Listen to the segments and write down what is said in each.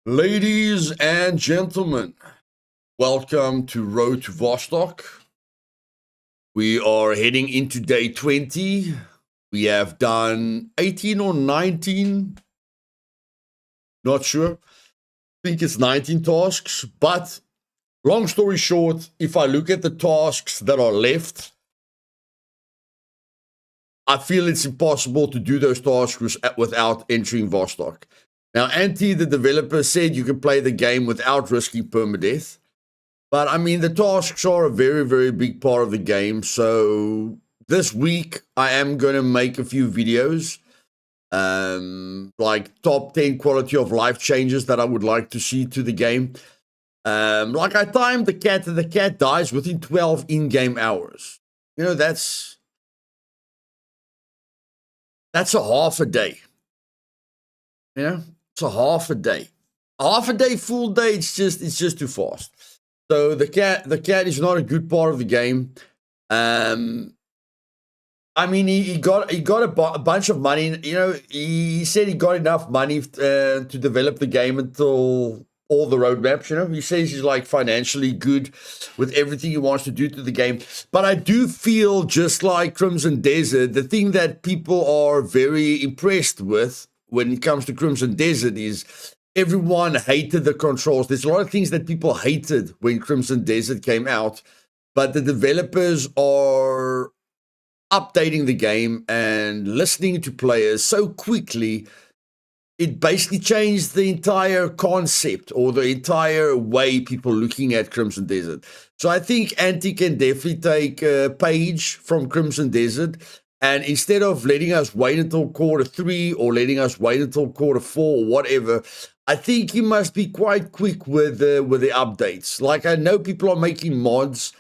Ladies and gentlemen, welcome to Road to Vostok. We are heading into day 20. We have done 18 or 19, not sure. I think it's 19 tasks, but long story short, if I look at the tasks that are left, I feel it's impossible to do those tasks without entering Vostok. Now, Antti, the developer, said you can play the game without risking permadeath. But I mean, the tasks are a very, very big part of the game. So this week, I am going to make a few videos, like top 10 quality of life changes that I would like to see to the game. Like I timed the cat, and the cat dies within 12 in-game hours. You know, that's a half a day. You know, it's a half a day. Half a day, full day, it's just too fast. So the cat is not a good part of the game. I mean, he got a bunch of money. You know, he said he got enough money to develop the game until all the roadmaps. You know, he says he's like financially good with everything he wants to do to the game. But I do feel just like Crimson Desert, the thing that people are very impressed with when it comes to Crimson Desert is everyone hated the controls. There's a lot of things that people hated when Crimson Desert came out, but the developers are updating the game and listening to players so quickly. It basically changed the entire concept or the entire way people are looking at Crimson Desert. So I think Antti can definitely take a page from Crimson Desert. And instead of letting us wait until quarter 3 or letting us wait until quarter 4 or whatever, I think he must be quite quick with the updates. Like, I know people are making mods.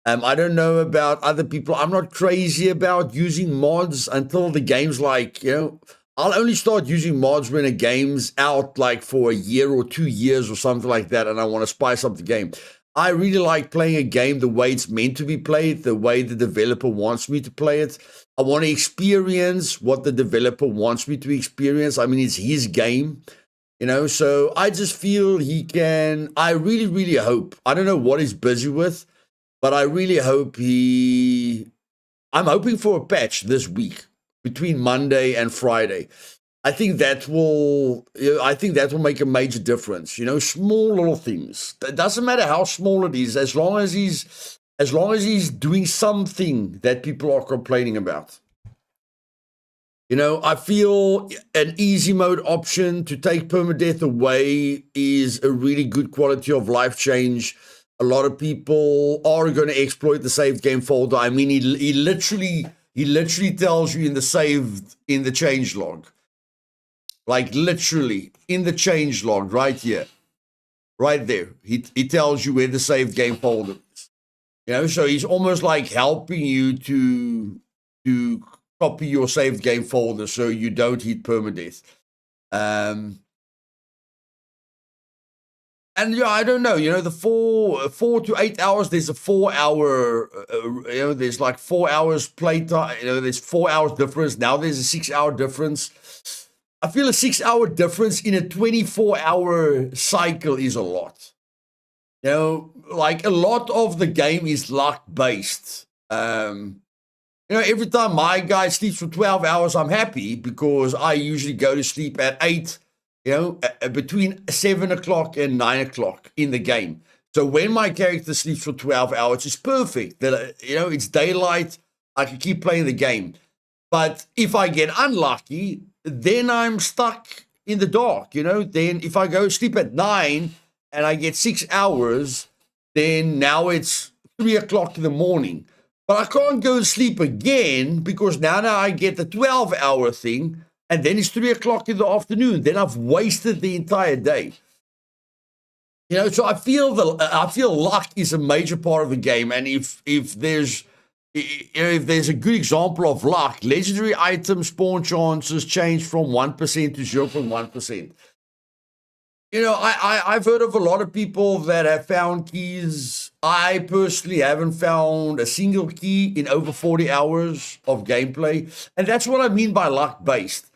I don't know about other people. I'm not crazy about using mods until the game's like, you know, I'll only start using mods when a game's out like for a year or 2 years or something like that, and I want to spice up the game. I really like playing a game the way it's meant to be played, the way the developer wants me to play it. I want to experience what the developer wants me to experience. I mean, it's his game. You know, so I just feel he can. I really, really hope. I don't know what he's busy with, but I really hope I'm hoping for a patch this week between Monday and Friday. I think that will. I think that will make a major difference. You know, small little things. It doesn't matter how small it is, as long as he's doing something that people are complaining about. You know, I feel an easy mode option to take permadeath away is a really good quality of life change. A lot of people are going to exploit the saved game folder. I mean, he literally tells you in the change log, like literally in the change log right here, right there. He tells you where the saved game folder is. You know, so he's almost like helping you to copy your saved game folder so you don't hit permadeath. And yeah, I don't know. You know, the 4 to 8 hours. There's a 4 hour. You know, there's like 4 hours playtime. You know, there's 4 hours difference. Now there's a 6 hour difference. I feel a 6 hour difference in a 24-hour cycle is a lot. You know, like a lot of the game is luck based. You know, every time my guy sleeps for 12 hours, I'm happy because I usually go to sleep at 8, you know, between 7 o'clock and 9 o'clock in the game. So when my character sleeps for 12 hours, it's perfect. That, you know, it's daylight. I can keep playing the game. But if I get unlucky, then I'm stuck in the dark, you know. Then if I go sleep at 9 and I get 6 hours, then now it's 3 o'clock in the morning. But I can't go to sleep again because now I get the 12-hour thing, and then it's 3 o'clock in the afternoon. Then I've wasted the entire day. You know, so I feel luck is a major part of the game, and if there's a good example of luck, legendary item spawn chances change from 1% to 0.1%. You know, I've heard of a lot of people that have found keys. I personally haven't found a single key in over 40 hours of gameplay. And that's what I mean by luck-based.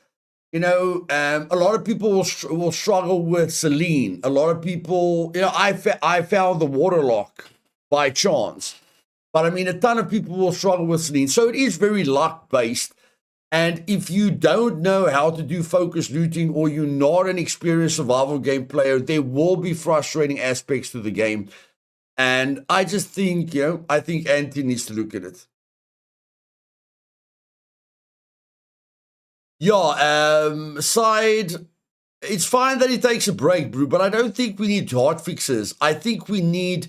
A lot of people will struggle with Celine. A lot of people, I found the waterlock by chance. But I mean, a ton of people will struggle with Celine. So it is very luck based. And if you don't know how to do focus looting, or you're not an experienced survival game player, there will be frustrating aspects to the game. And I just think, I think Anti needs to look at it. Yeah, Side, it's fine that he takes a break, bro, but I don't think we need hard fixes. I think we need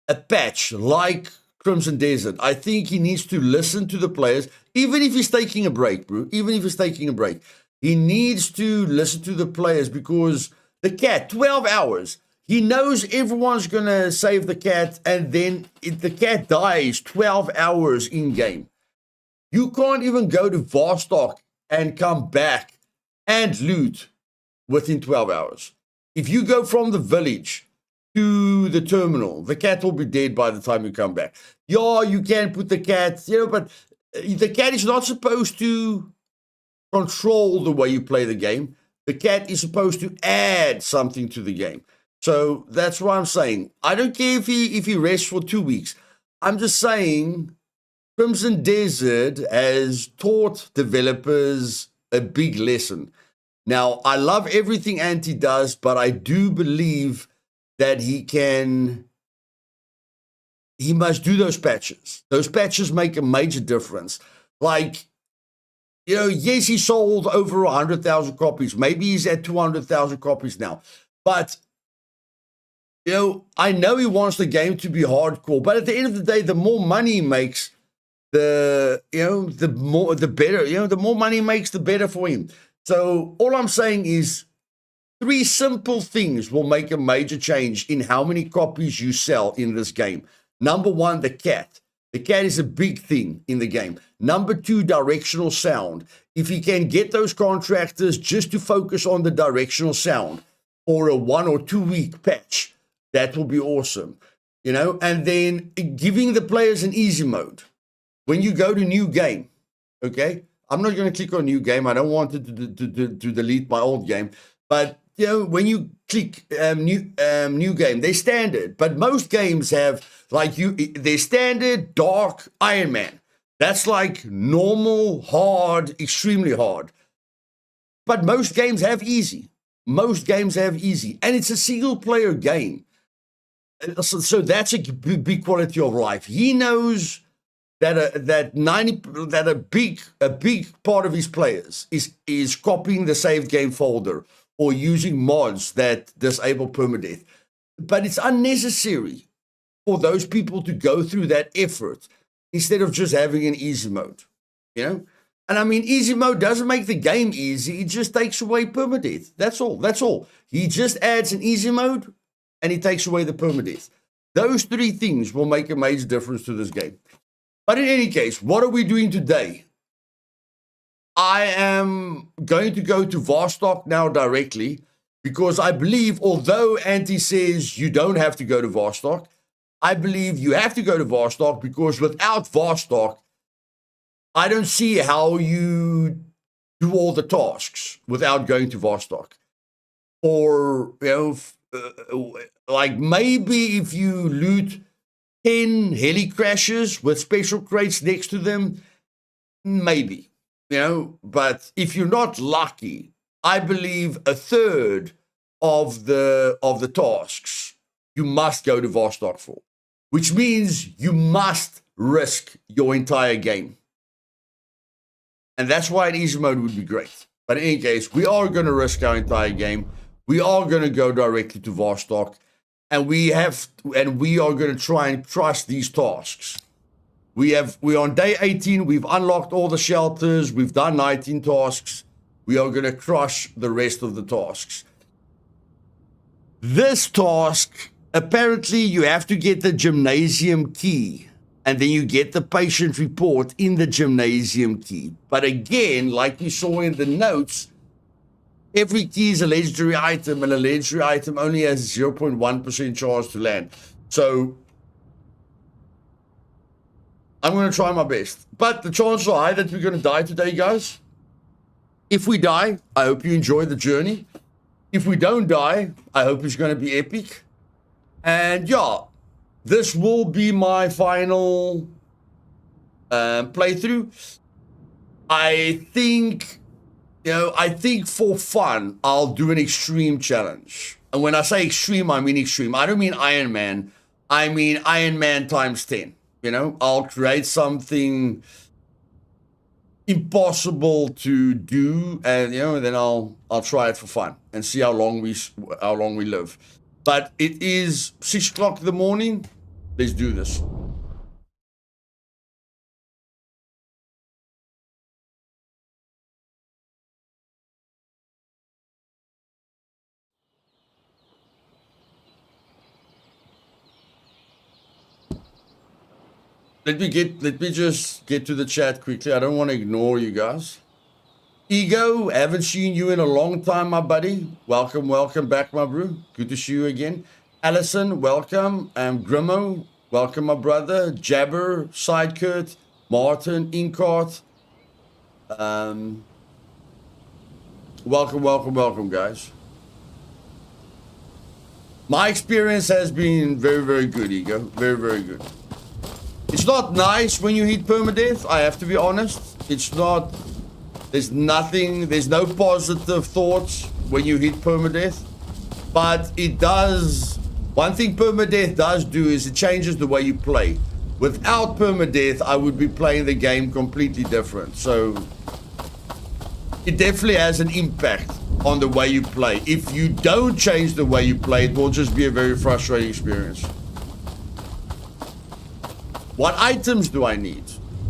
a patch like Crimson Desert. I think he needs to listen to the players, even if he's taking a break, bro. Even if he's taking a break, he needs to listen to the players, because the cat, 12 hours. He knows everyone's going to save the cat, and then if the cat dies 12 hours in game, you can't even go to Vostok and come back and loot within 12 hours. If you go from the village to the terminal, the cat will be dead by the time you come back. Yeah, you can put the cat, but the cat is not supposed to control the way you play the game. The cat is supposed to add something to the game. So that's what I'm saying. I don't care if he rests for 2 weeks. I'm just saying Crimson Desert has taught developers a big lesson. Now, I love everything Anti does, but I do believe that he must do those patches. Those patches make a major difference. Like, yes, he sold over 100,000 copies. Maybe he's at 200,000 copies now. But, I know he wants the game to be hardcore. But at the end of the day, the more money he makes, the better. The more money he makes, the better for him. So all I'm saying is 3 simple things will make a major change in how many copies you sell in this game. Number 1, the cat. The cat is a big thing in the game. Number 2, directional sound. If he can get those contractors just to focus on the directional sound for a 1 or 2 week patch, that will be awesome. And then giving the players an easy mode. When you go to new game, okay? I'm not going to click on new game. I don't want to delete my old game. But, when you click new game, they're standard. But most games have, they're standard, dark, Iron Man. That's like normal, hard, extremely hard. But most games have easy. Most games have easy. And it's a single-player game. So that's a big quality of life. He knows that a big part of his players is copying the saved game folder or using mods that disable permadeath. But it's unnecessary for those people to go through that effort instead of just having an easy mode, And I mean, easy mode doesn't make the game easy. It just takes away permadeath. That's all. He just adds an easy mode and he takes away the permadeath. Those 3 things will make a major difference to this game. But in any case, what are we doing today? I am going to go to Vostok now directly, because I believe, although Anti says you don't have to go to Vostok, I believe you have to go to Vostok, because without Vostok, I don't see how you do all the tasks without going to Vostok. Or, like maybe if you loot 10 heli crashes with special crates next to them, maybe, but if you're not lucky, I believe a third of the tasks you must go to Vostok for, which means you must risk your entire game. And that's why an easy mode would be great. But in any case, we are going to risk our entire game. We are going to go directly to Vostok. And we are going to try and trust these tasks. We're on day 18. We've unlocked all the shelters. We've done 19 tasks. We are going to crush the rest of the tasks. This task, apparently you have to get the gymnasium key. And then you get the patient report in the gymnasium key. But again, like we saw in the notes, every key is a legendary item, and a legendary item only has 0.1% chance to land. So I'm going to try my best. But the chances are high that we're going to die today, guys. If we die, I hope you enjoy the journey. If we don't die, I hope it's going to be epic. And yeah, this will be my final playthrough. I think, I think for fun, I'll do an extreme challenge. And when I say extreme, I mean extreme. I don't mean Iron Man. I mean Iron Man times 10. I'll create something impossible to do, and then I'll try it for fun and see how long we live. But it is 6 o'clock in the morning. Let's do this. Let me just get to the chat quickly. I don't want to ignore you guys. Ego, haven't seen you in a long time, my buddy. Welcome back, my bro. Good to see you again. Allison, welcome. Grimmo, welcome, my brother. Jabber, Sidekurt, Martin, Inkart. Welcome, guys. My experience has been very, very good, Ego. Very, very good. It's not nice when you hit permadeath, I have to be honest. It's not, there's no positive thoughts when you hit permadeath. But it does, one thing permadeath does do is it changes the way you play. Without permadeath, I would be playing the game completely different. So, it definitely has an impact on the way you play. If you don't change the way you play, it will just be a very frustrating experience. What items do I need?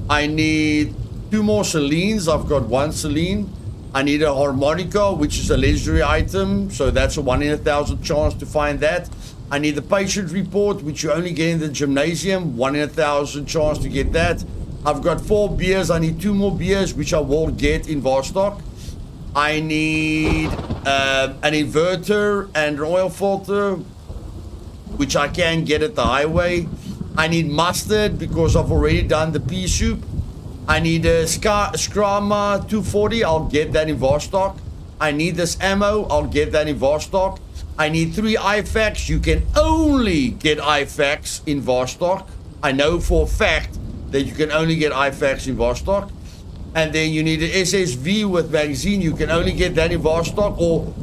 I need 2 more Selines. I've got 1 Celine. I need a harmonica, which is a legendary item. So that's a 1 in 1,000 chance to find that. I need the patient report, which you only get in the gymnasium. 1 in 1,000 chance to get that. I've got 4 beers. I need 2 more beers, which I will get in Vostok. I need an inverter and an oil filter, which I can get at the highway. I need mustard because I've already done the pea soup. I need a Scrama 240. I'll get that in Vostok. I need this ammo. I'll get that in Vostok. I need 3 IFAKs. You can only get IFAKs in Vostok. I know for a fact that you can only get IFAKs in Vostok. And then you need an SSV with magazine. You can only get that in Vostok. Or,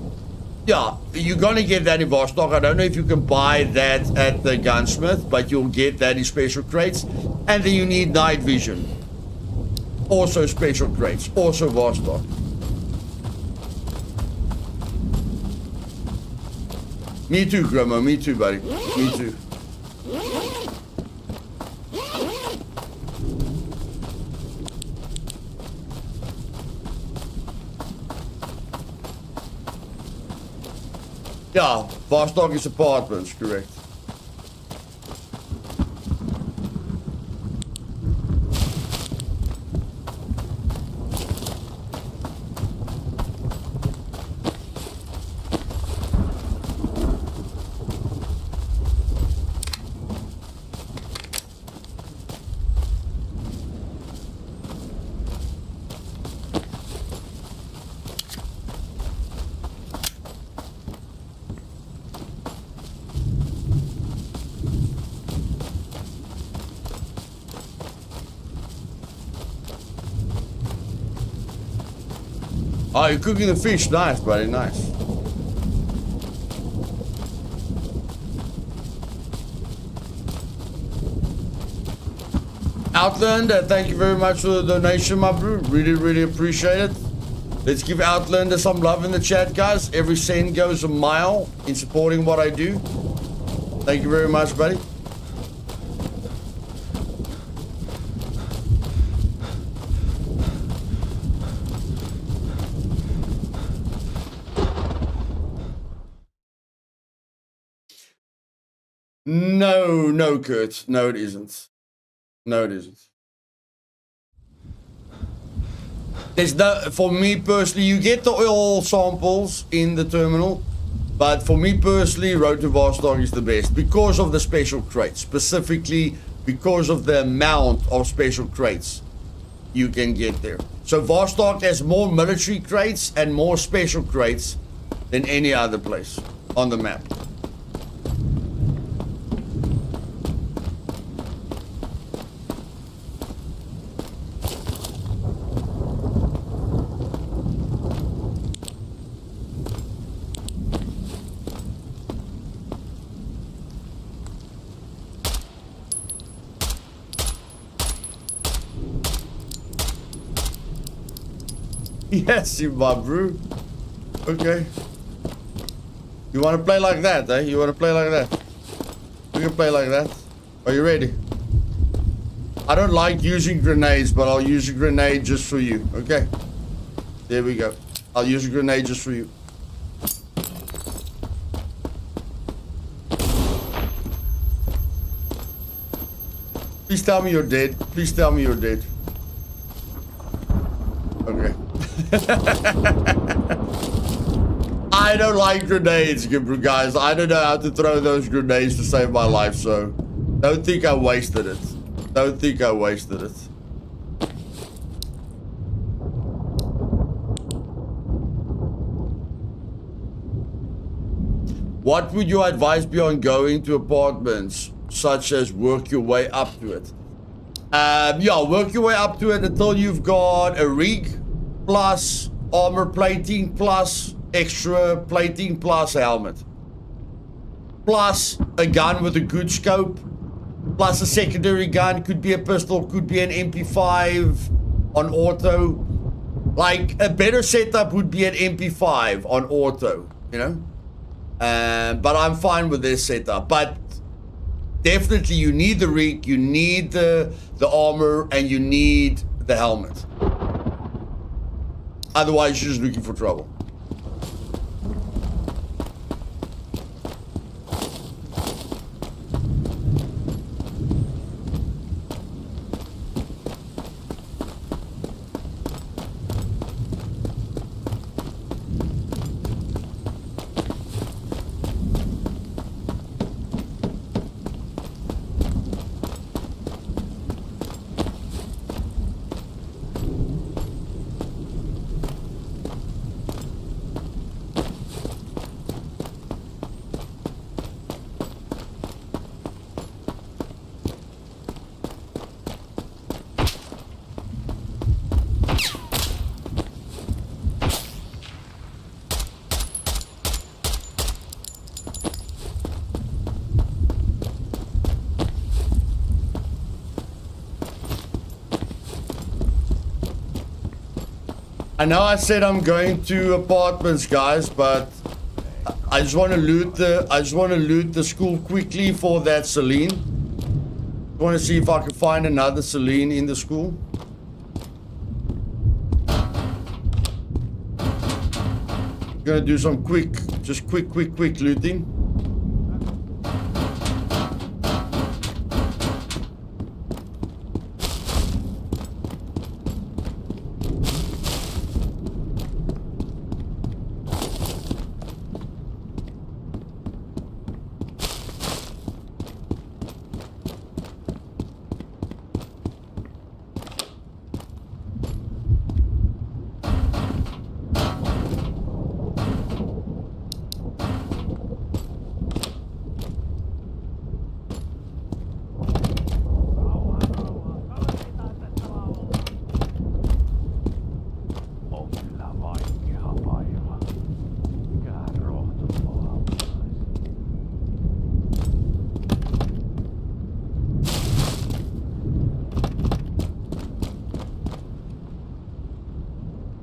yeah, you're going to get that in Vostok. I don't know if you can buy that at the gunsmith, but you'll get that in special crates. And then you need night vision. Also special crates. Also Vostok. Me too, Grandma. Me too, buddy. Me too. Yeah, Vostok is apartments, correct. Oh, you're cooking the fish. Nice, buddy. Nice. Outlander, thank you very much for the donation, my bro. Really, really appreciate it. Let's give Outlander some love in the chat, guys. Every cent goes a mile in supporting what I do. Thank you very much, buddy. No, Kurt. No, it isn't. No, it isn't. There's no, for me personally, you get the oil samples in the terminal, but for me personally, Road to Vostok is the best because of the special crates, specifically because of the amount of special crates. you can get there. So Vostok has more military crates and more special crates than any other place on the map. Yes, you my bro. Okay. You want to play like that, eh? You want to play like that? We can play like that. Are you ready? I don't like using grenades, but I'll use a grenade just for you. Okay. There we go. I'll use a grenade just for you. Please tell me you're dead. Please tell me you're dead. Okay. I don't like grenades, guys. I don't know how to throw those grenades to save my life, so don't think I wasted it. Don't think I wasted it. What would your advice be on going to apartments, such as work your way up to it? Yeah, work your way up to it until you've got a rig, plus armor plating, plus extra plating, plus helmet. Plus a gun with a good scope, plus a secondary gun, could be a pistol, could be an MP5 on auto. Like, a better setup would be an MP5 on auto, you know? But I'm fine with this setup. But definitely you need the rig, you need the armor, and you need the helmet. Otherwise, you're just looking for trouble. I know I said I'm going to apartments, guys, but I just want to loot the school quickly for that Celine. I want to see if I can find another Celine in the school. Gonna do some quick looting.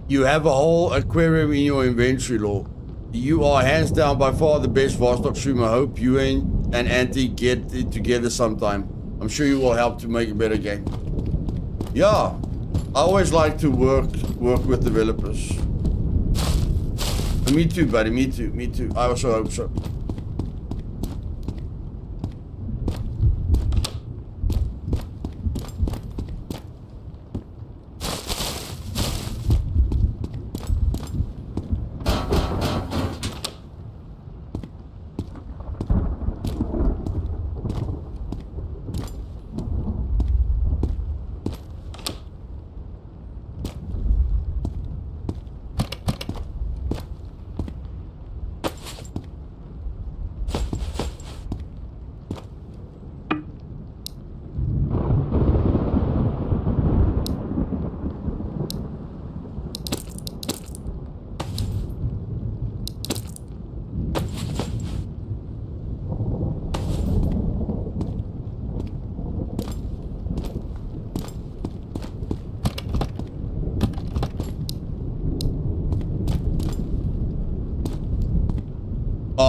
You have a whole aquarium in your inventory, Law. You are hands down by far the best Vostok streamer. I hope you and Auntie get it together sometime. I'm sure you will help to make a better game. Yeah, I always like to work with developers. Me too, buddy. Me too. I also hope so.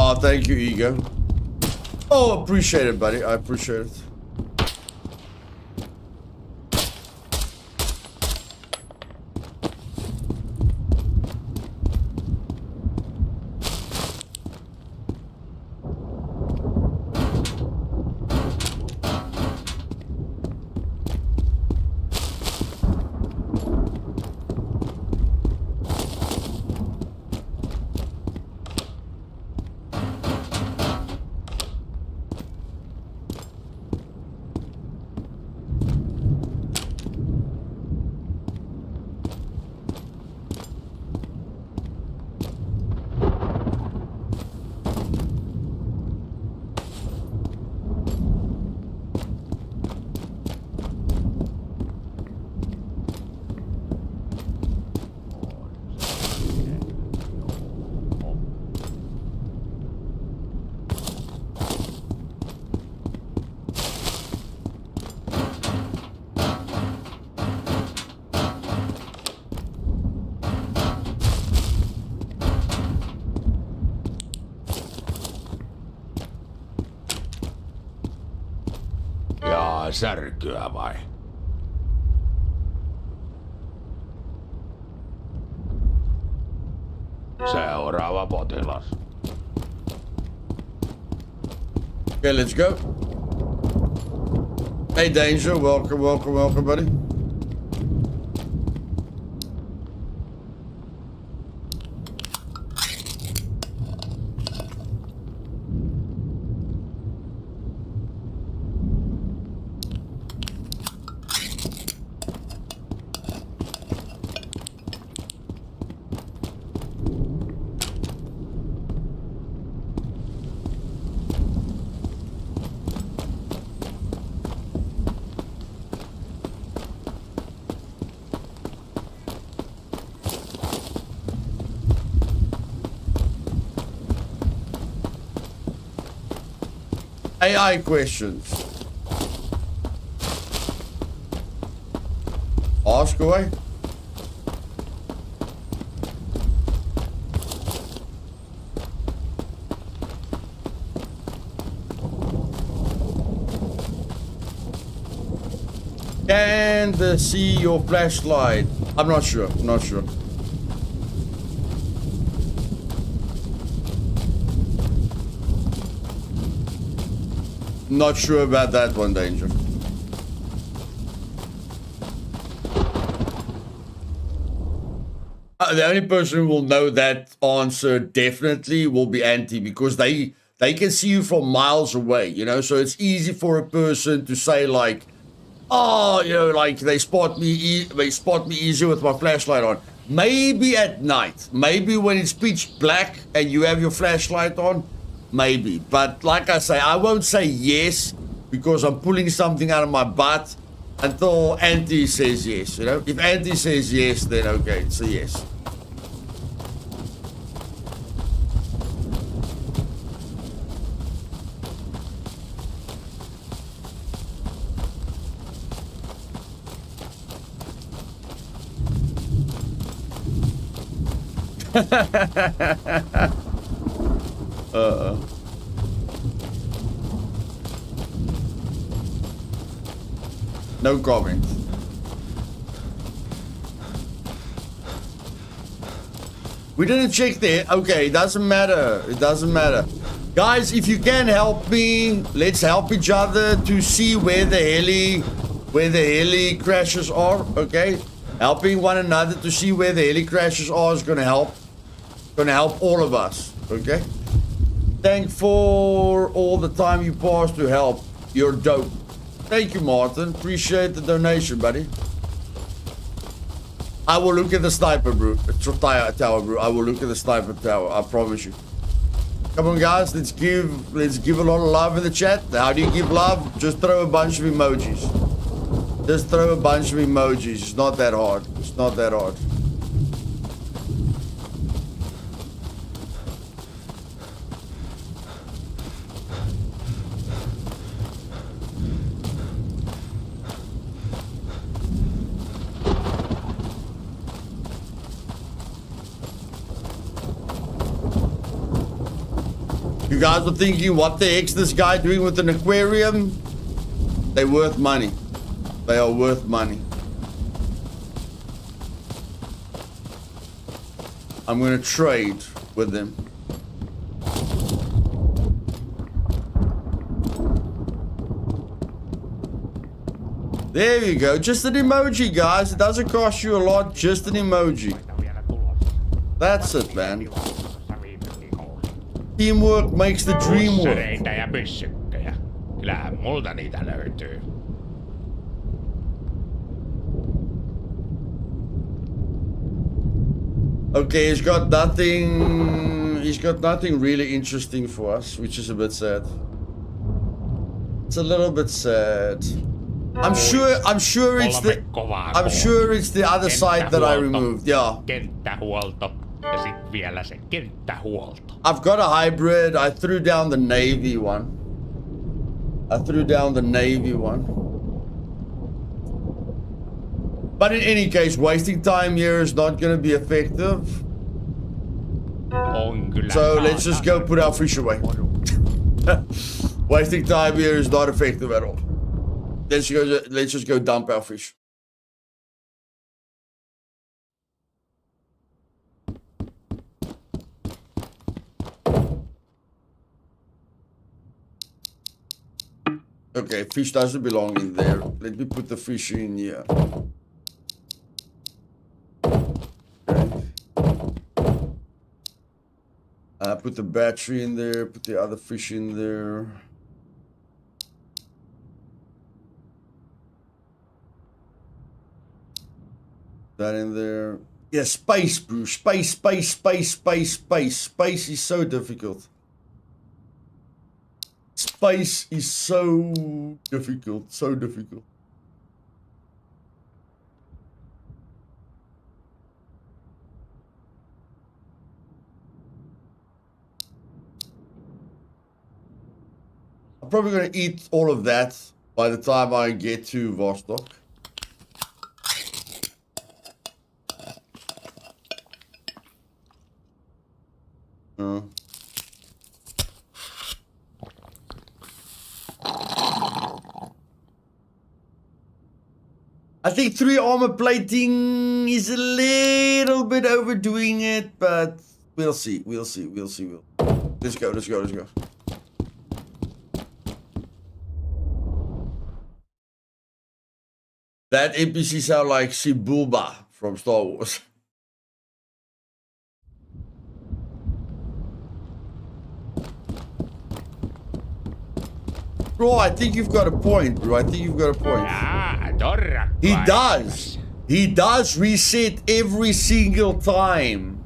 Oh, thank you, Ego. Oh, appreciate it, buddy. I appreciate it. Särkyä vai? Seuraava potilas. Okay, let's go. Hey, Danger. Welcome, welcome, welcome, buddy. AI questions. Ask away. Can see your flashlight? I'm not sure. I'm not sure. Not sure about that one, Danger. The only person who will know that answer definitely will be Auntie, because they can see you from miles away, you know, so it's easy for a person to say like, oh, you know, like they spot me easier with my flashlight on. Maybe at night, maybe when it's pitch black and you have your flashlight on, maybe. But like I say, I won't say yes because I'm pulling something out of my butt until Auntie says yes, you know. If Auntie says yes, then okay, it's a yes. No comment. We didn't check there. Okay, it doesn't matter. It doesn't matter. Guys, if you can help me, let's help each other to see where the heli crashes are, okay? Helping one another to see where the heli crashes are is gonna help. Gonna help all of us, okay? Thank for all the time you paused to help. You're dope. Thank you, Martin. Appreciate the donation, buddy. I will look at the sniper, bro. Tower, bro. I will look at the sniper tower. I promise you. Come on, guys. Let's give a lot of love in the chat. How do you give love? Just throw a bunch of emojis. Just throw a bunch of emojis. It's not that hard. It's not that hard. You guys are thinking, what the heck's this guy doing with an aquarium? They're worth money. They are worth money. I'm gonna trade with them. There you go. Just an emoji, guys. It doesn't cost you a lot. Just an emoji. That's it, man. Teamwork makes the dream work. Pussareita ja pyssykkejä. Kyllähän multa niitä löytyy. Okay, he's got nothing. He's got nothing really interesting for us, which is a bit sad. It's a little bit sad. I'm sure it's the other side that I removed. Yeah. Kenttähuolto ja sit vielä se kenttähuolto. I've got a hybrid. I threw down the navy one. But in any case, wasting time here is not going to be effective. So let's just go put our fish away. Wasting time here is not effective at all. Let's just go dump our fish. Okay, fish doesn't belong in there. Let me put the fish in here. Okay. Put the battery in there, put the other fish in there. That in there. Yeah, space, bro. Space is so difficult. Space is so difficult. I'm probably going to eat all of that by the time I get to Vostok. I think 3 armor plating is a little bit overdoing it, but we'll see. Let's go. That NPC sound like Sibulba from Star Wars. Bro, I think you've got a point, He does reset every single time.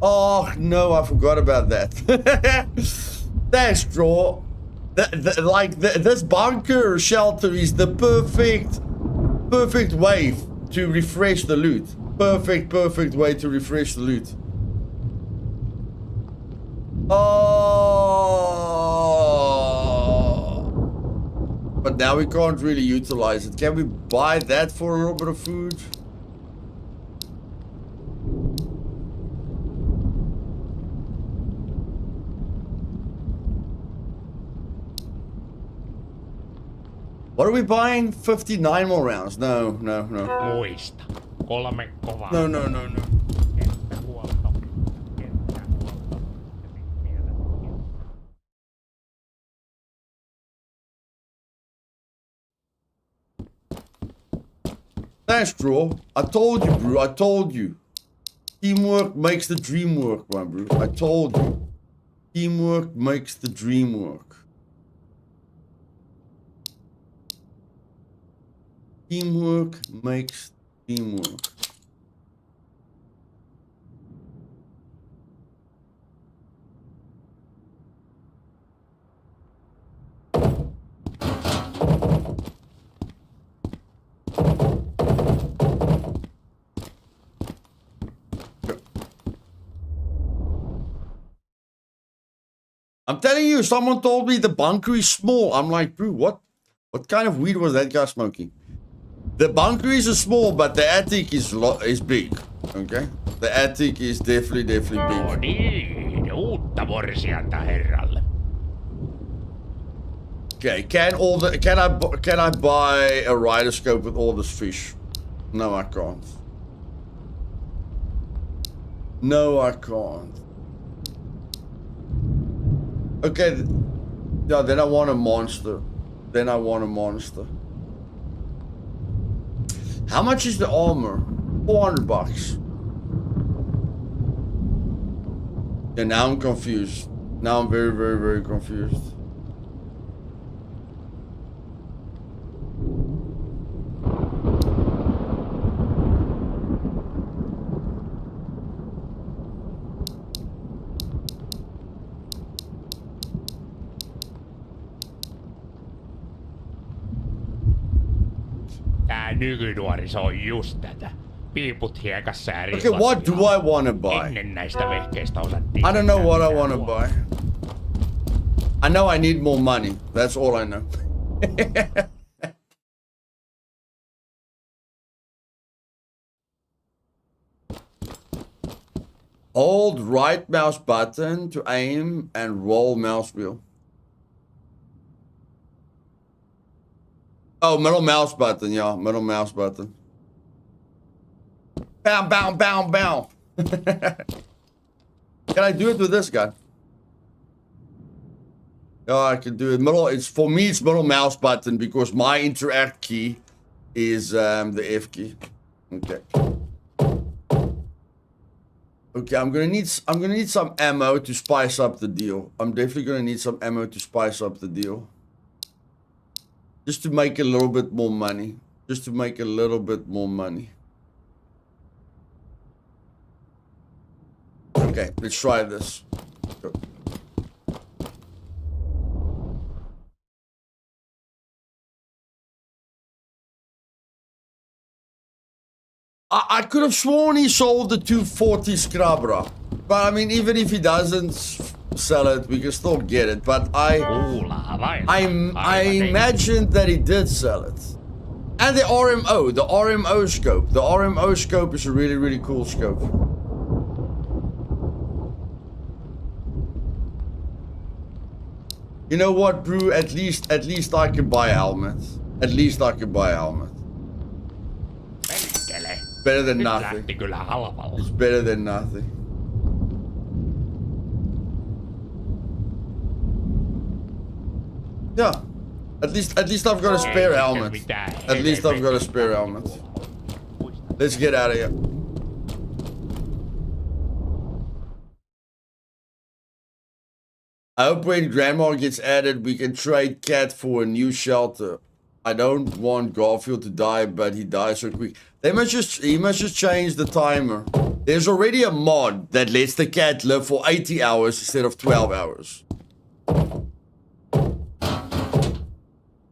Oh, no, I forgot about that. Thanks, Draw. This bunker shelter is the perfect way to refresh the loot. Perfect way to refresh the loot. But now we can't really utilize it. Can we buy that for a little bit of food? What are we buying? 59 more rounds. No. Muista. 3 kovaa. No. Thanks, Draw. I told you, bro. Teamwork makes the dream work, my bro. I told you. Teamwork makes the dream work. Teamwork makes dream work. I'm telling you, someone told me the bunker is small. I'm like, bro, what kind of weed was that guy smoking? The bunker is small, but the attic is big. Okay, the attic is definitely big. uutta morsianta herralle. Okay, can I buy a rider scope with all this fish? No, I can't. No, I can't. Okay, yeah, then I want a monster. Then I want a monster. How much is the armor? $400. Yeah, now I'm confused. Now I'm very, very, very confused. Tää nykynuoriso on just tätä. Piiput hiekassa ja Okay, what do I want to buy? Ennen näistä vehkeistä osattiin. I don't know what I want to buy. I know I need more money. That's all I know. Hold right mouse button to aim and roll mouse wheel. Oh, middle mouse button, yeah, middle mouse button. Bow, bow, bow, bow. Can I do it with this guy? Oh, I can do it. It's for me. It's middle mouse button because my interact key is the F key. Okay. Okay, I'm gonna need some ammo to spice up the deal. I'm definitely gonna need some ammo to spice up the deal. Just to make a little bit more money. Just to make a little bit more money. Okay, let's try this. I could have sworn he sold the 240 Scrabra. But I mean, even if he doesn't sell it, we can still get it. But I imagined that he did sell it. And the RMO scope. The RMO scope is a really, really cool scope. You know what, Brew? At least I can buy a helmet. At least I can buy a helmet. Better than nothing. It's better than nothing. Yeah. At least I've got a spare helmet. At least I've got a spare helmet. Let's get out of here. I hope when Grandma gets added, we can trade Cat for a new shelter. I don't want Garfield to die, but he dies so quick. He must just change the timer. There's already a mod that lets the cat live for 80 hours instead of 12 hours.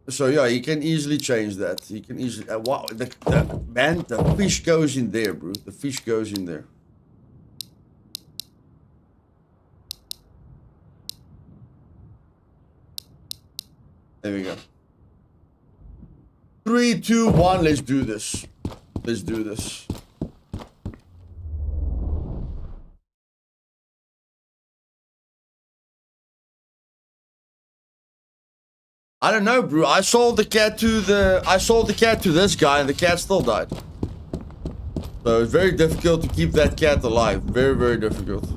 So yeah, he can easily change that. He can easily. Wow, the fish goes in there, bro. The fish goes in there. There we go. 3, 2, 1, let's do this. Let's do this. I don't know, bro. I sold the cat to this guy and the cat still died. So it's very difficult to keep that cat alive. Very, very difficult.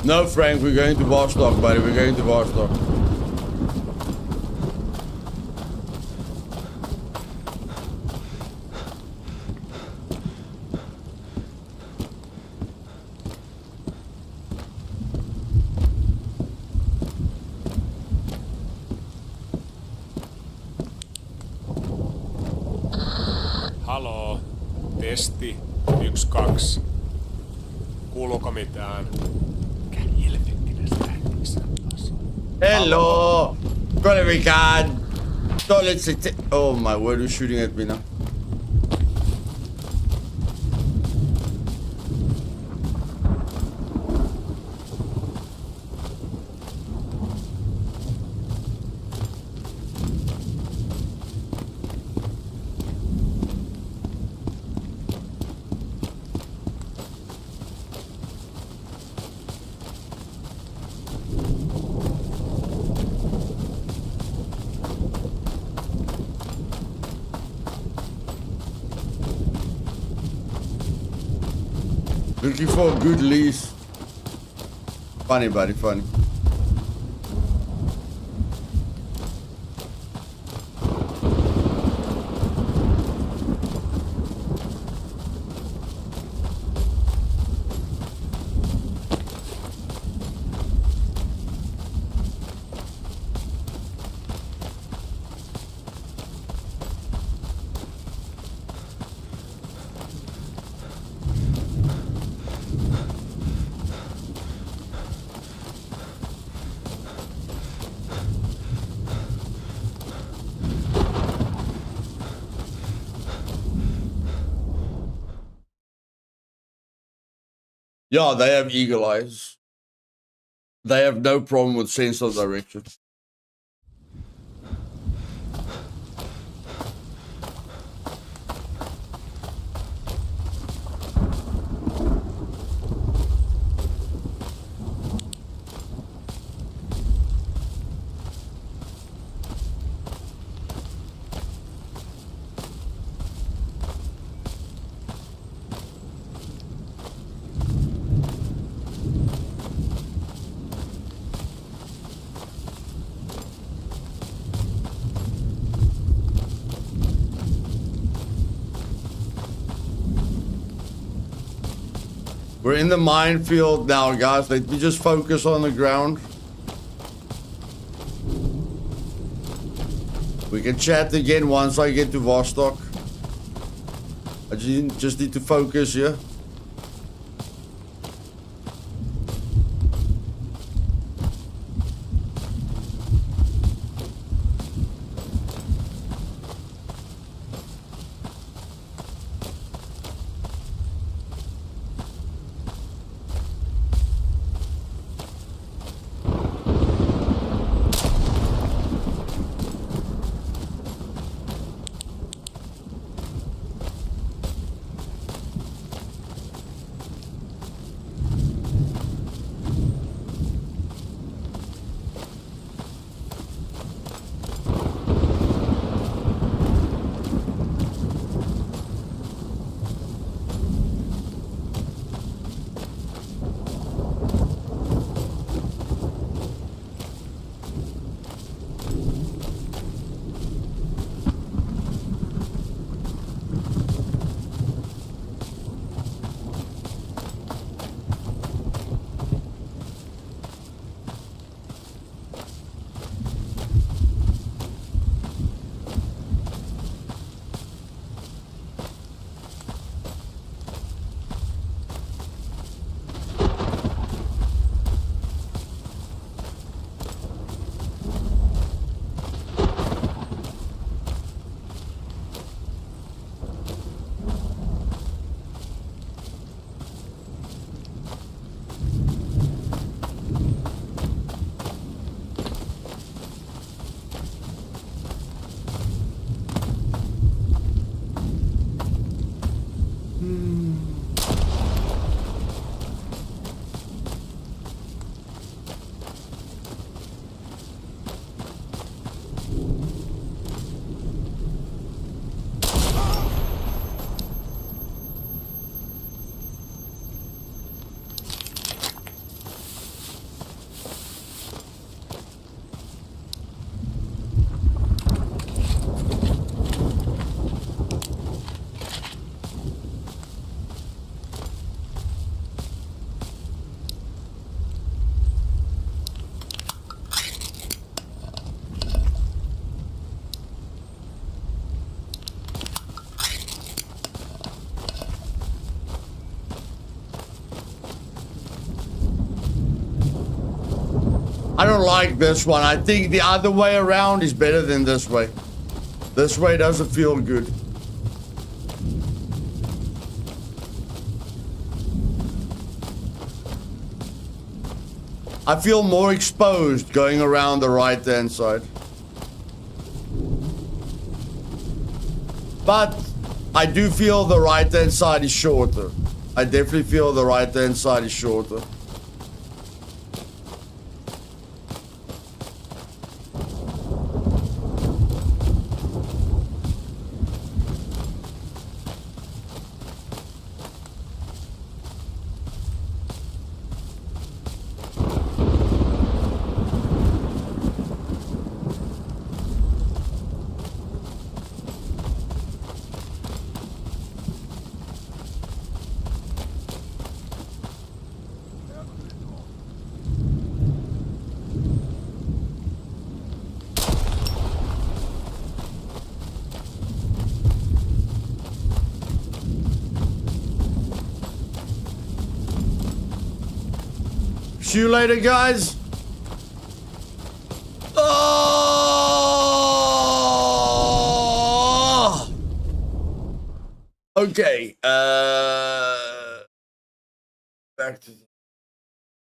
No, Frank, we're going to Vostok, buddy. We're going to Vostok. Haloo, testi. 1, 2. Kuuluuko mitään? Mikä helvettinen säännöksi on taas? Hello! Gonna be God! Don't let's say. Oh my word, who's shooting at me now? Looking for a good lease. Funny, buddy, funny. Yeah, they have eagle eyes. They have no problem with sense of direction. We're in the minefield now, guys. Let me just focus on the ground. We can chat again once I get to Vostok. I just need to focus here. I don't like this one. I think the other way around is better than this way. This way doesn't feel good. I feel more exposed going around the right-hand side. But I do feel the right-hand side is shorter. I definitely feel the right-hand side is shorter. See you later, guys. Oh! Okay. Back to.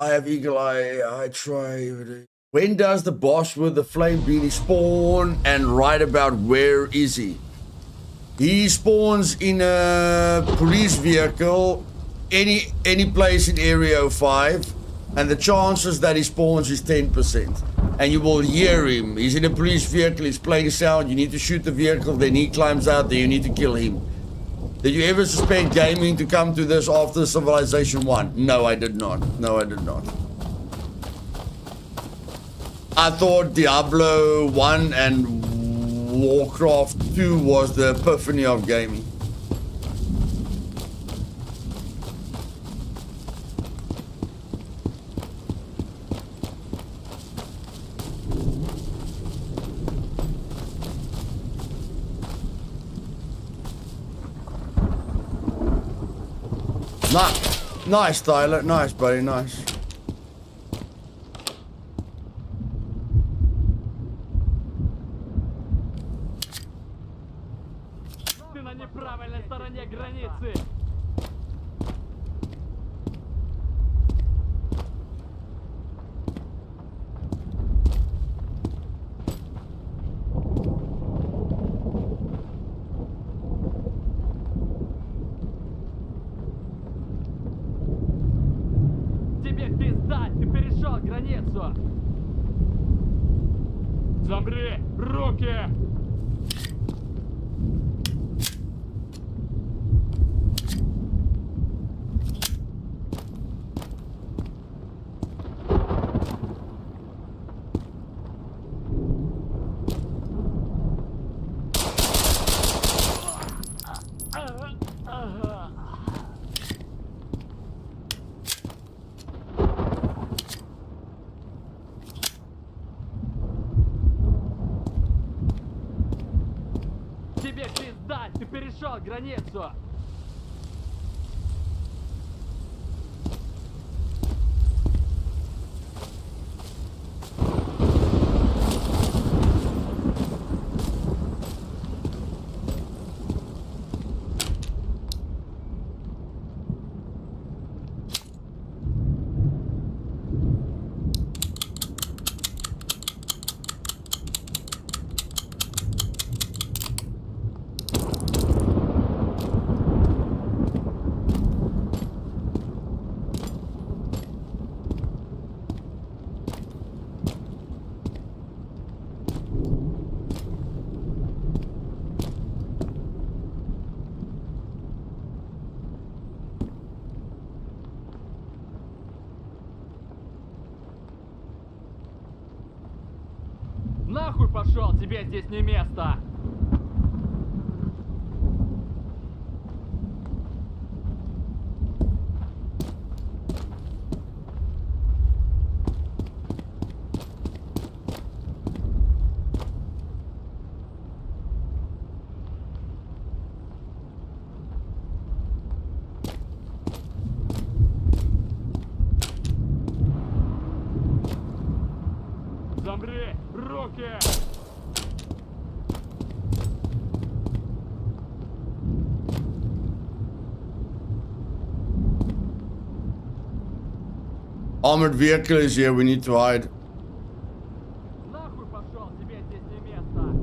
I have eagle eye. I try. When does the boss with the flame beanie spawn? And right about where is he? He spawns in a police vehicle, any place in Area 05. And the chances that he spawns is 10%. And you will hear him. He's in a police vehicle, he's playing sound. You need to shoot the vehicle, then he climbs out, then you need to kill him. Did you ever suspect gaming to come to this after Civilization 1? No, I did not. No, I did not. I thought Diablo 1 and Warcraft 2 was the epiphany of gaming. Nice, Tyler. Nice, buddy. Nice. Ты на неправильной стороне границы. Границу! Замри! Руки! Тебе пизда! Ты перешел границу! Нахуй пошел, тебе здесь не место! Руки! Armored vehicle is here. We need to hide. Нахуй пошел, тебе здесь не место!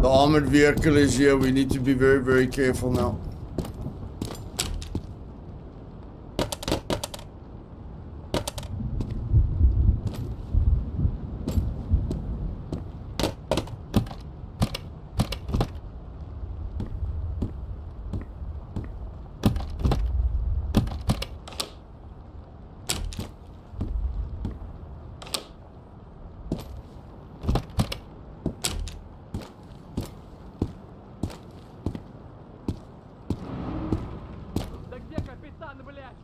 The armored vehicle is here. We need to be very, very careful now. Да где капитан, блядь?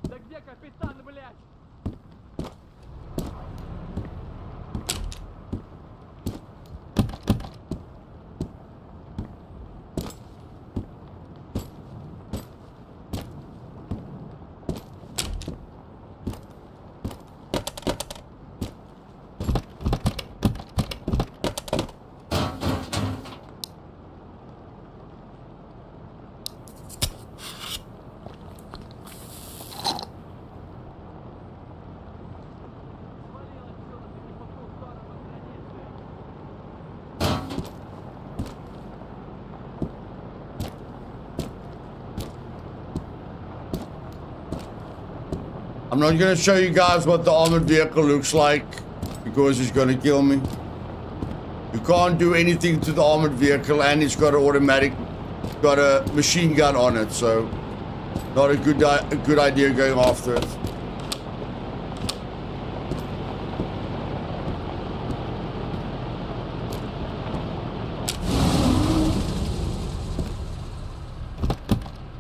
Да где капитан, блядь? Свалил отсюда, ты не по ту сторону границы. I'm not going to show you guys what the armored vehicle looks like because it's going to kill me. You can't do anything to the armored vehicle, and it's got a machine gun on it, so not a good idea going after it.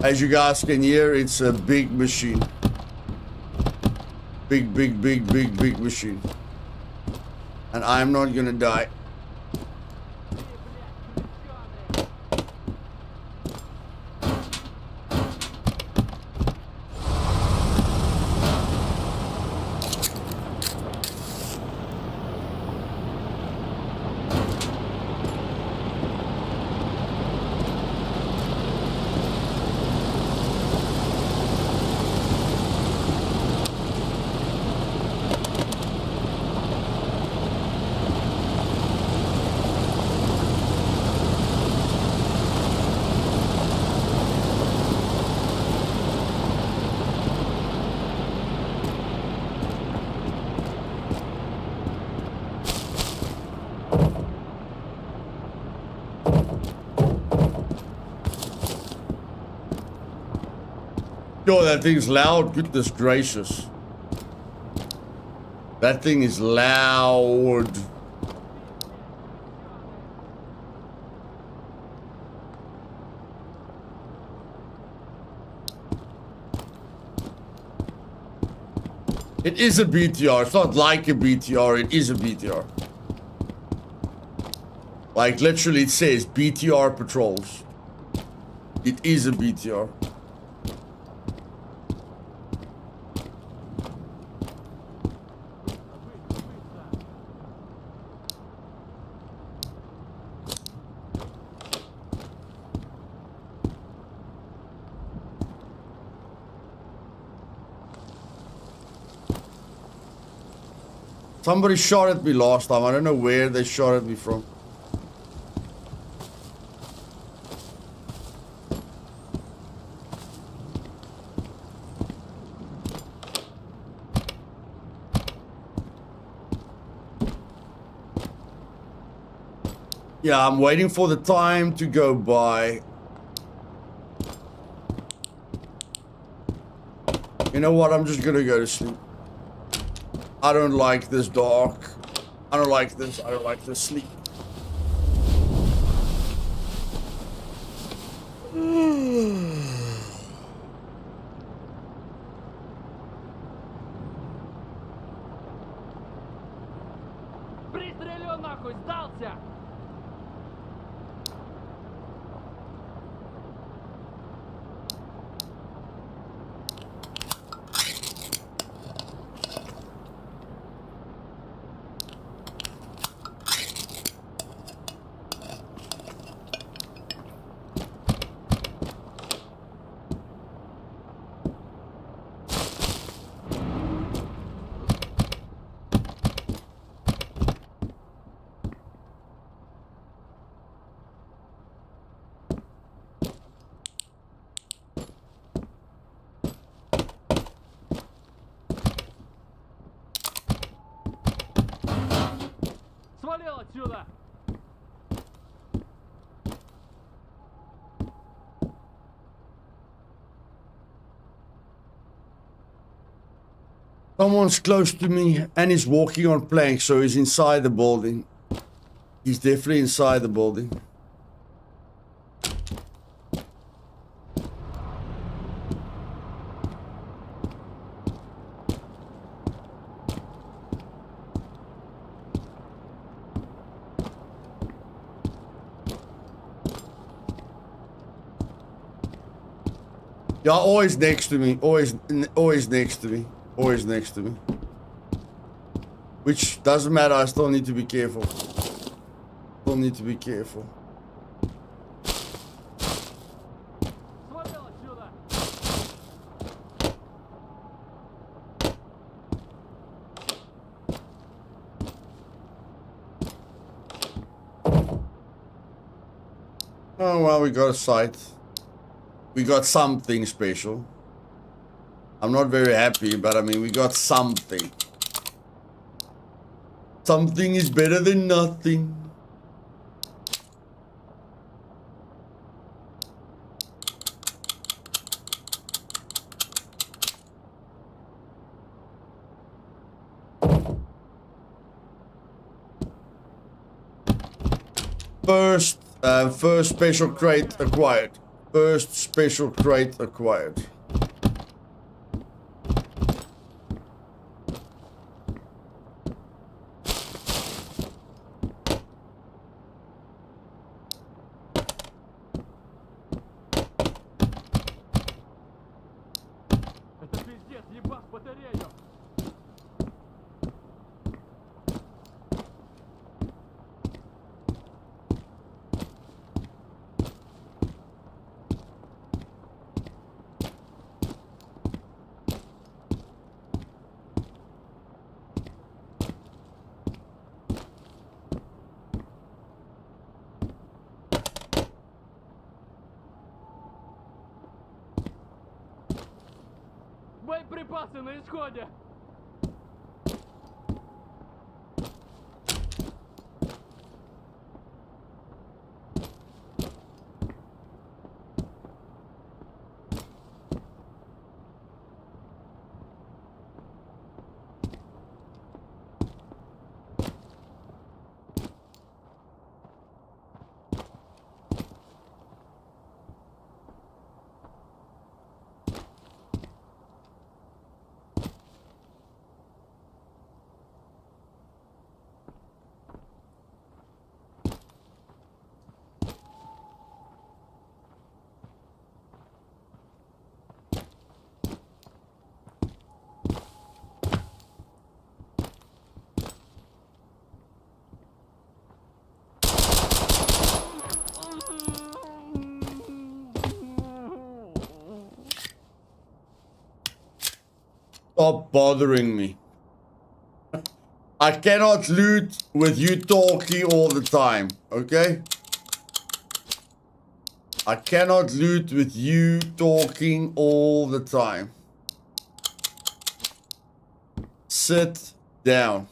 As you guys can hear, it's a big machine. Big machine. And I'm not gonna die. Yo, that thing's loud. Goodness gracious. That thing is loud. It is a BTR. It's not like a BTR. It is a BTR. Like, literally, it says BTR patrols. It is a BTR. Somebody shot at me last time. I don't know where they shot at me from. Yeah, I'm waiting for the time to go by. You know what? I'm just gonna go to sleep. I don't like this dark. I don't like this. I don't like this sleep. Пристрелю нахуй, сдался! Свалил отсюда! Someone's close to me and he's walking on planks, so he's inside the building. He's definitely inside the building. Yeah, always next to me. Always next to me. Always next to me. Which doesn't matter, I still need to be careful. Still need to be careful. Свалил отсюда! Oh, well, we got a sight. We got something special. I'm not very happy, but I mean, we got something. Something is better than nothing. First special crate acquired. First special crate acquired. Это пиздец, ебать батарею! Боеприпасы на исходе! Stop bothering me. I cannot loot with you talking all the time, okay? I cannot loot with you talking all the time. Sit down.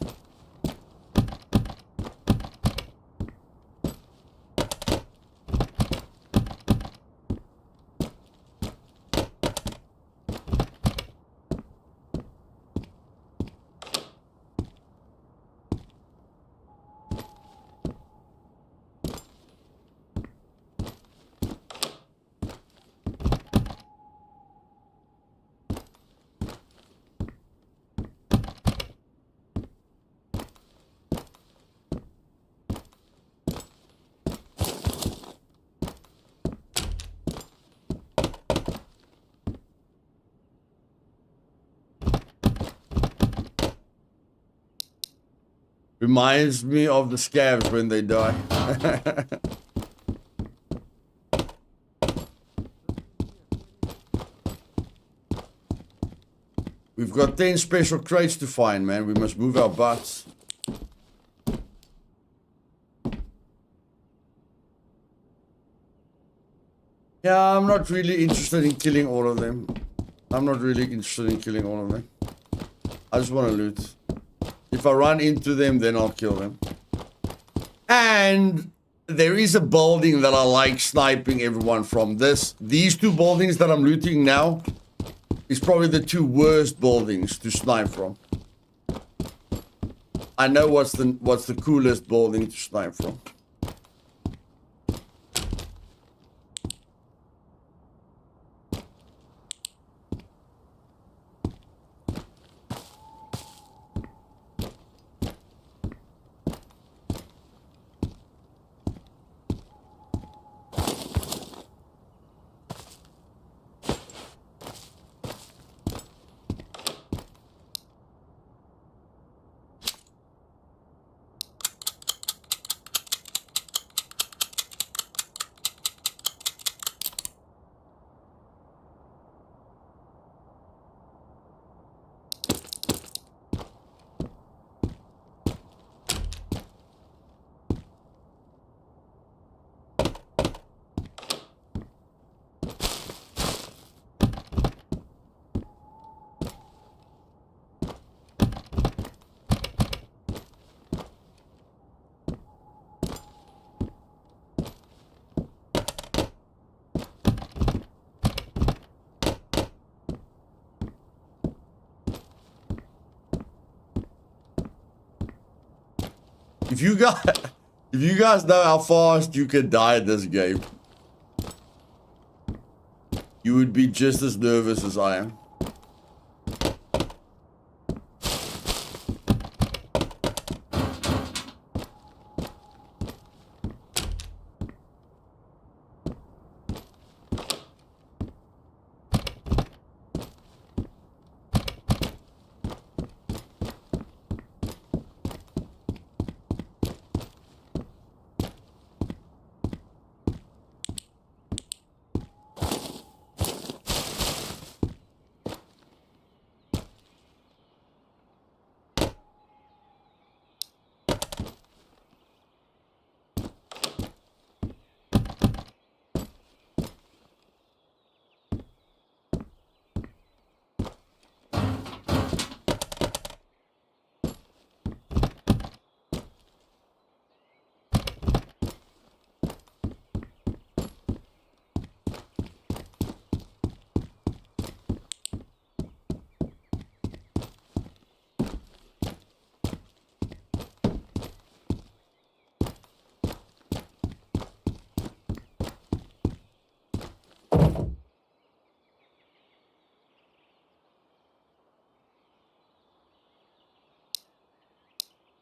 Reminds me of the scavs when they die. We've got 10 special crates to find, man. We must move our butts. Yeah, I'm not really interested in killing all of them. I'm not really interested in killing all of them. I just want to loot. If I run into them, then I'll kill them. And there is a building that I like sniping everyone from. These two buildings that I'm looting now is probably the two worst buildings to snipe from. I know what's the coolest building to snipe from. If you guys know how fast you can die in this game, you would be just as nervous as I am.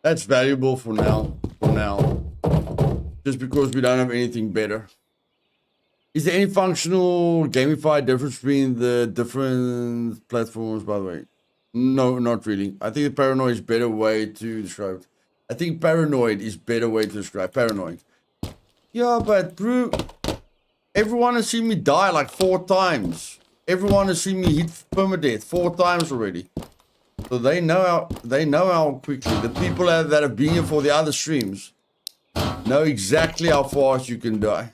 That's valuable for now. Just because we don't have anything better. Is there any functional gamified difference between the different platforms, by the way? No, not really. I think the paranoid is a better way to describe it. I think paranoid is a better way to describe paranoid. Yeah, but bro, everyone has seen me die like 4 times. Everyone has seen me hit permadeath 4 times already. So they know how quickly. The people that have been here for the other streams know exactly how fast you can die.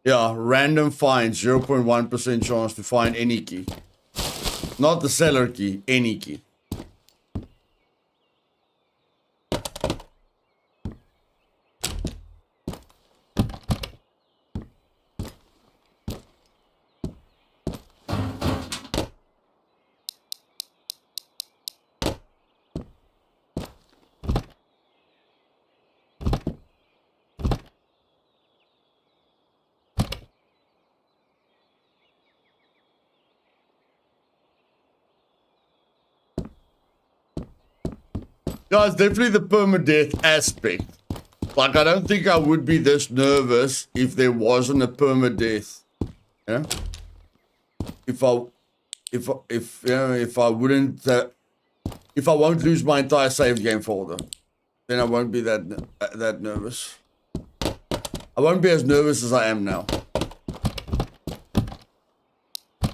Yeah, random find, 0.1% chance to find any key. Not the seller key, any key. Yeah, it's definitely the permadeath aspect. Like, I don't think I would be this nervous if there wasn't a permadeath. Yeah? If I wouldn't, if I won't lose my entire save game folder, then I won't be that nervous. I won't be as nervous as I am now.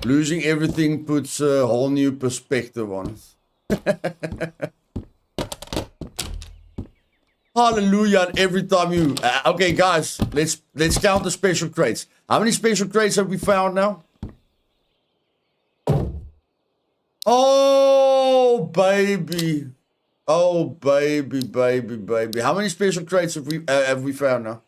Losing everything puts a whole new perspective on it. Hallelujah! And every time you okay, guys, let's count the special crates. How many special crates have we found now? Oh baby, oh baby, baby, baby. How many special crates have we found now?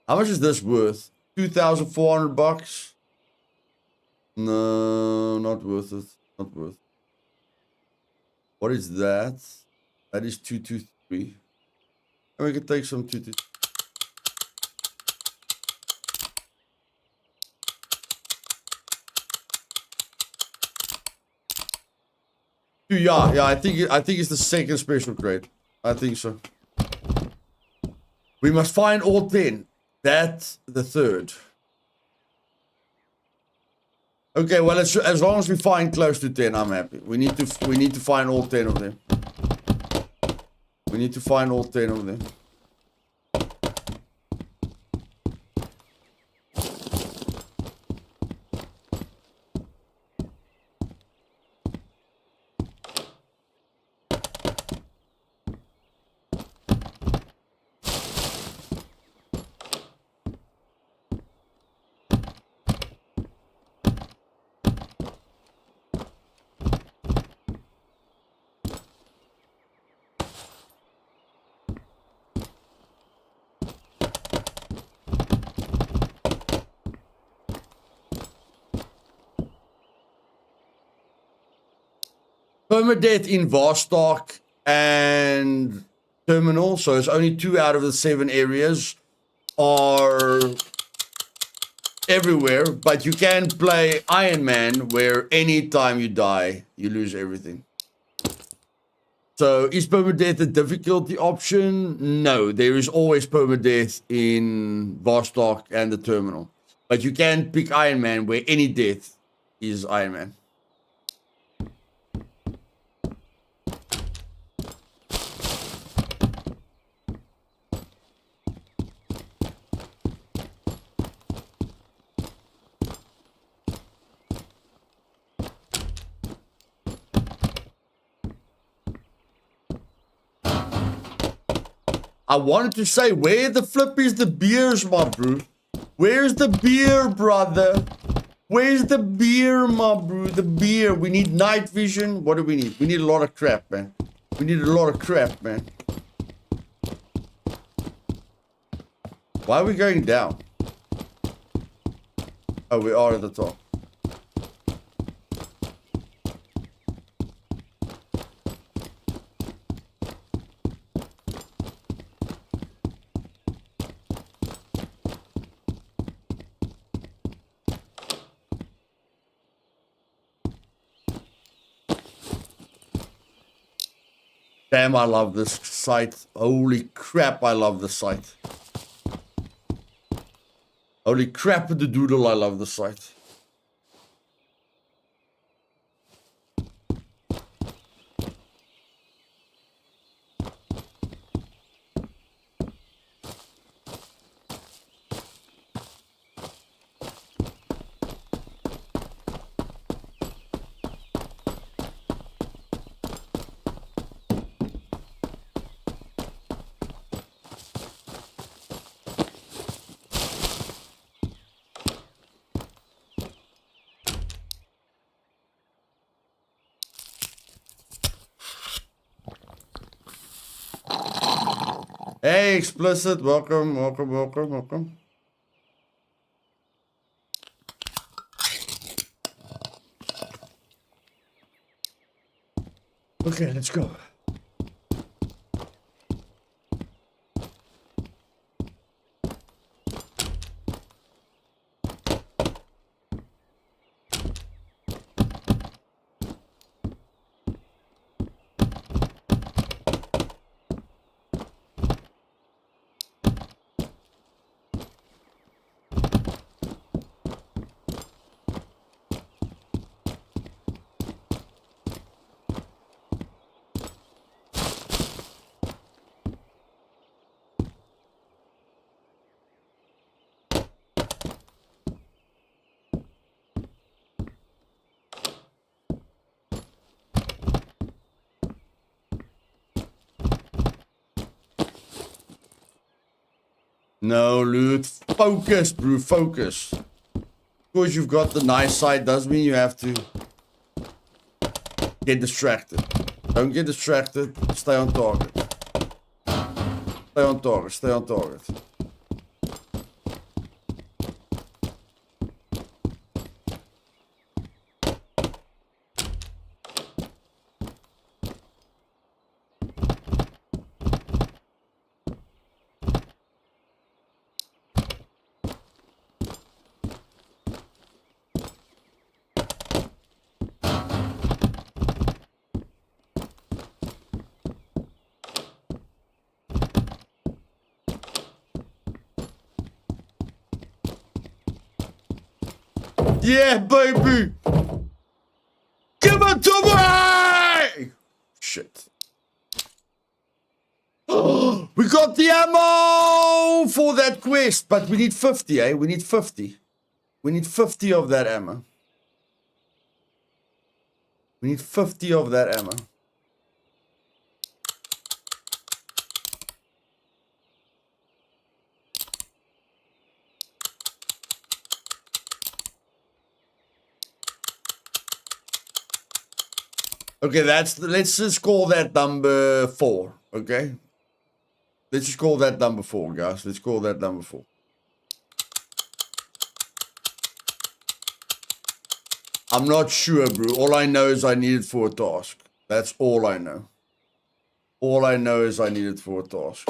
How much is this worth? 2,400 bucks? No, not worth it. Not worth it. What is that? That is 223. And we can take some 223. Yeah, I think it's the second special grade. I think so. We must find all 10. That's the third. Okay, well, as long as we find close to 10, I'm happy. We need to find all 10 of them. We need to find all 10 of them. Permadeath in Vostok and Terminal, so it's only 2 out of the 7 areas are everywhere, but you can play Iron Man where anytime you die, you lose everything. So is permadeath a difficulty option? No, there is always permadeath in Vostok and the Terminal. But you can pick Iron Man where any death is Iron Man. I wanted to say, where the flip is the beers, my bro? Where's the beer, brother? Where's the beer, my bro? The beer. We need night vision. What do we need? We need a lot of crap, man. We need a lot of crap, man. Why are we going down? Oh, we are at the top. Damn, I love this site. Holy crap, I love this site. Holy crap, the doodle, I love the site. Hey, Explicit. Welcome, welcome, welcome, welcome. Okay, let's go. No, Luth. Focus, bro. Focus. Because you've got the nice side doesn't mean you have to get distracted. Don't get distracted. Stay on target. Stay on target. Stay on target. Yeah, baby! Give it to me! Shit. We got the ammo for that quest, but we need 50, eh? We need 50. We need 50 of that ammo. We need 50 of that ammo. Okay, let's just call that number 4, okay? Let's just call that number 4, guys. Let's call that number 4. I'm not sure, bro. All I know is I need it for a task. That's all I know. All I know is I need it for a task.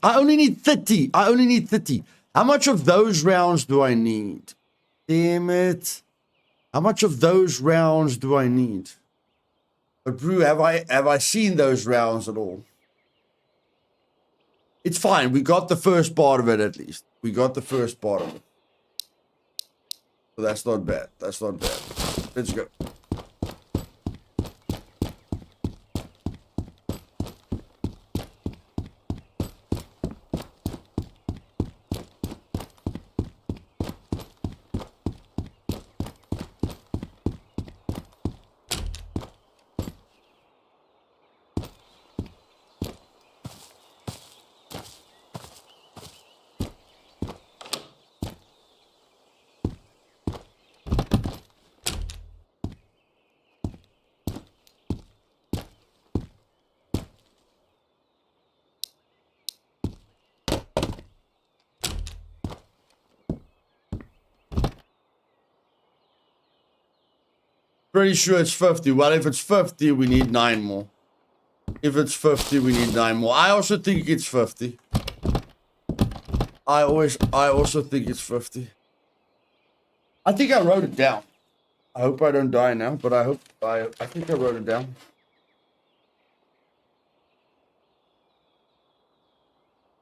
I only need 30. I only need 30. How much of those rounds do I need? Damn it. How much of those rounds do I need? But bro, have I seen those rounds at all? It's fine. We got the first part of it at least. We got the first part of it. So that's not bad. That's not bad. Let's go. Pretty sure it's 50. Well, if it's 50, we need 9 more. If it's 50, we need 9 more. I also think it's 50. I also think it's 50. I think I wrote it down. I hope I don't die now, but I think I wrote it down.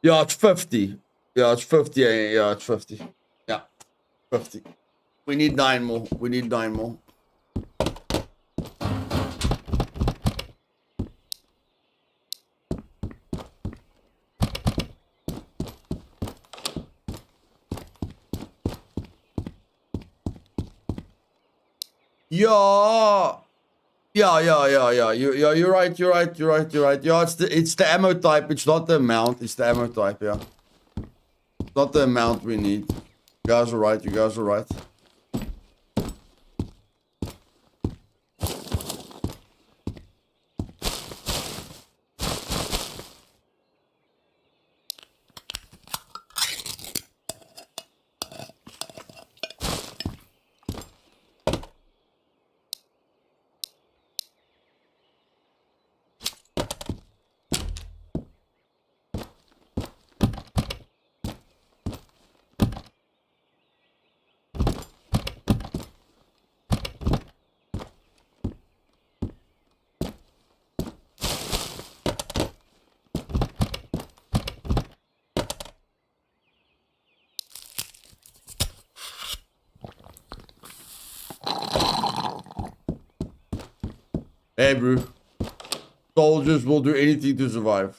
Yeah, it's 50. Yeah, it's 50. Yeah, it's 50. Yeah, 50. We need 9 more. We need 9 more. Yeah. Yeah. You're right. Yeah, it's the ammo type. It's not the amount. It's the ammo type. Yeah. It's not the amount we need. You guys are right. Hey, bro. Soldiers will do anything to survive.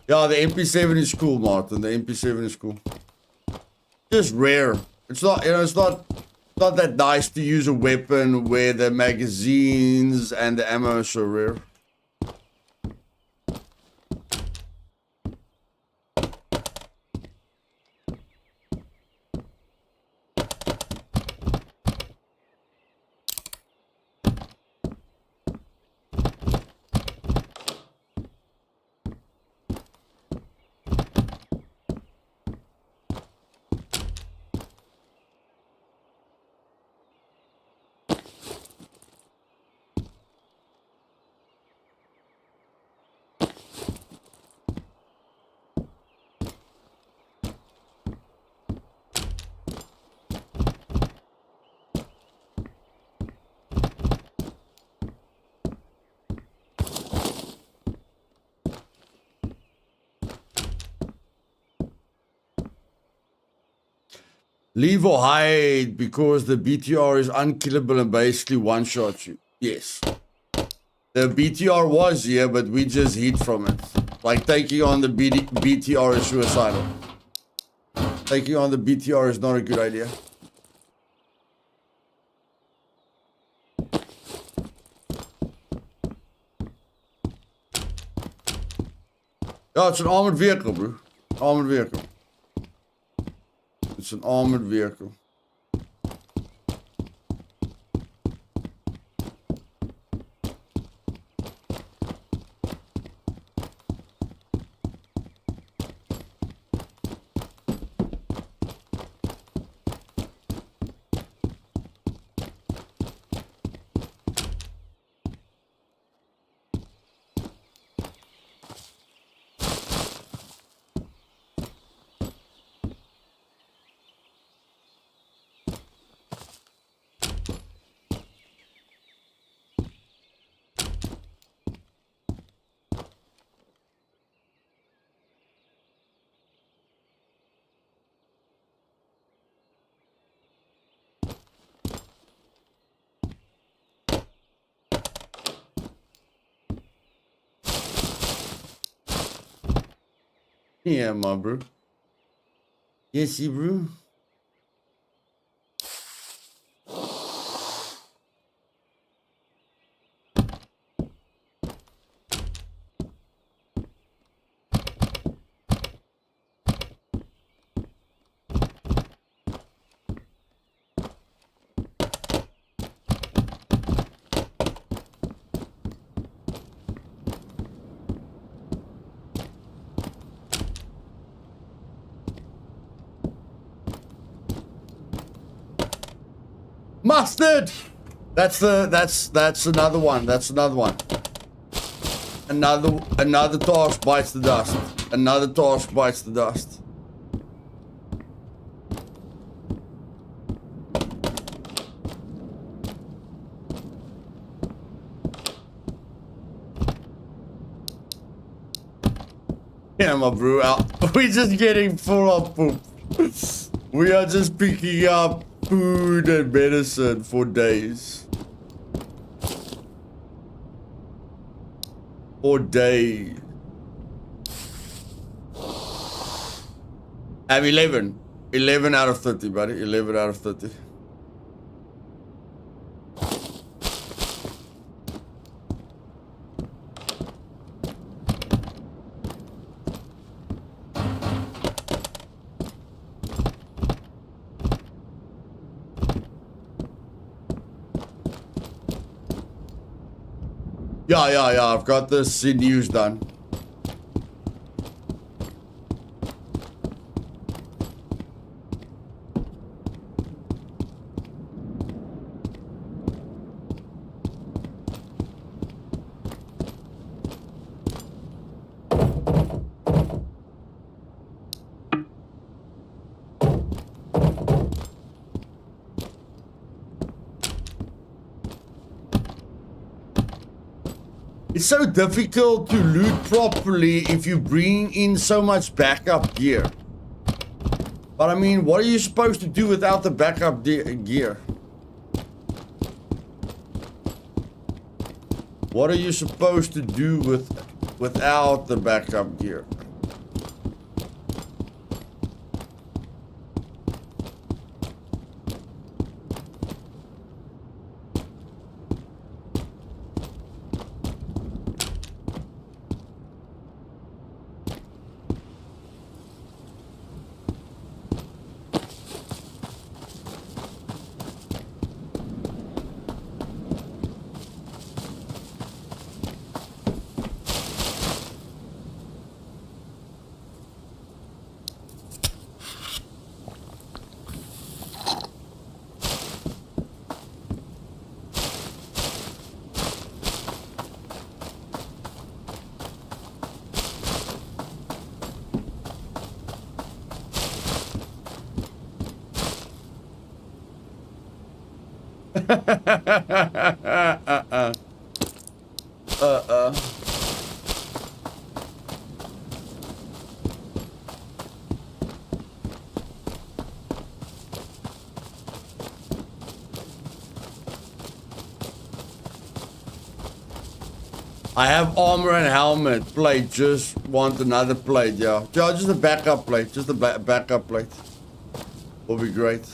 Yeah, the MP7 is cool, Martin. The MP7 is cool. Just rare. It's not, it's not that nice to use a weapon where the magazines and the ammo are so rare. Leave or hide because the BTR is unkillable and basically one-shots you. Yes. The BTR was here, but we just hid from it. Like taking on the BTR is suicidal. Taking on the BTR is not a good idea. Yeah, it's an armored vehicle, bro. Armored vehicle. It's an armored vehicle. Yeah, my bro. Yes, you bro. Mustard! That's another one. That's another one. Another task bites the dust. Another task bites the dust. Yeah, my bro. We're just getting full of poop. We are just picking up food and medicine for days. For days. I have 11. 11 out of 30, buddy. 11 out of 30. Yeah. I've got this in news done. It's so difficult to loot properly if you bring in so much backup gear. But I mean, what are you supposed to do without the backup gear? What are you supposed to do without the backup gear? I have armor and helmet plate. Just want another plate, yeah. Just a backup plate. Just a backup plate. Will be great.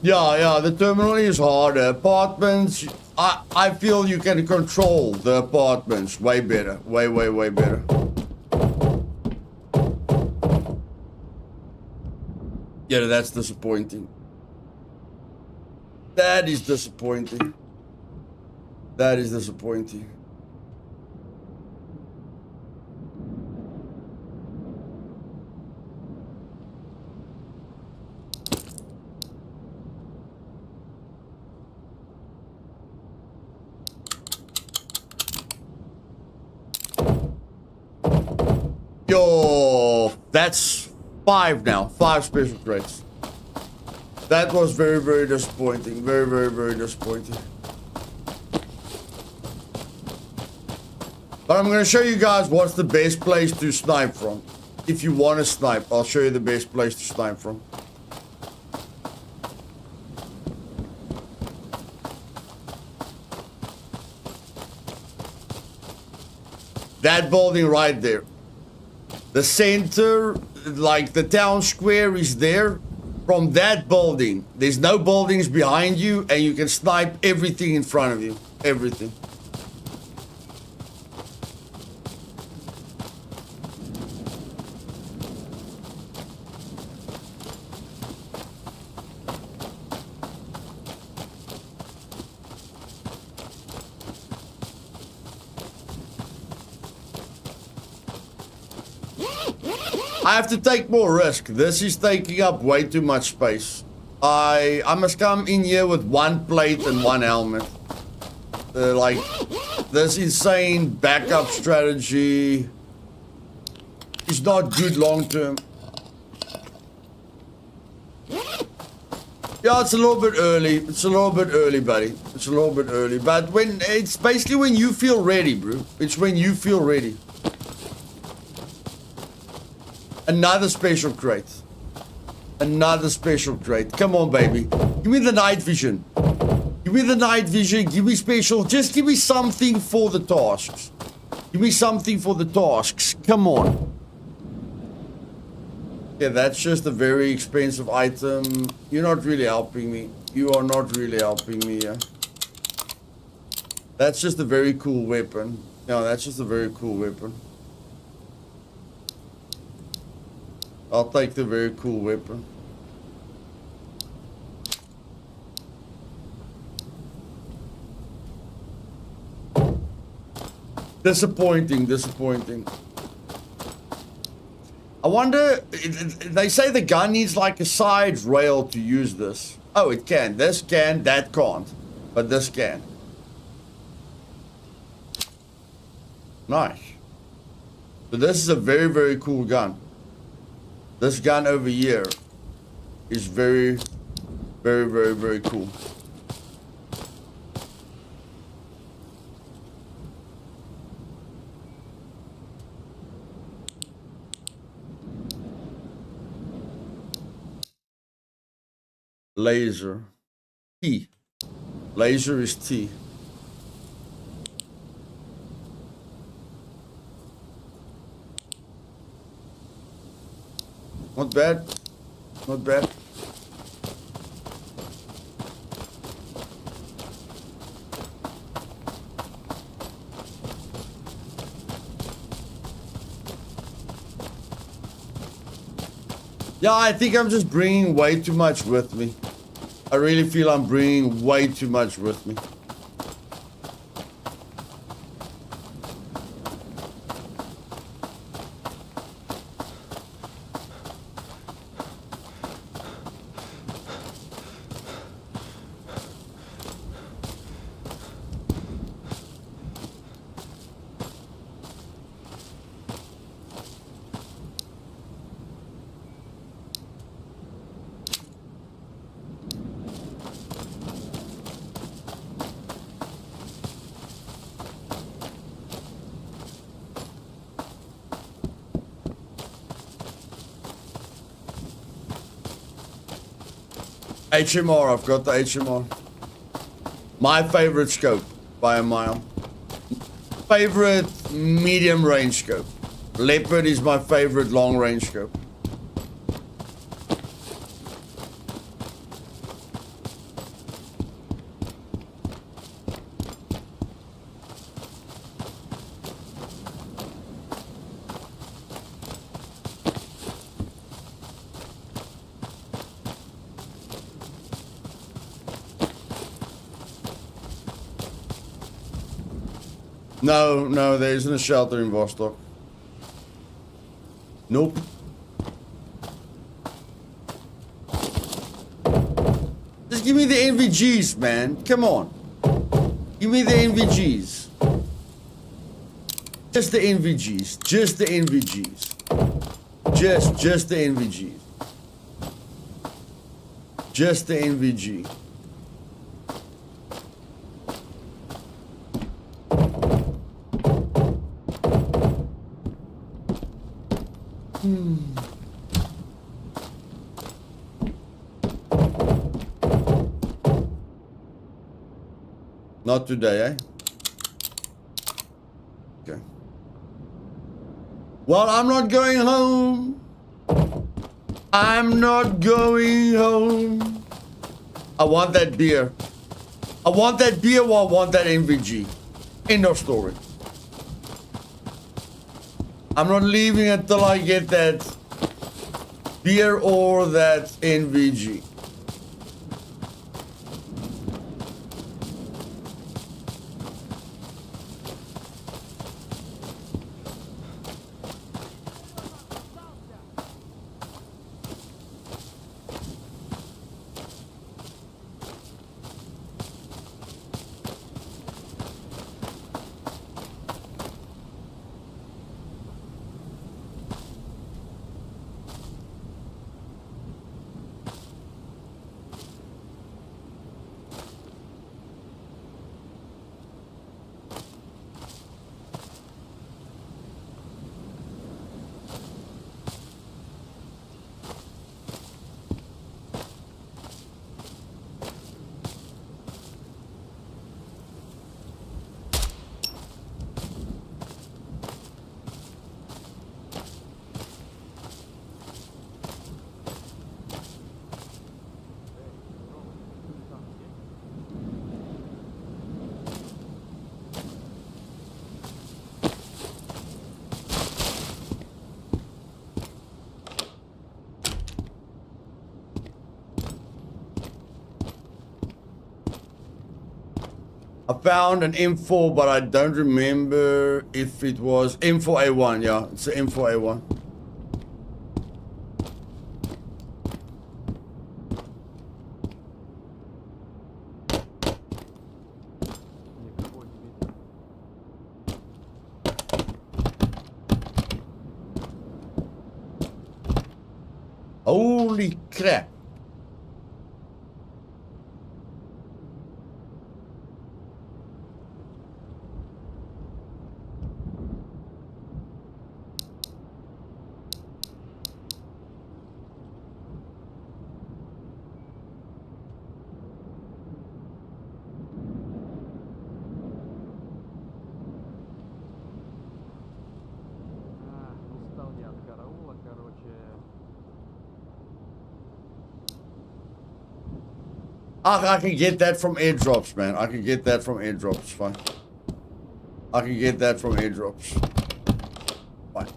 Yeah, the terminal is harder. Apartments, I feel you can control the apartments way better. Way better. Yeah, that's disappointing. That is disappointing. That is disappointing. Yo, that's 5 now. 5 special crates. That was very disappointing. Very disappointing. But I'm gonna show you guys what's the best place to snipe from. If you want to snipe, I'll show you the best place to snipe from. That building right there. The center, like the town square is there. From that building, there's no buildings behind you and you can snipe everything in front of you. Everything. I have to take more risk. This is taking up way too much space. I must come in here with 1 plate and 1 helmet. Like, this insane backup strategy is not good long term. Yeah, it's a little bit early. It's a little bit early, buddy. It's a little bit early. But when it's basically when you feel ready, bro. It's when you feel ready. Another special crate. Another special crate. Come on, baby. Give me the night vision. Give me the night vision. Give me special. Just give me something for the tasks. Give me something for the tasks. Come on. Yeah, that's just a very expensive item. You're not really helping me. You are not really helping me, yeah. That's just a very cool weapon. No, that's just a very cool weapon. I'll take the very cool weapon. Disappointing, disappointing. I wonder, they say the gun needs like a side rail to use this. Oh, it can. This can, that can't. But this can. Nice. So this is a very, very cool gun. This gun over here is very, very, very, very cool. Laser. T. Laser is T. Not bad. Not bad. Yeah, I think I'm just bringing way too much with me. I really feel I'm bringing way too much with me. HMR, I've got the HMR. My favorite scope by a mile. Favorite medium range scope. Leopard is my favorite long range scope. No, no, there isn't a shelter in Vostok. Nope. Just give me the NVGs, man. Come on. Give me the NVGs. Just the NVGs. Just the NVGs. Just the NVGs. Just the NVG. Not today, eh? Okay. Well, I'm not going home. I'm not going home. I want that beer. I want that beer while I want that NVG. End of story. I'm not leaving until I get that beer or that NVG. I found an M4, but I don't remember if it was M4A1. Yeah, it's an M4A1. Никого не видно. Holy crap. Устал я от караула, короче. I can get that from airdrops, man. I can get that from airdrops. Fine. I can get that from airdrops. Fine.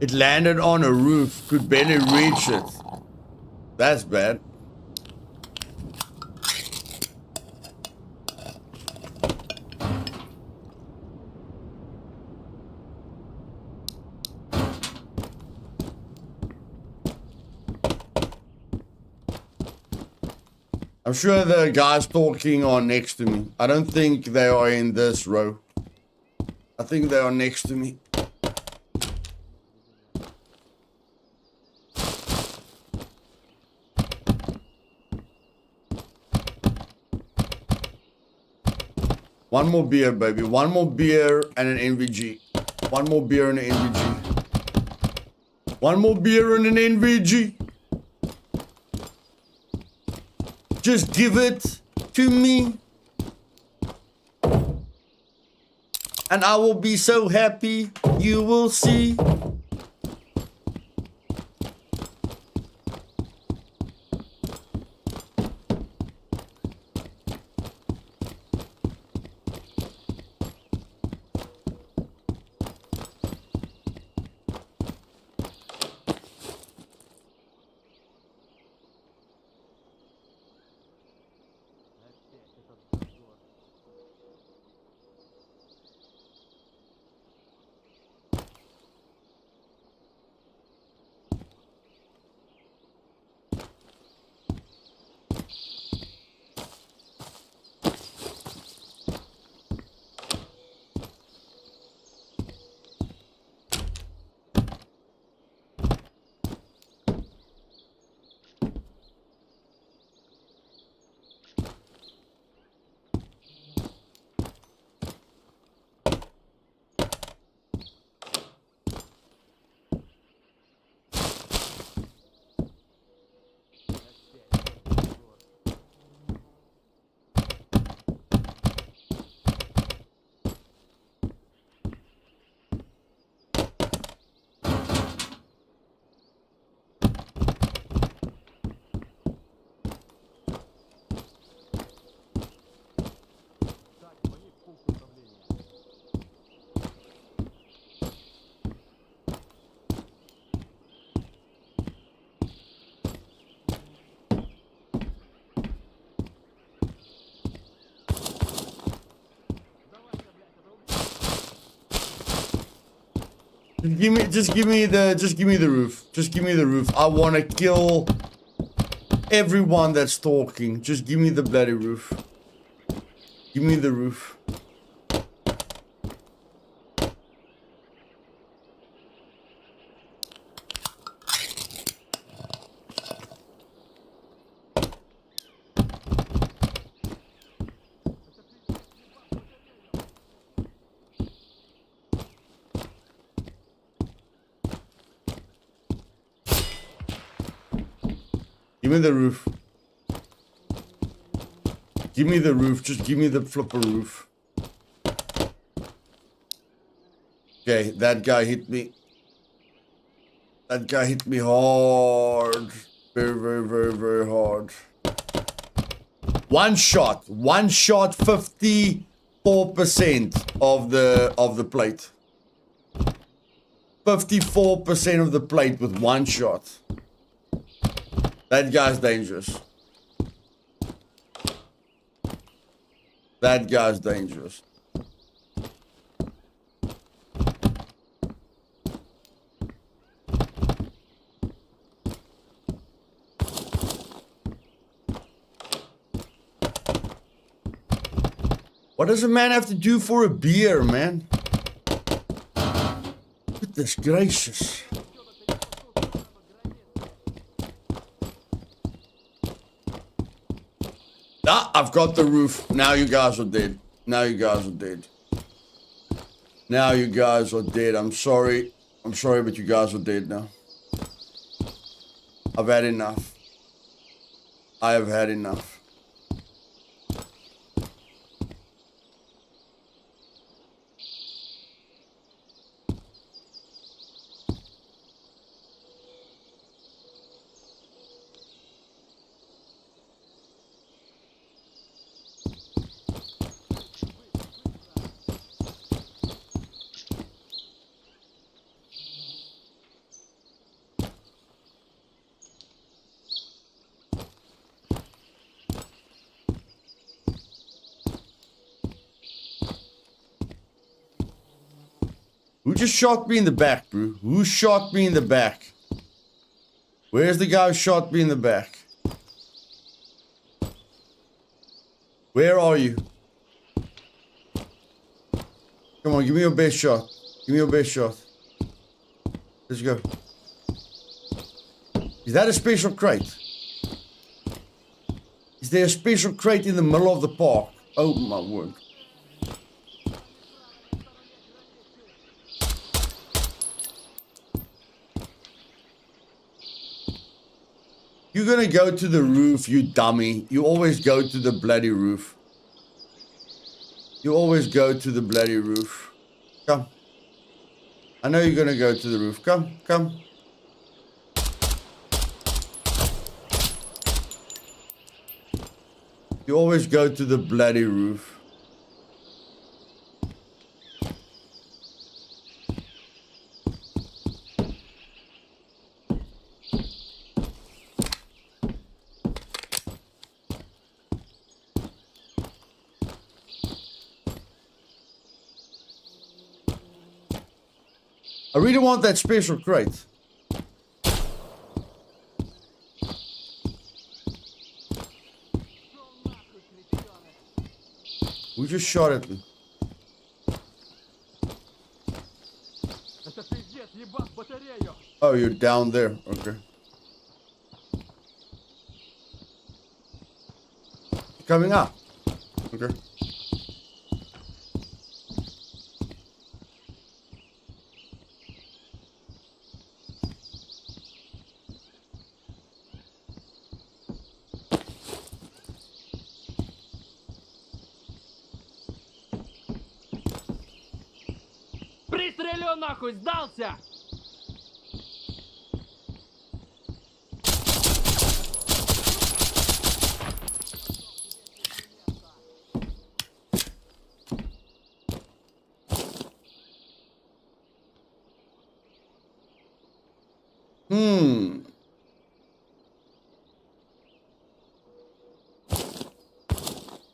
It landed on a roof, could barely reach it. That's bad. I'm sure the guys talking are next to me. I don't think they are in this row. I think they are next to me. One more beer, baby. One more beer and an NVG. One more beer and an NVG. One more beer and an NVG. Just give it to me. And I will be so happy. You will see. Just give me the roof. Just give me the roof. I want to kill everyone that's talking. Just give me the bloody roof. Give me the roof. Give me the roof. Give me the roof. Just give me the flipper roof. Okay, that guy hit me. That guy hit me hard. Very, very, very, very hard. One shot, 54% of the plate. 54% of the plate with one shot. That guy's dangerous. That guy's dangerous. What does a man have to do for a beer, man? Goodness gracious. Ah, I've got the roof. Now you guys are dead. Now you guys are dead. Now you guys are dead. I'm sorry. I'm sorry, but you guys are dead now. I've had enough. I have had enough. Who just shot me in the back, bro? Who shot me in the back? Where's the guy who shot me in the back? Where are you? Come on, give me your best shot. Give me your best shot. Let's go. Is that a special crate? Is there a special crate in the middle of the park? Oh my word. You're gonna go to the roof, you dummy. You always go to the bloody roof. You always go to the bloody roof. Come. I know you're gonna go to the roof. Come, come. You always go to the bloody roof. I really want that special crate. Who just shot at me? Это пиздец, ебать батарею! Oh, you're down there. Okay. Coming up. Okay. Пристрелю нахуй, сдался!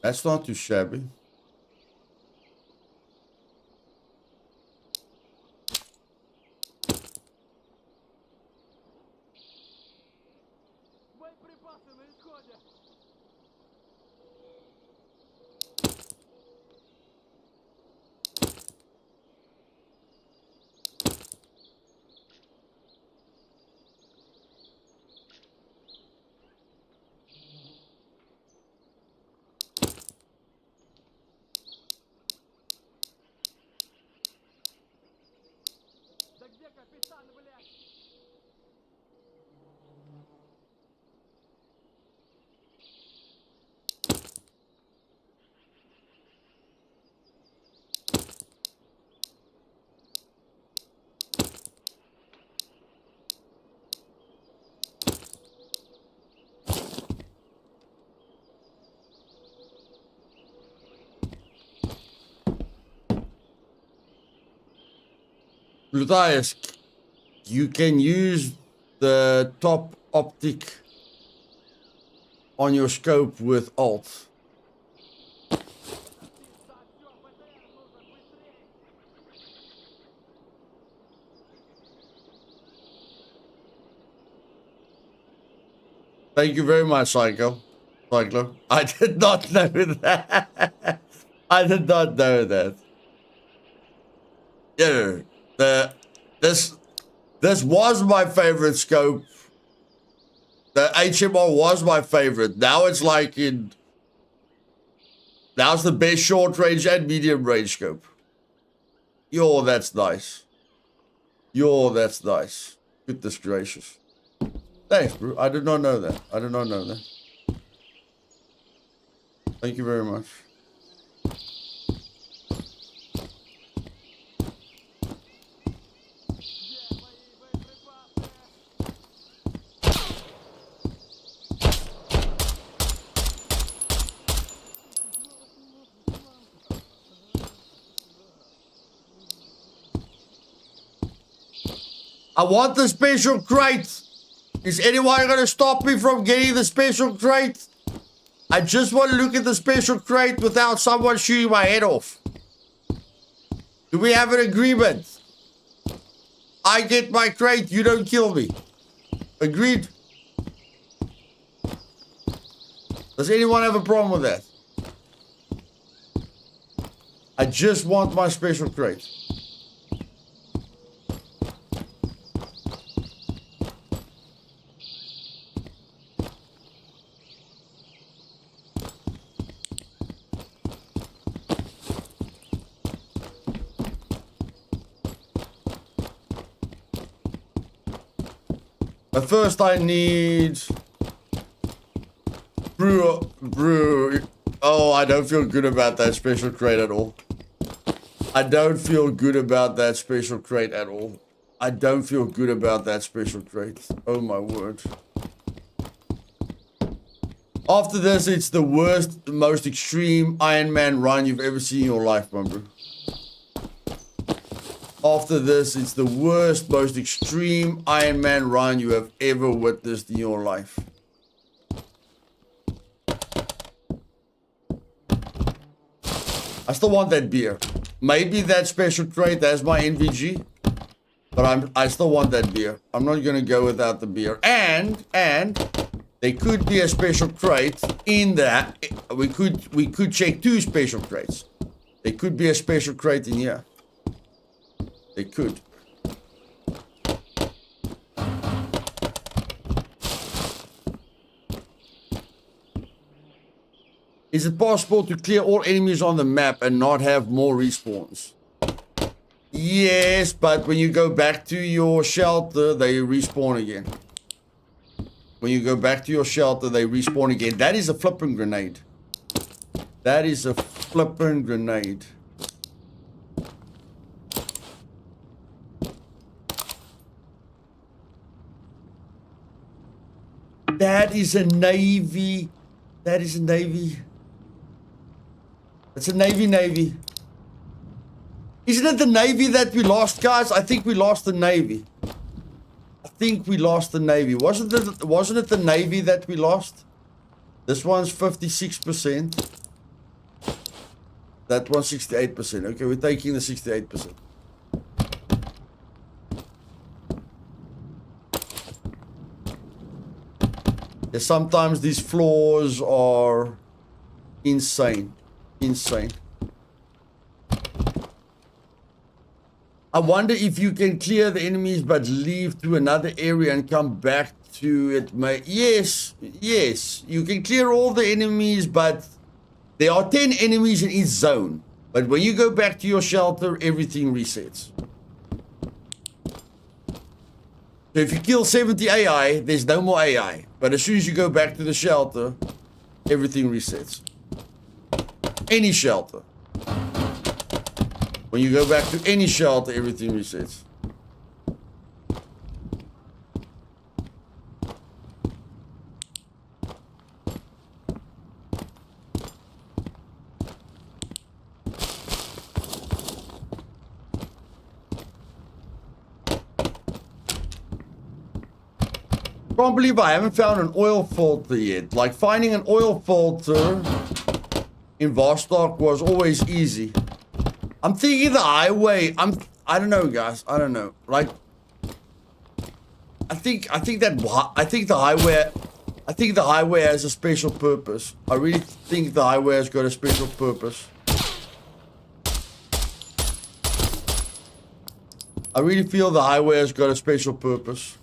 That's not too shabby. Боеприпасы на исходе! Да где капитан, блядь? Luthais, you can use the top optic on your scope with Alt. Thank you very much, Cyclo. I did not know that. I did not know that. Yeah, this was my favorite scope. The HMR was my favorite. Now it's like now it's the best short range and medium range scope. Yo, that's nice. Yo, that's nice. Goodness gracious. Thanks, bro. I did not know that. I did not know that. Thank you very much. I want the special crate. Is anyone going to stop me from getting the special crate? I just want to look at the special crate without someone shooting my head off. Do we have an agreement? I get my crate, you don't kill me. Agreed? Does anyone have a problem with that? I just want my special crate. But first I need brew. Oh, I don't feel good about that special crate at all. I don't feel good about that special crate at all. I don't feel good about that special crate. Oh my word. After this, it's the worst, most extreme Iron Man run you've ever seen in your life, my bro. After this, it's the worst, most extreme Iron Man run you have ever witnessed in your life. I still want that beer. Maybe that special crate, that's my NVG. But I still want that beer. I'm not gonna go without the beer. And there could be a special crate in that. We could check 2 special crates. There could be a special crate in here. They could. Is it possible to clear all enemies on the map and not have more respawns? Yes, but when you go back to your shelter, they respawn again. When you go back to your shelter, they respawn again. That is a flipping grenade. That is a flipping grenade. That is a navy. That is a navy. It's a navy. Isn't it the navy that we lost, guys? I think we lost the navy. I think we lost the navy. Wasn't it the navy that we lost? This one's 56%. That one's 68%. Okay, we're taking the 68%. Yeah, sometimes these floors are insane. Insane. I wonder if you can clear the enemies but leave to another area and come back to it. Yes, you can clear all the enemies, but there are 10 enemies in each zone. But when you go back to your shelter, everything resets. So if you kill 70 AI, there's no more AI. But as soon as you go back to the shelter, everything resets. Any shelter. When you go back to any shelter, everything resets. Can't believe I haven't found an oil filter yet. Like, finding an oil filter in Vostok was always easy. I'm thinking the highway. I don't know, guys. I don't know. Like, I think the highway has a special purpose. I really think the highway has got a special purpose. I really feel the highway has got a special purpose.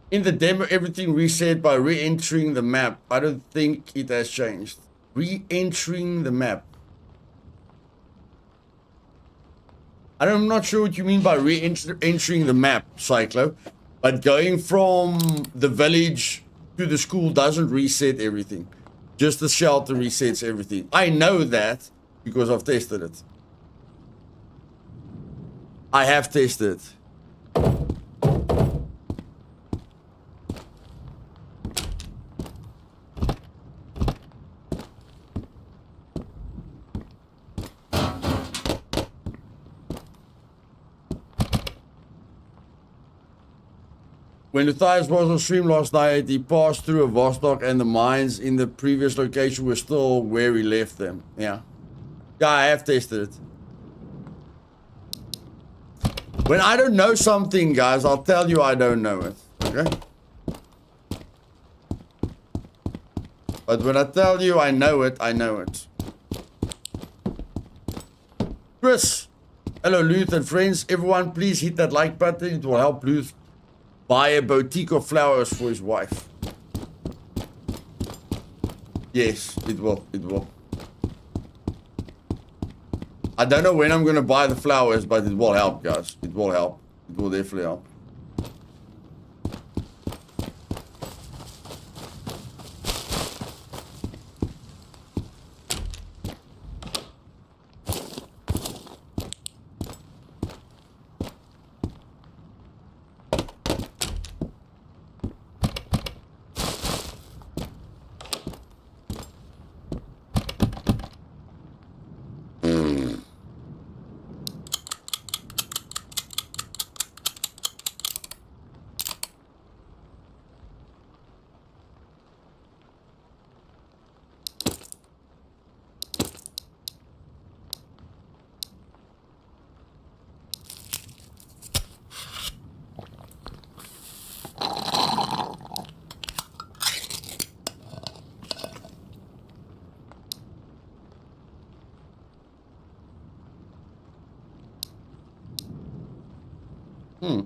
In the demo, everything reset by re-entering the map. I don't think it has changed. Re-entering the map. I'm not sure what you mean by re-entering the map, Cyclo. But going from the village to the school doesn't reset everything. Just the shelter resets everything. I know that because I've tested it. I have tested it. When Luthais was on stream last night, he passed through a Vostok and the mines in the previous location were still where he left them. Yeah. Yeah, I have tested it. When I don't know something, guys, I'll tell you I don't know it. Okay? But when I tell you I know it, I know it. Chris. Hello, Luth and friends. Everyone, please hit that like button. It will help Luth buy a boutique of flowers for his wife. Yes, it will. It will. I don't know when I'm going to buy the flowers, but it will help, guys. It will help. It will definitely help.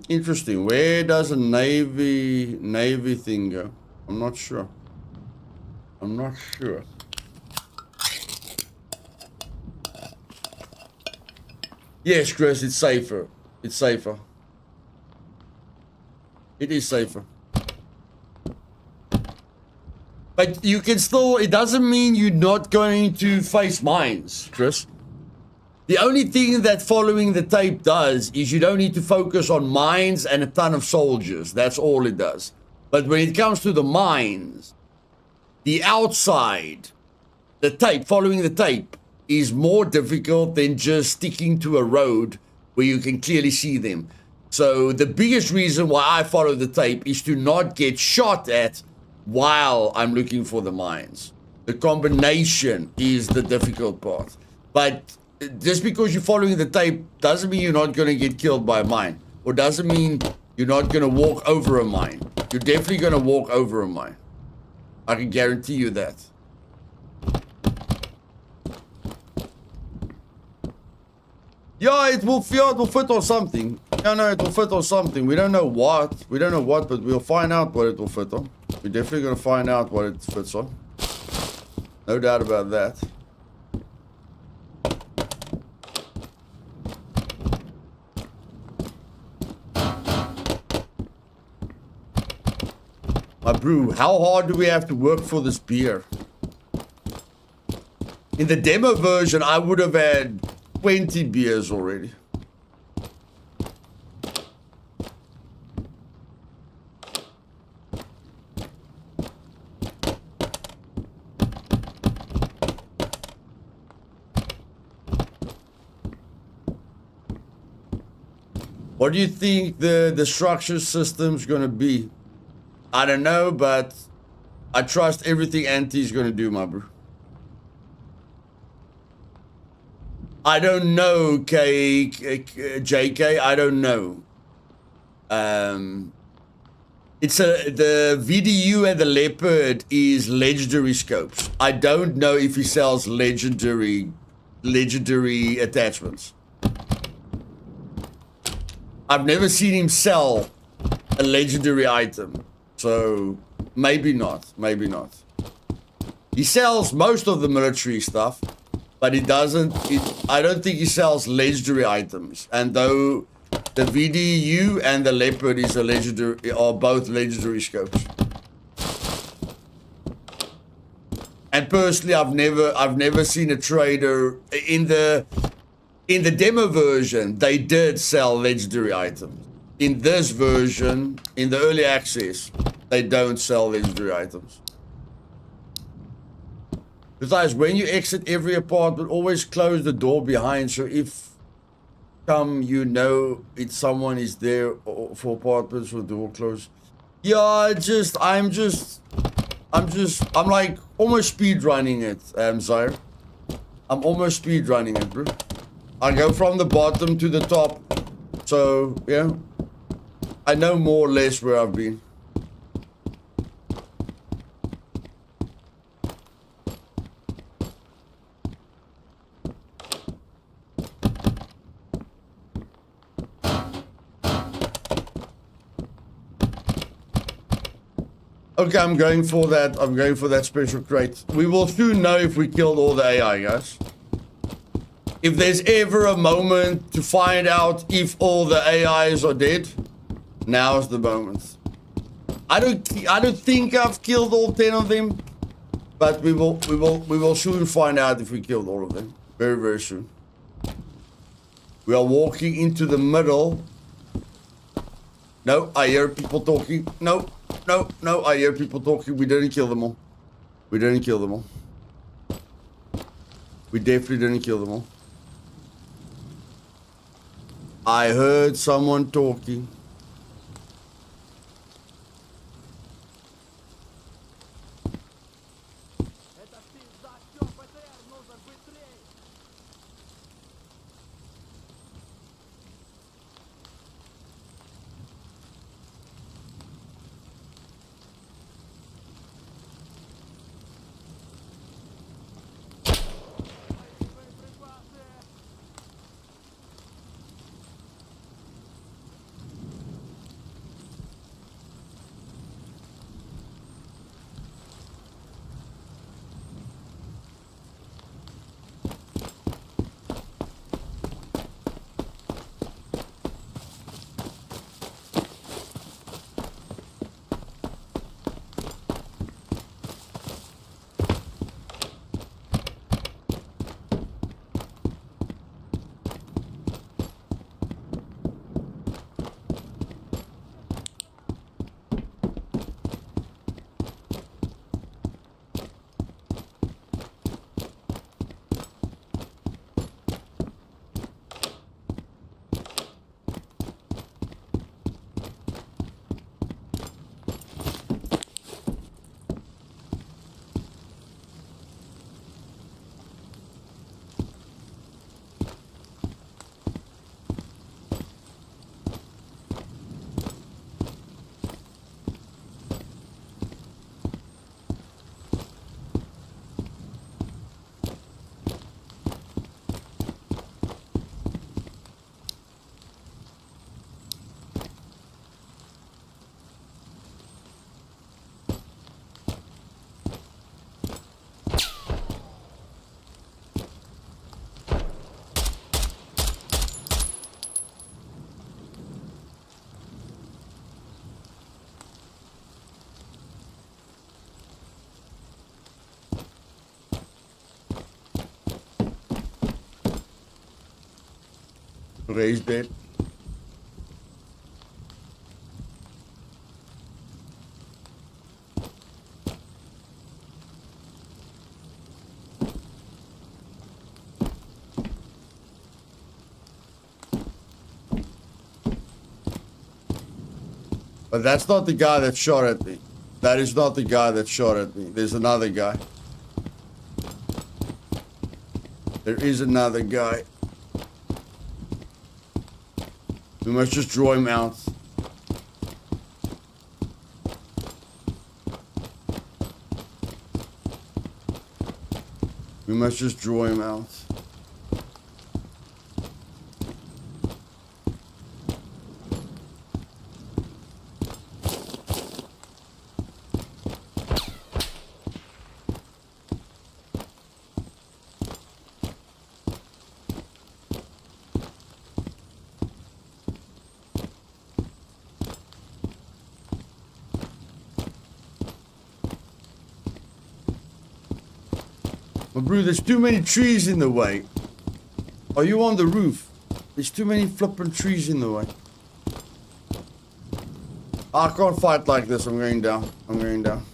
Interesting. Where does a navy thing go? I'm not sure. I'm not sure. Yes, Chris, it's safer. It's safer. It is safer. But you can still, it doesn't mean you're not going to face mines, Chris. The only thing that following the tape does is you don't need to focus on mines and a ton of soldiers. That's all it does. But when it comes to the mines, the outside, the tape, following the tape, is more difficult than just sticking to a road where you can clearly see them. So the biggest reason why I follow the tape is to not get shot at while I'm looking for the mines. The combination is the difficult part. But just because you're following the tape doesn't mean you're not going to get killed by a mine. Or doesn't mean you're not going to walk over a mine. You're definitely going to walk over a mine. I can guarantee you that. Yeah, it will fit on something. Yeah, no, it will fit on something. We don't know what. We don't know what, but we'll find out what it will fit on. We're definitely going to find out what it fits on. No doubt about that. Brew, how hard do we have to work for this beer? In the demo version, I would have had 20 beers already. What do you think the structure system's gonna be? I don't know, but I trust everything Anti's gonna do, my bro. I don't know, JK. I don't know. It's the VDU and the Leopard is legendary scopes. I don't know if he sells legendary attachments. I've never seen him sell a legendary item, so maybe not. Maybe not. He sells most of the military stuff, but he doesn't. I don't think he sells legendary items. And though the VDU and the Leopard is a legendary, are both legendary scopes. And personally, I've never seen a trader in the demo version. They did sell legendary items. In this version, in the early access, they don't sell legendary items. Besides, when you exit every apartment, always close the door behind, so if you know it's someone is there for apartments with door closed. Yeah, I'm like almost speed running it, Zaire. I'm almost speed running it, bro. I go from the bottom to the top, so yeah, I know more or less where I've been. Okay, I'm going for that. I'm going for that special crate. We will soon know if we killed all the AI, guys. If there's ever a moment to find out if all the AIs are dead, now's the moment. I don't think I've killed all 10 of them, but we will soon find out if we killed all of them. Very, very soon. We are walking into the middle. No, I hear people talking. No, I hear people talking. We didn't kill them all. We didn't kill them all. We definitely didn't kill them all. I heard someone talking. Это пизда, всё, ПТР нужно быстрее! Боеприпасы! Luthais dead. But that's not the guy that shot at me. That is not the guy that shot at me. There's another guy. There is another guy. We must just draw him out. We must just draw him out. But bro, there's too many trees in the way. Are you on the roof? There's too many flippin' trees in the way. I can't fight like this. I'm going down. I'm going down.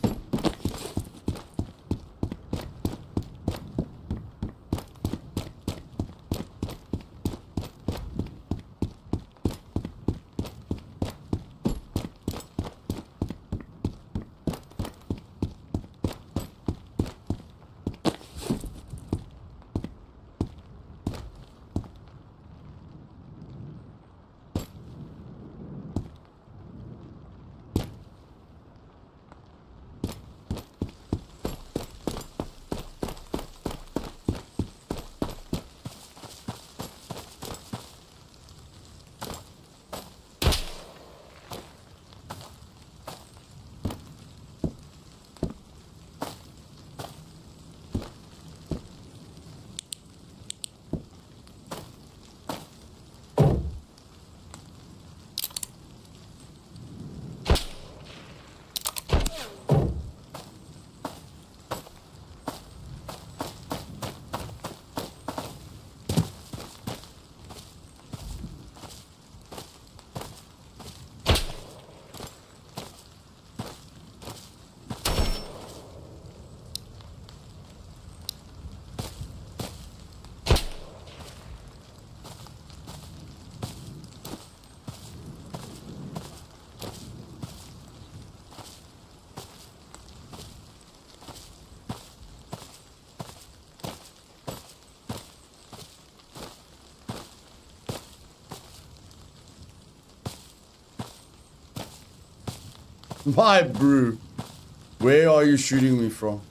My brew. Where are you shooting me from?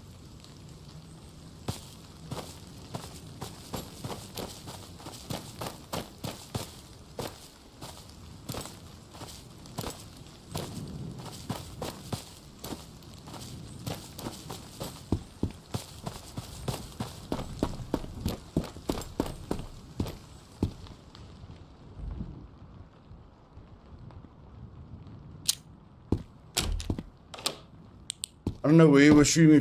I don't know where you were shooting me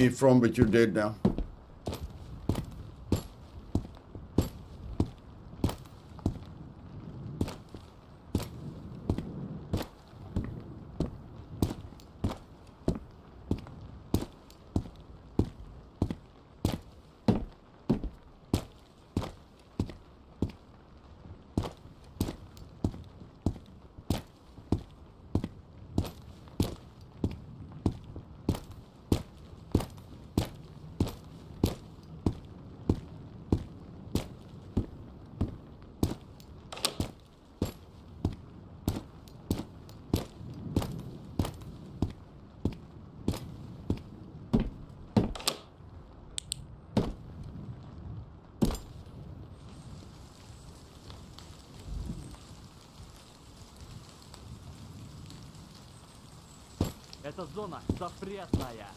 from, but you're dead now. Эта зона запретная.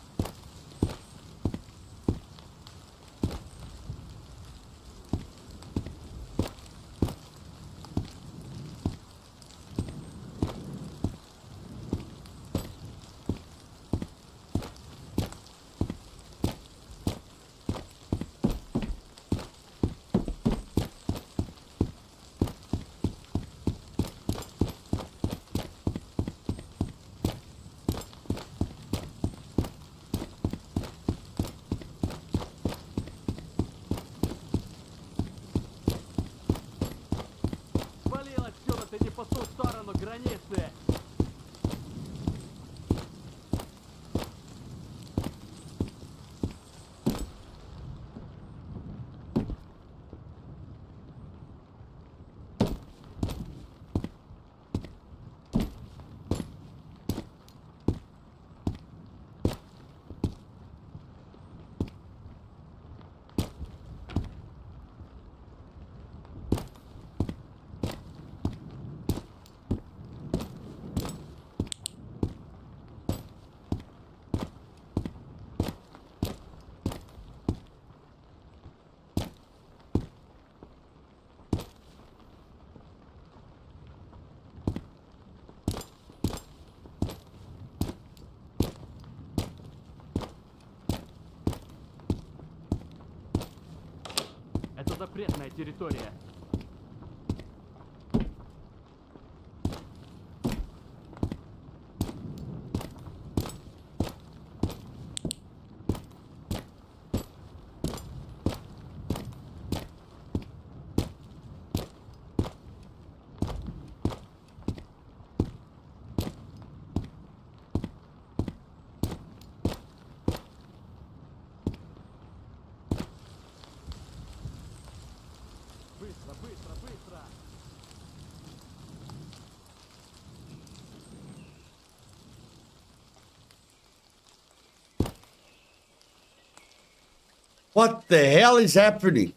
по ту сторону границы. Это запретная территория. Быстро, быстро, быстро! What the hell is happening?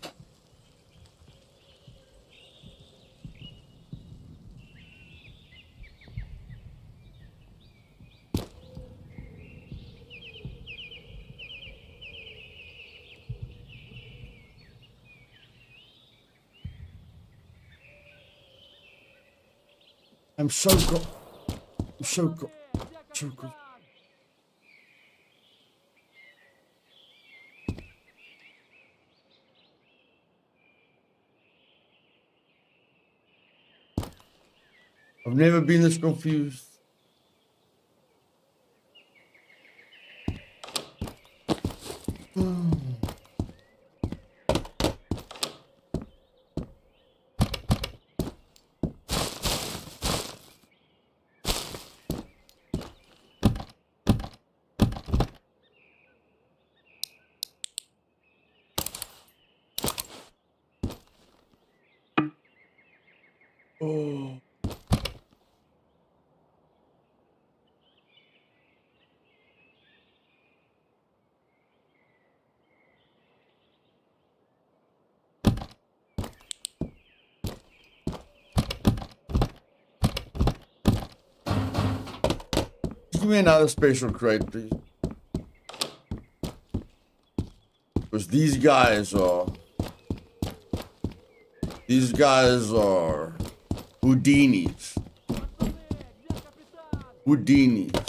I'm so good. I'm so good. So good. I've never been this confused. Oh. Give me another special crate, please. Because these guys are Houdinis. Houdinis.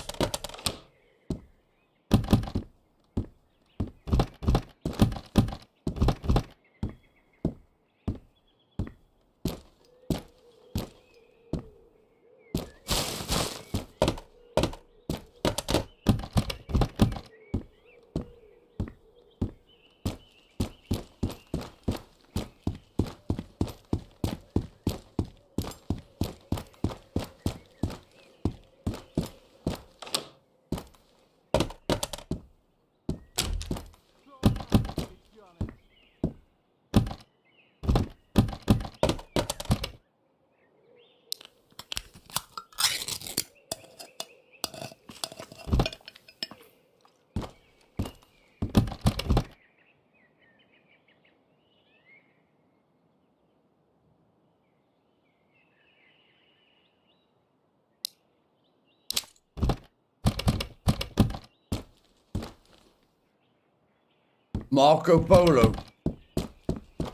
Marco Polo.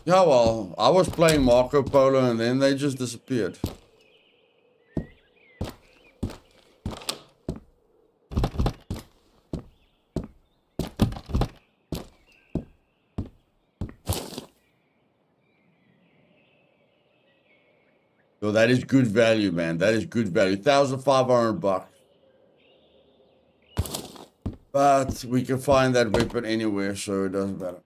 Yeah, well, I was playing Marco Polo and then they just disappeared. So that is good value, man. That is good value. 1,500 bucks. But we can find that weapon anywhere, so it doesn't matter.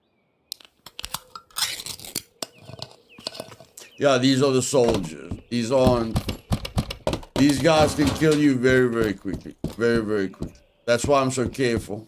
Yeah, these are the soldiers. These aren't These guys can kill you very, very quickly. Very, very quickly. That's why I'm so careful.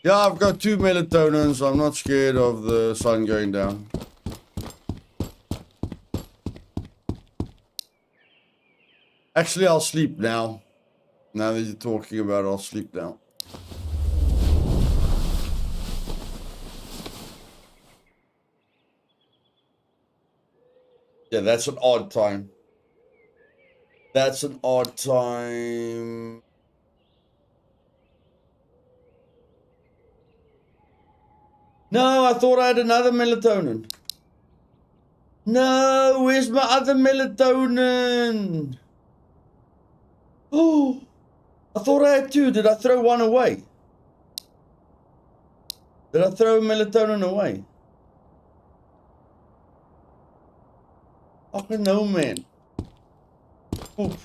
Yeah, I've got 2 melatonins. I'm not scared of the sun going down. Actually, I'll sleep now. Now that you're talking about it, I'll sleep now. Yeah, that's an odd time. That's an odd time. No, I thought I had another melatonin. No, where's my other melatonin? Oh, I thought I had 2. Did I throw one away? Did I throw melatonin away? Oh, no, man. Oop.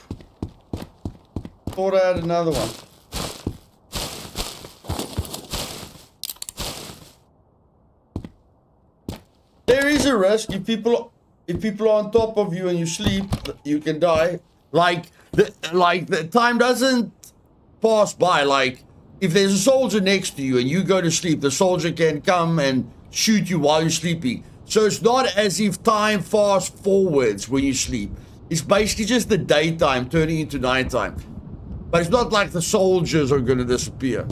Thought I had another one. There is a risk if people are on top of you and you sleep, you can die. Like the time doesn't pass by. Like if there's a soldier next to you and you go to sleep, the soldier can come and shoot you while you're sleeping. So it's not as if time fast forwards when you sleep. It's basically just the daytime turning into nighttime. But it's not like the soldiers are going to disappear.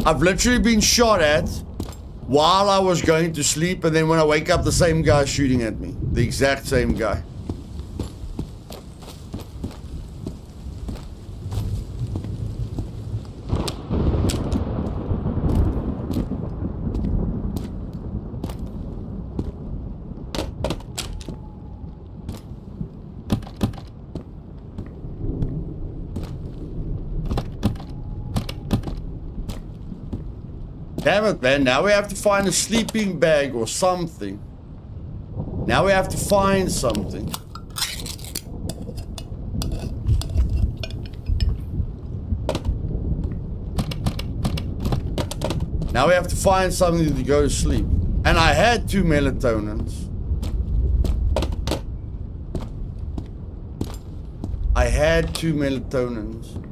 I've literally been shot at while I was going to sleep, and then when I wake up, the same guy shooting at me. The exact same guy. Damn it, man. Now we have to find a sleeping bag or something. Now we have to find something. Now we have to find something to go to sleep. And I had 2 melatonins. I had 2 melatonins.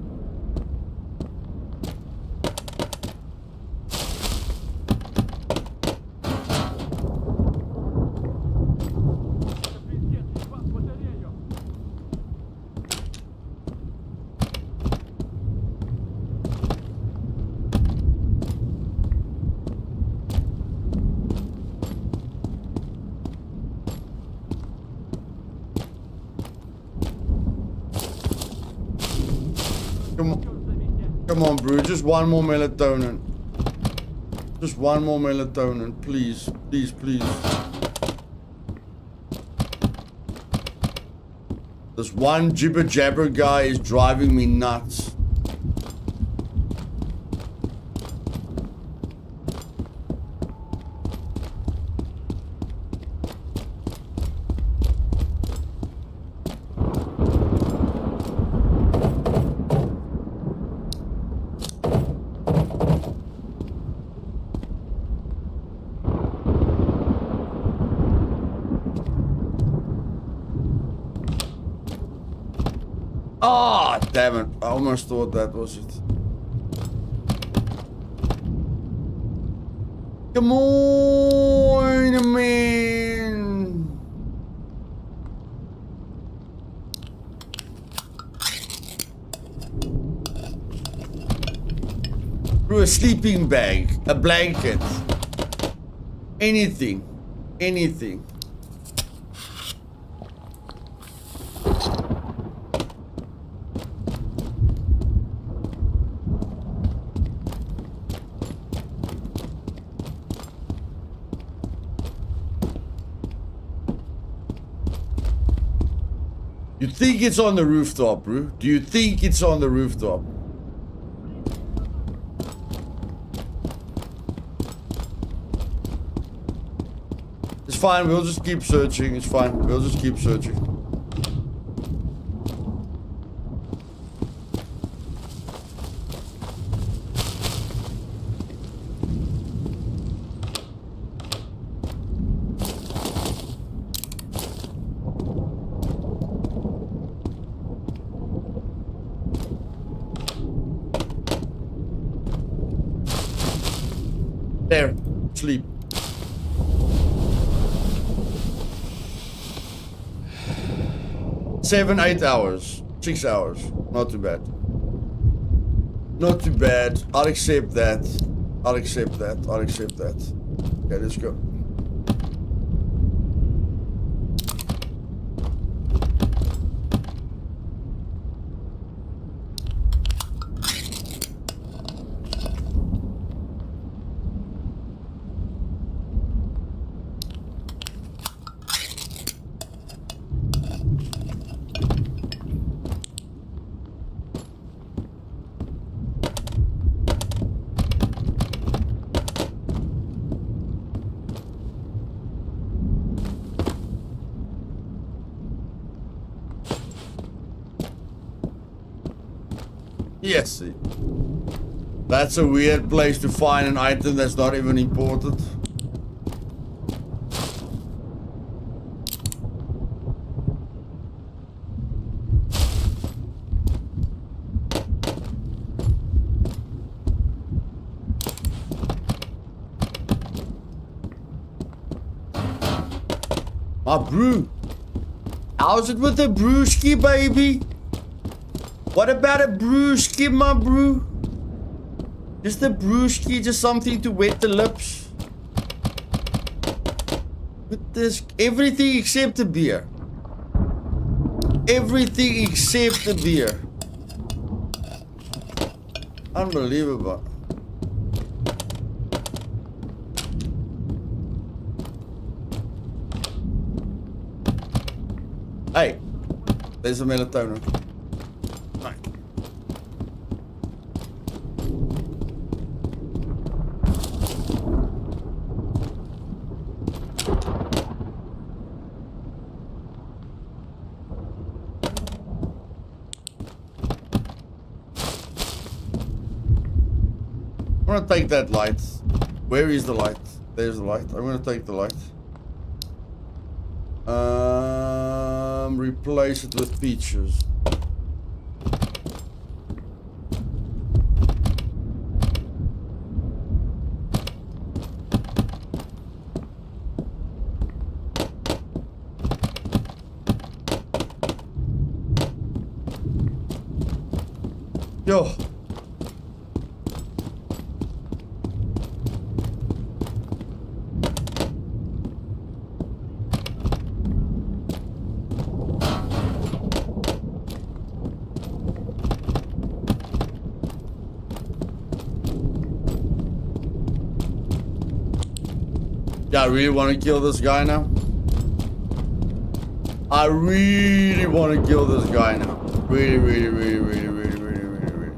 Come on, bro. Just one more melatonin. Just one more melatonin. Please. Please, please. This one jibber jabber guy is driving me nuts. Ah, oh, damn it. I almost thought that was it. Come on, man. a sleeping bag, a blanket, anything, anything. You think it's on the rooftop, bro? Do you think it's on the rooftop? It's fine, we'll just keep searching. It's fine, we'll just keep searching. There, sleep. Seven, 8 hours, 6 hours. Not too bad. Not too bad. I'll accept that. I'll accept that. I'll accept that. Okay, let's go. Yes. That's a weird place to find an item that's not even important. My brew. How's it with the brewski, baby? What about a brewski, my brew? Just a brewski, just something to wet the lips. With this, everything except the beer. Everything except the beer. Unbelievable. Hey, there's a melatonin. I'm gonna take that light. Where is the light? There's the light. I'm gonna take the light. Replace it with peaches. Yo. Yeah, I really want to kill this guy now. I really want to kill this guy now. Really, really, really, really, really, really, really, really.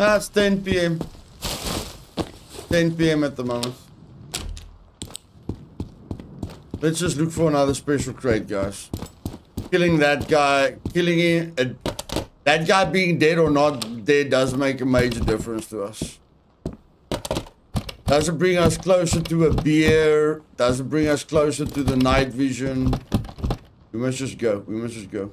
It's 10 p.m. 10 p.m. at the moment. Let's just look for another special crate, guys. Killing that guy, that guy being dead or not dead doesn't make a major difference to us. Doesn't bring us closer to a beer. Doesn't bring us closer to the night vision. We must just go. We must just go.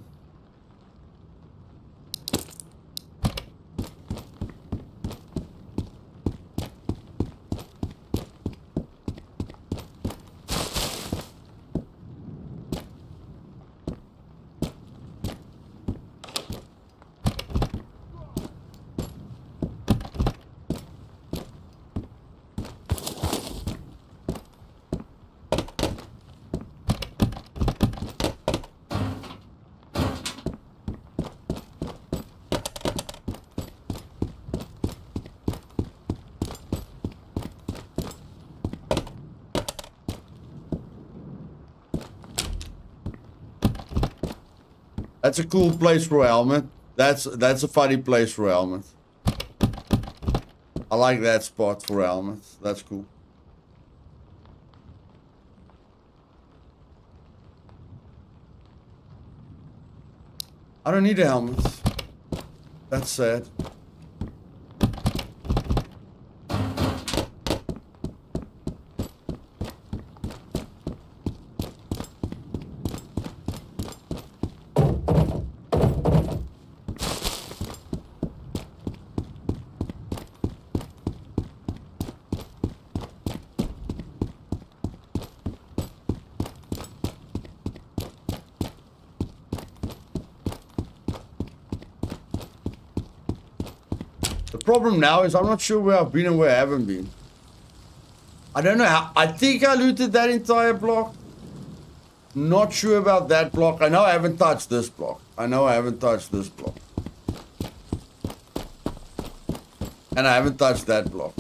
That's a cool place for a helmet. That's a funny place for a helmet. I like that spot for a helmet. That's cool. I don't need a helmet. That's sad. The problem now is I'm not sure where I've been and where I haven't been. I don't know how. I think I looted that entire block. Not sure about that block. I know I haven't touched this block. And I haven't touched that block.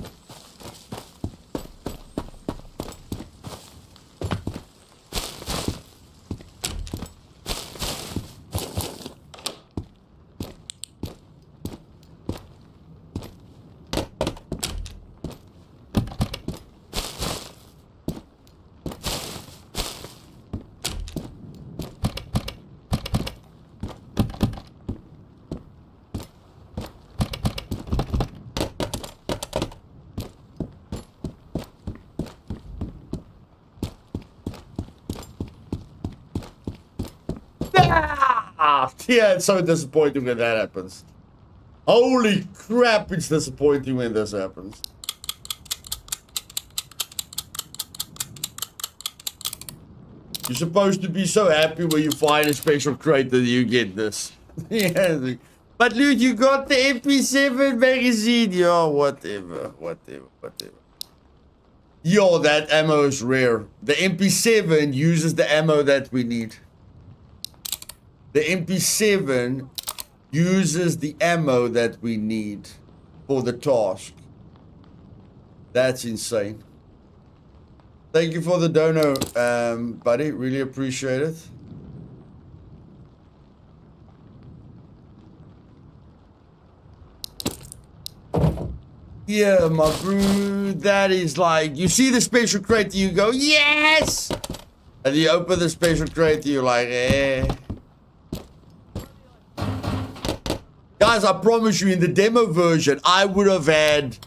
Yeah, it's so disappointing when that happens. Holy crap, it's disappointing when this happens. You're supposed to be so happy when you find a special crate that you get this. Yeah, but dude, you got the MP7 magazine. Yo, whatever. Yo, that ammo is rare. The MP7 uses the ammo that we need. The MP7 uses the ammo that we need for the task. That's insane. Thank you for the dono, buddy. Really appreciate it. Yeah, my bro. That is like, you see the special crate, you go, yes! And you open the special crate, you're like, eh. Guys, I promise you, in the demo version, I would have had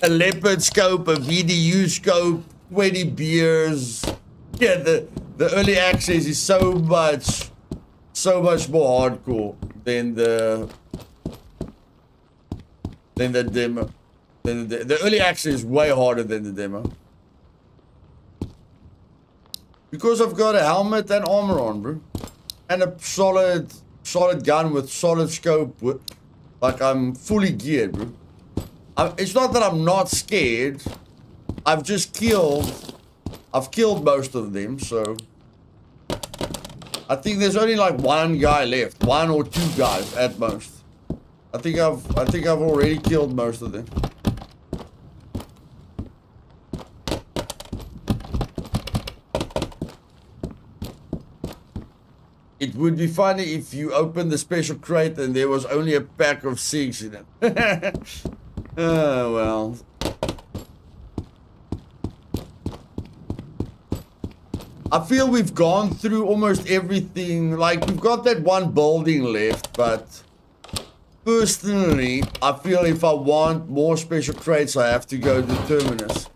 a leopard scope, a VDU scope, 20 beers. Yeah, the early access is so much more hardcore than the demo. The early access is way harder than the demo. Because I've got a helmet and armor on, bro. And a solid gun with solid scope. Like, I'm fully geared, bro. It's not that I'm not scared. I've killed most of them, so I think there's only like one guy left, one or two guys at most. I think I've already killed most of them. It would be funny if you opened the special crate and there was only a pack of 6 in it. Oh, well. I feel we've gone through almost everything. Like, we've got that one building left, but personally, I feel if I want more special crates, I have to go to Terminus.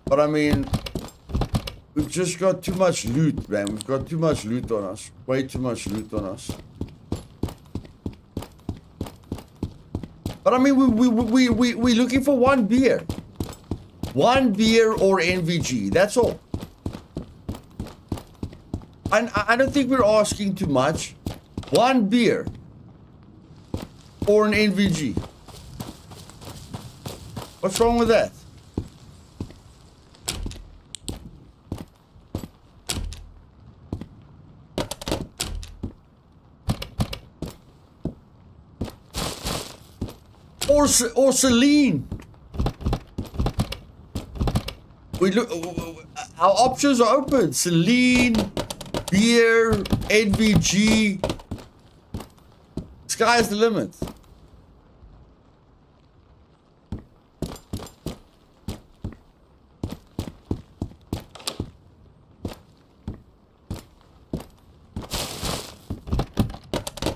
But I mean, we've just got too much loot, man. We've got too much loot on us. Way too much loot on us. But I mean, we're looking for one beer. One beer or NVG. That's all. I don't think we're asking too much. One beer or an NVG. What's wrong with that? Or Celine. We look. Our options are open. Celine, beer, NVG. Sky's the limit.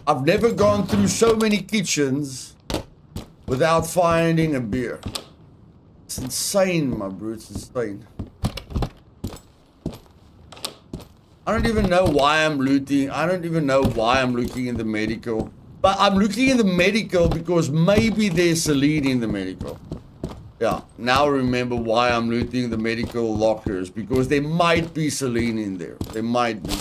I've never gone through so many kitchens without finding a beer. It's insane, my bro. It's insane. I don't even know why I'm looting. I don't even know why I'm looking in the medical. But I'm looking in the medical because maybe there's Celine in the medical. Yeah, now I remember why I'm looting the medical lockers. Because there might be Celine in there. There might be.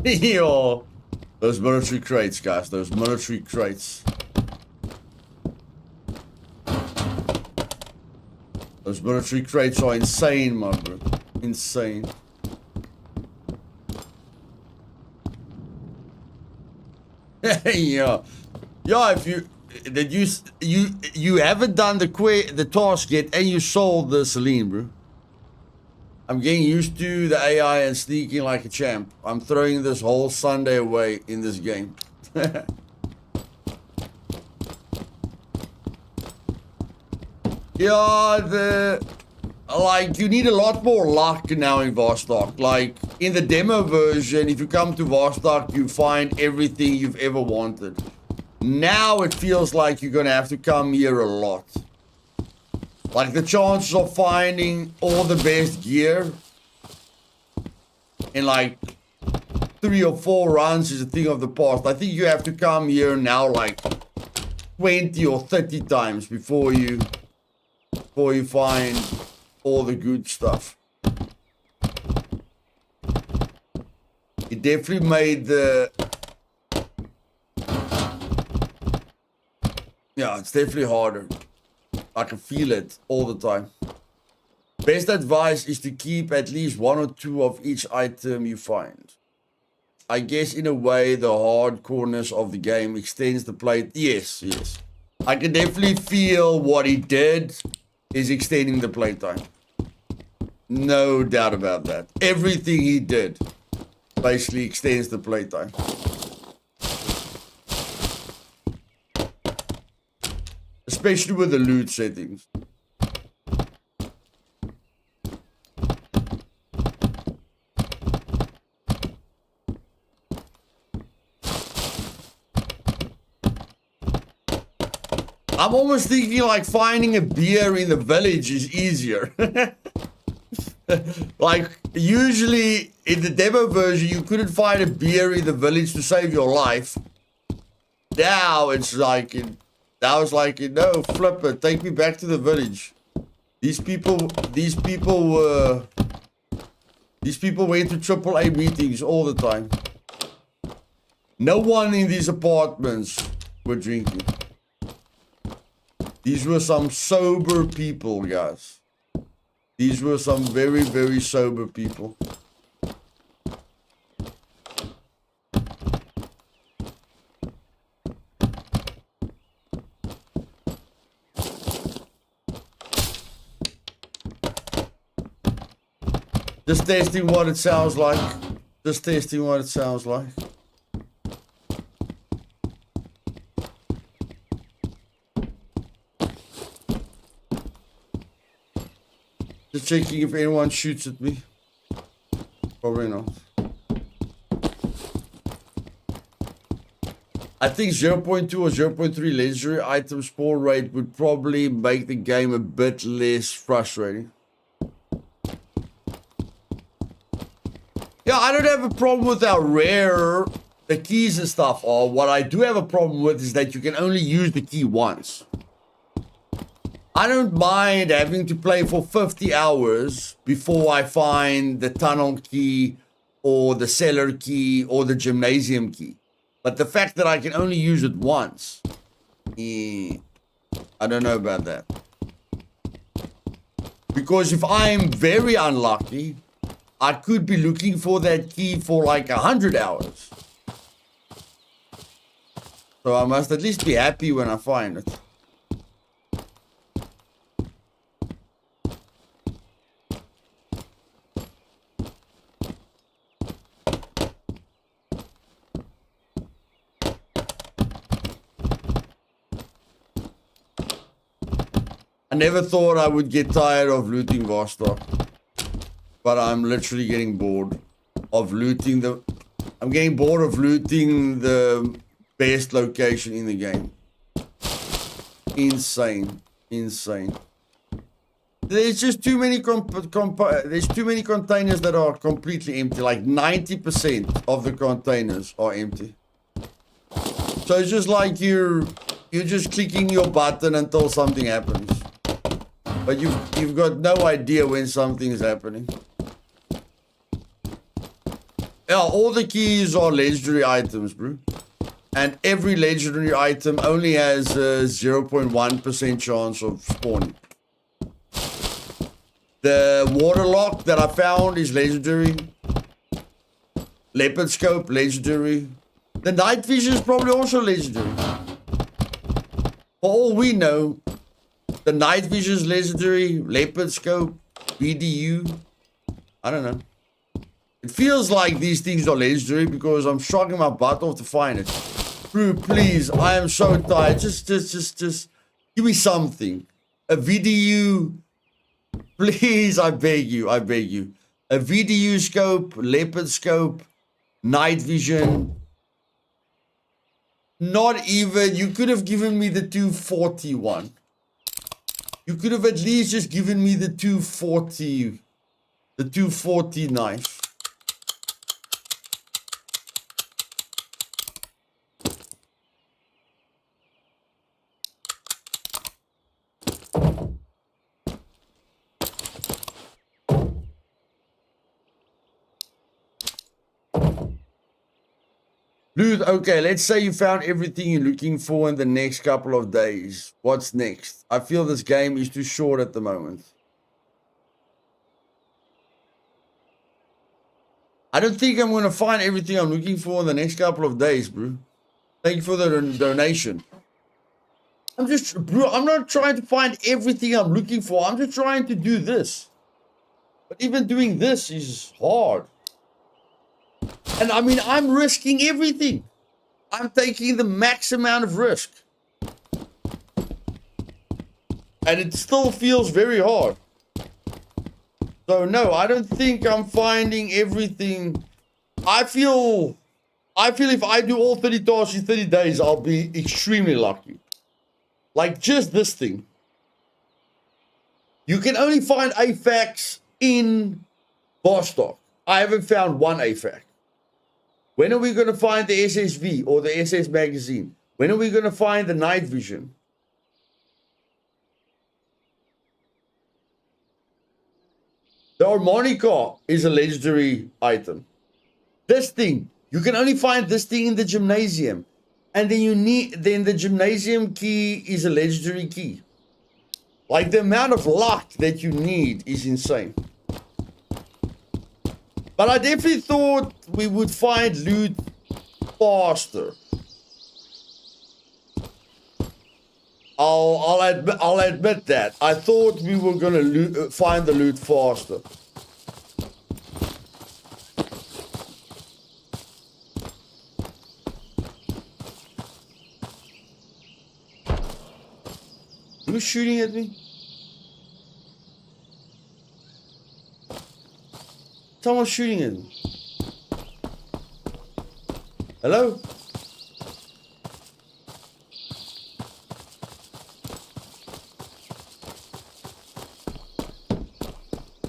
Yo, those military crates, guys. Those military crates. Those military crates are insane, my bro. Insane. Yeah, yeah. If you haven't done the task yet, and you sold the Celine, bro. I'm getting used to the AI and sneaking like a champ. I'm throwing this whole Sunday away in this game. Yeah, like, you need a lot more luck now in Vostok. Like, in the demo version, if you come to Vostok, you find everything you've ever wanted. Now it feels like you're gonna have to come here a lot. Like, the chances of finding all the best gear in like 3 or 4 runs is a thing of the past. I think you have to come here now like 20 or 30 times before you find all the good stuff. It definitely made the... Yeah, it's definitely harder. I can feel it all the time. Best advice is to keep at least 1 or 2 of each item you find. I guess in a way the hardcoreness of the game extends the play. Yes, yes. I can definitely feel what he did is extending the playtime. No doubt about that. Everything he did basically extends the playtime. Especially with the loot settings. I'm almost thinking like finding a beer in the village is easier. Like, usually in the demo version, you couldn't find a beer in the village to save your life. Now it's like... I was like, no, flip it, take me back to the village. These people went to AAA meetings all the time. No one in these apartments were drinking. These were some sober people, guys. These were some very, very sober people. Just testing what it sounds like. Just testing what it sounds like. Just checking if anyone shoots at me. Probably not. I think 0.2 or 0.3 legendary item spawn rate would probably make the game a bit less frustrating. Yeah, I don't have a problem with how rare the keys and stuff are. What I do have a problem with is that you can only use the key once. I don't mind having to play for 50 hours before I find the tunnel key or the cellar key or the gymnasium key. But the fact that I can only use it once, I don't know about that. Because if I'm very unlucky, I could be looking for that key for like 100 hours. So I must at least be happy when I find it. I never thought I would get tired of looting Vostok. But I'm literally getting bored of looting the... I'm getting bored of looting the best location in the game. Insane. Insane. There's just too many there's too many containers that are completely empty. Like 90% of the containers are empty. So it's just like you're just clicking your button until something happens. But you've got no idea when something is happening. Yeah, all the keys are legendary items, bro. And every legendary item only has a 0.1% chance of spawning. The water lock that I found is legendary. Leopard scope, legendary. The night vision is probably also legendary. For all we know, the night vision is legendary. Leopard scope, BDU. I don't know. It feels like these things are legendary because I'm struggling my butt off to find it. Bro, please, I am so tired. Just give me something. A VDU. Please, I beg you, I beg you. A VDU scope, leopard scope, night vision. Not even, you could have given me the 240 one. You could have at least just given me the 240 knife. Luth, okay, let's say you found everything you're looking for in the next couple of days. What's next? I feel this game is too short at the moment. I don't think I'm going to find everything I'm looking for in the next couple of days, bro. Thank you for the donation. I'm not trying to find everything I'm looking for. I'm just trying to do this. But even doing this is hard. And I mean, I'm risking everything. I'm taking the max amount of risk. And it still feels very hard. So no, I don't think I'm finding everything. I feel if I do all 30 tasks in 30 days, I'll be extremely lucky. Like just this thing. You can only find AFACs in Vostok. I haven't found one AFAC. When are we going to find the SSV or the SS magazine? When are we going to find the night vision? The harmonica is a legendary item. This thing, You can only find this thing in the gymnasium. And then the gymnasium key is a legendary key. Like, the amount of luck that you need is insane. But I definitely thought we would find loot faster. I'll admit that. I thought we were gonna find the loot faster. Who's shooting at me? Someone's shooting at me. Hello?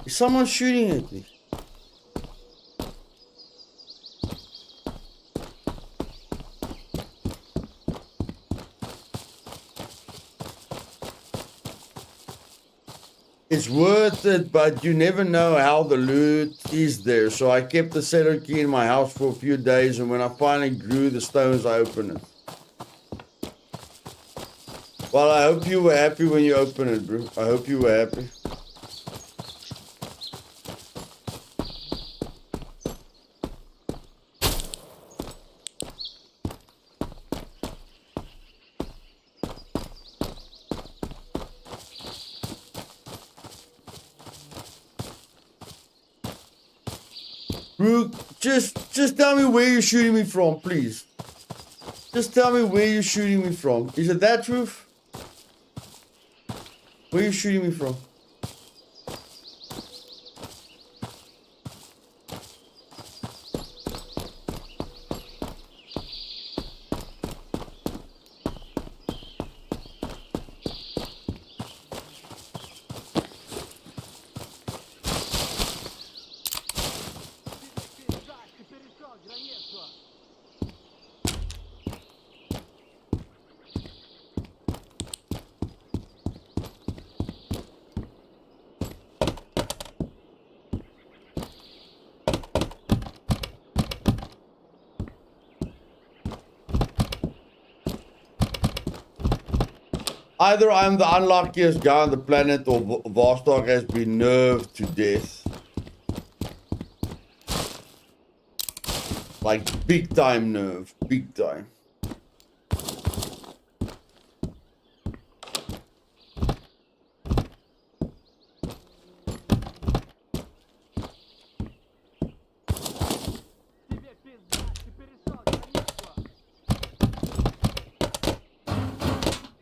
Is someone shooting at me? It's worth it, but you never know how the loot is there. So I kept the cellar key in my house for a few days, and when I finally grew the stones, I opened it. Well, I hope you were happy when you opened it, bro. I hope you were happy. Brooke, just tell me where you're shooting me from, please. Just tell me where you're shooting me from. Is it that roof? Where are you shooting me from? Either I'm the unluckiest guy on the planet or Vostok has been nerfed to death. Like, big time nerve. Big time.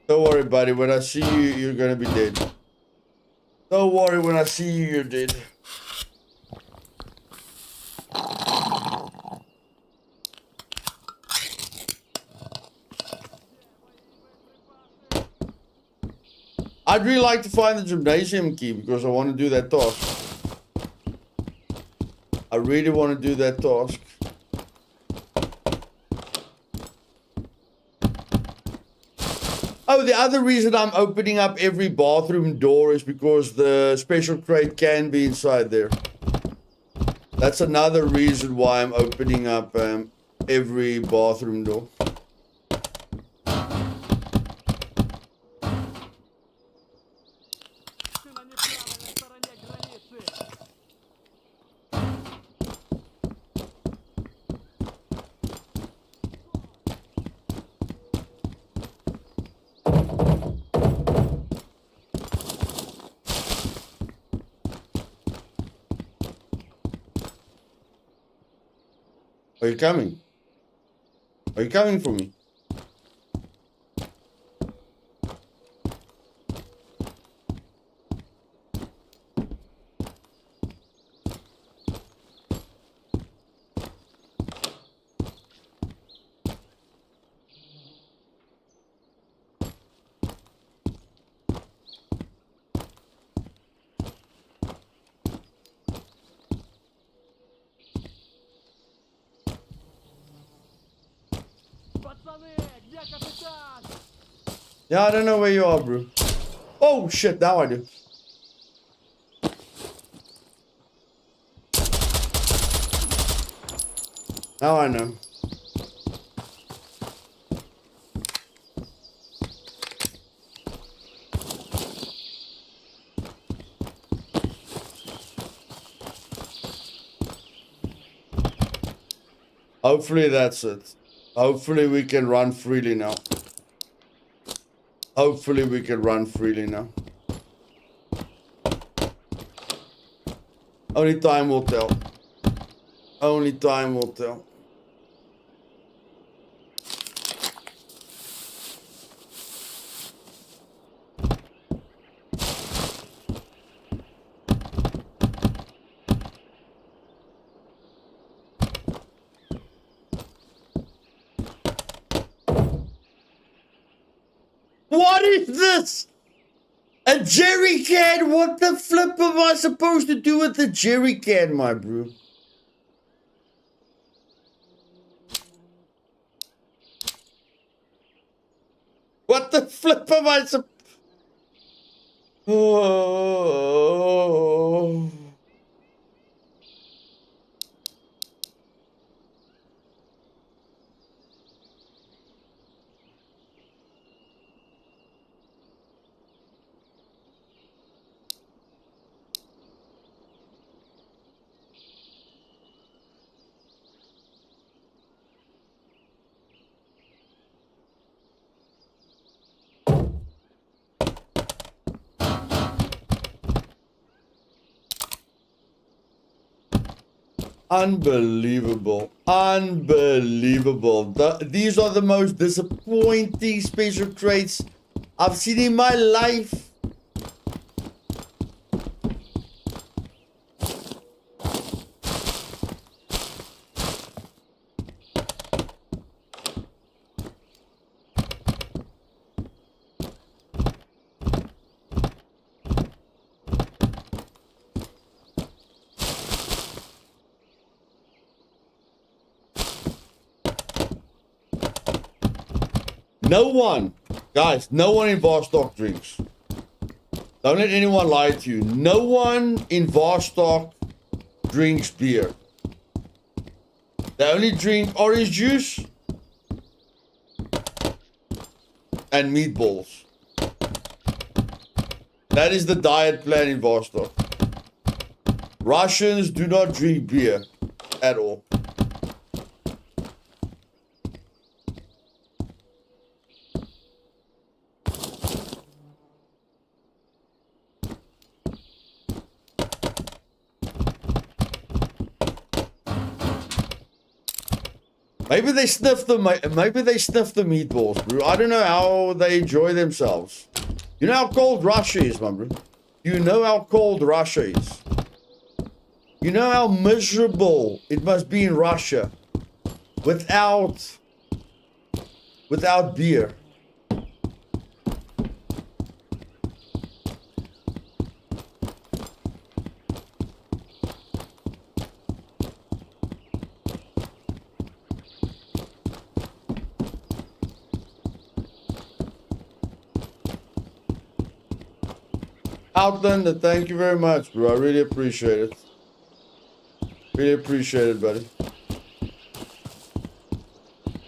Don't worry, buddy. When I see you, you're gonna be dead. Don't worry. When I see you, you're dead. I'd really like to find the gymnasium key because I want to do that task. I really want to do that task. Oh, the other reason I'm opening up every bathroom door is because the special crate can be inside there. That's another reason why I'm opening up every bathroom door. Are you coming? Are you coming for me? Yeah, I don't know where you are, bro. Oh shit, now I do. Now I know. Hopefully that's it. Hopefully we can run freely now. Hopefully we can run freely now. Only time will tell. Only time will tell. What is this? A jerry can? What the flip am I supposed to do with the jerry can, my bro? What the flip am I supposed... Oh. Unbelievable. Unbelievable. These are the most disappointing special traits I've seen in my life. No one, guys, no one in Vostok drinks. Don't let anyone lie to you. No one in Vostok drinks beer. They only drink orange juice and meatballs. That is the diet plan in Vostok. Russians do not drink beer at all. Maybe they sniff the meatballs, bro. I don't know how they enjoy themselves. You know how cold Russia is, my bro. You know how cold Russia is. You know how miserable it must be in Russia without beer. Outlander, thank you very much, bro. I really appreciate it. Really appreciate it, buddy.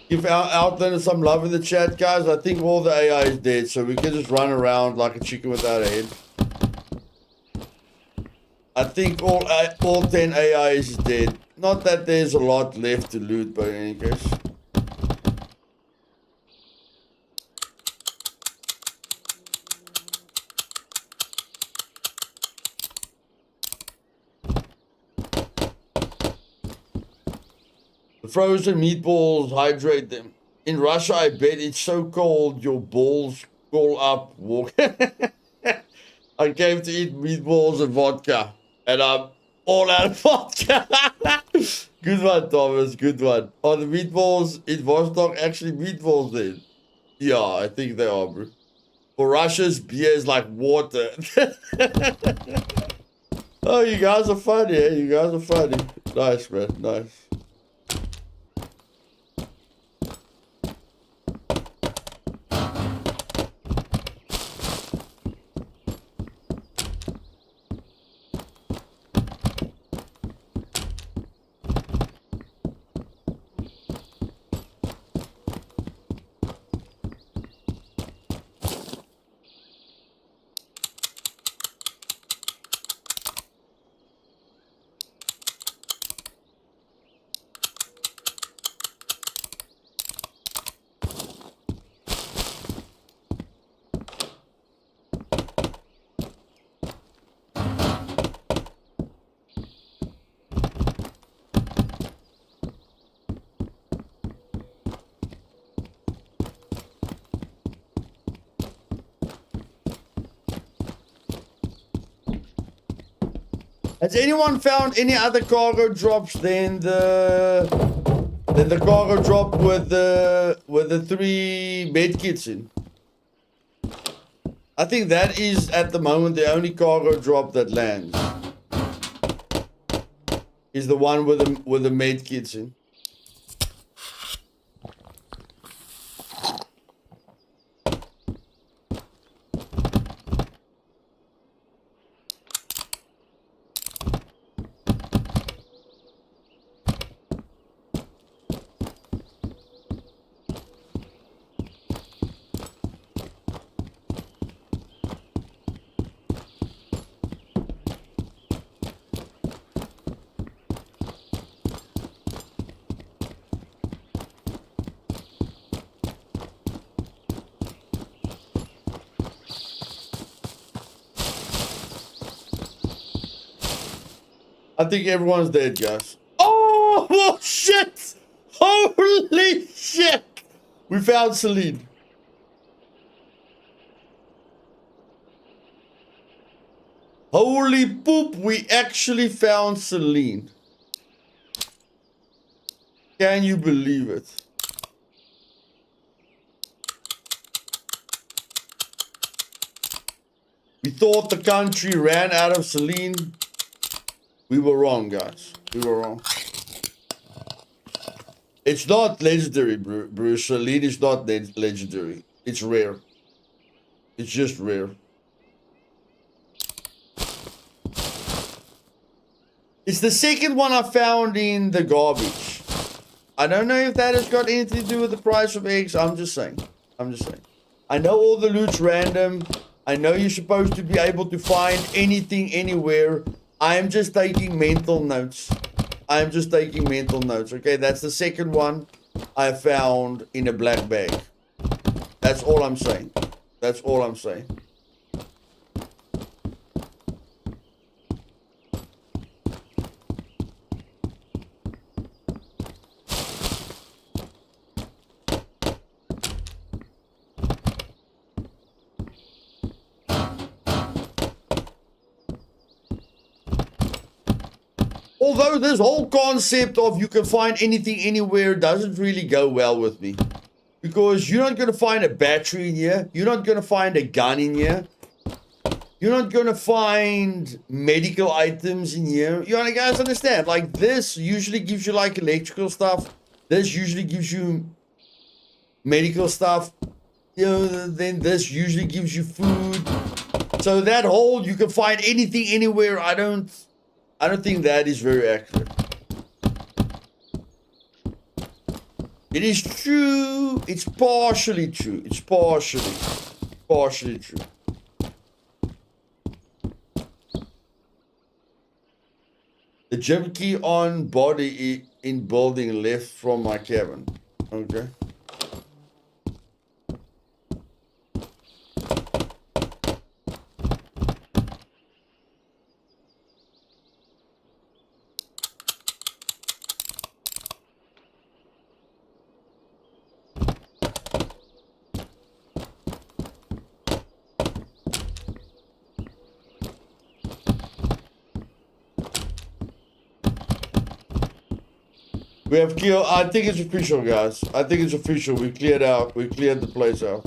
Give Outlander some love in the chat, guys. I think all the AI is dead, so we can just run around like a chicken without a head. I think all 10 AI is dead. Not that there's a lot left to loot, but in any case. Frozen meatballs hydrate them. In Russia, I bet it's so cold your balls call up. Walk. I came to eat meatballs and vodka, and I'm all out of vodka. Good one, Thomas. Good one. Are the meatballs in Vostok actually meatballs then? Yeah, I think they are, bro. For Russia's beer is like water. Oh, you guys are funny, eh? You guys are funny. Nice, man. Nice. Has anyone found any other cargo drops than the cargo drop with the 3 med kits in? I think that is at the moment the only cargo drop that lands. Is the one with the med kits in. I think everyone's dead, guys. Oh, shit! Holy shit! We found Celine. Holy poop, we actually found Celine. Can you believe it? We thought the country ran out of Celine. We were wrong, guys. We were wrong. It's not legendary, Bruce. Celine is not legendary. It's rare. It's just rare. It's the second one I found in the garbage. I don't know if that has got anything to do with the price of eggs. I'm just saying. I'm just saying. I know all the loot's random. I know you're supposed to be able to find anything anywhere. I am just taking mental notes. I am just taking mental notes. Okay, that's the second one I found in a black bag. That's all I'm saying. That's all I'm saying. Although this whole concept of you can find anything anywhere doesn't really go well with me. Because you're not going to find a battery in here. You're not going to find a gun in here. You're not going to find medical items in here. You guys understand? Like this usually gives you like electrical stuff. This usually gives you medical stuff. You know, then this usually gives you food. So that whole you can find anything anywhere, I don't think that is very accurate. It is true. It's partially true. It's partially true. The gym key on body in building left from my cabin. Okay. We have killed. I think it's official, guys. I think it's official. We cleared the place out.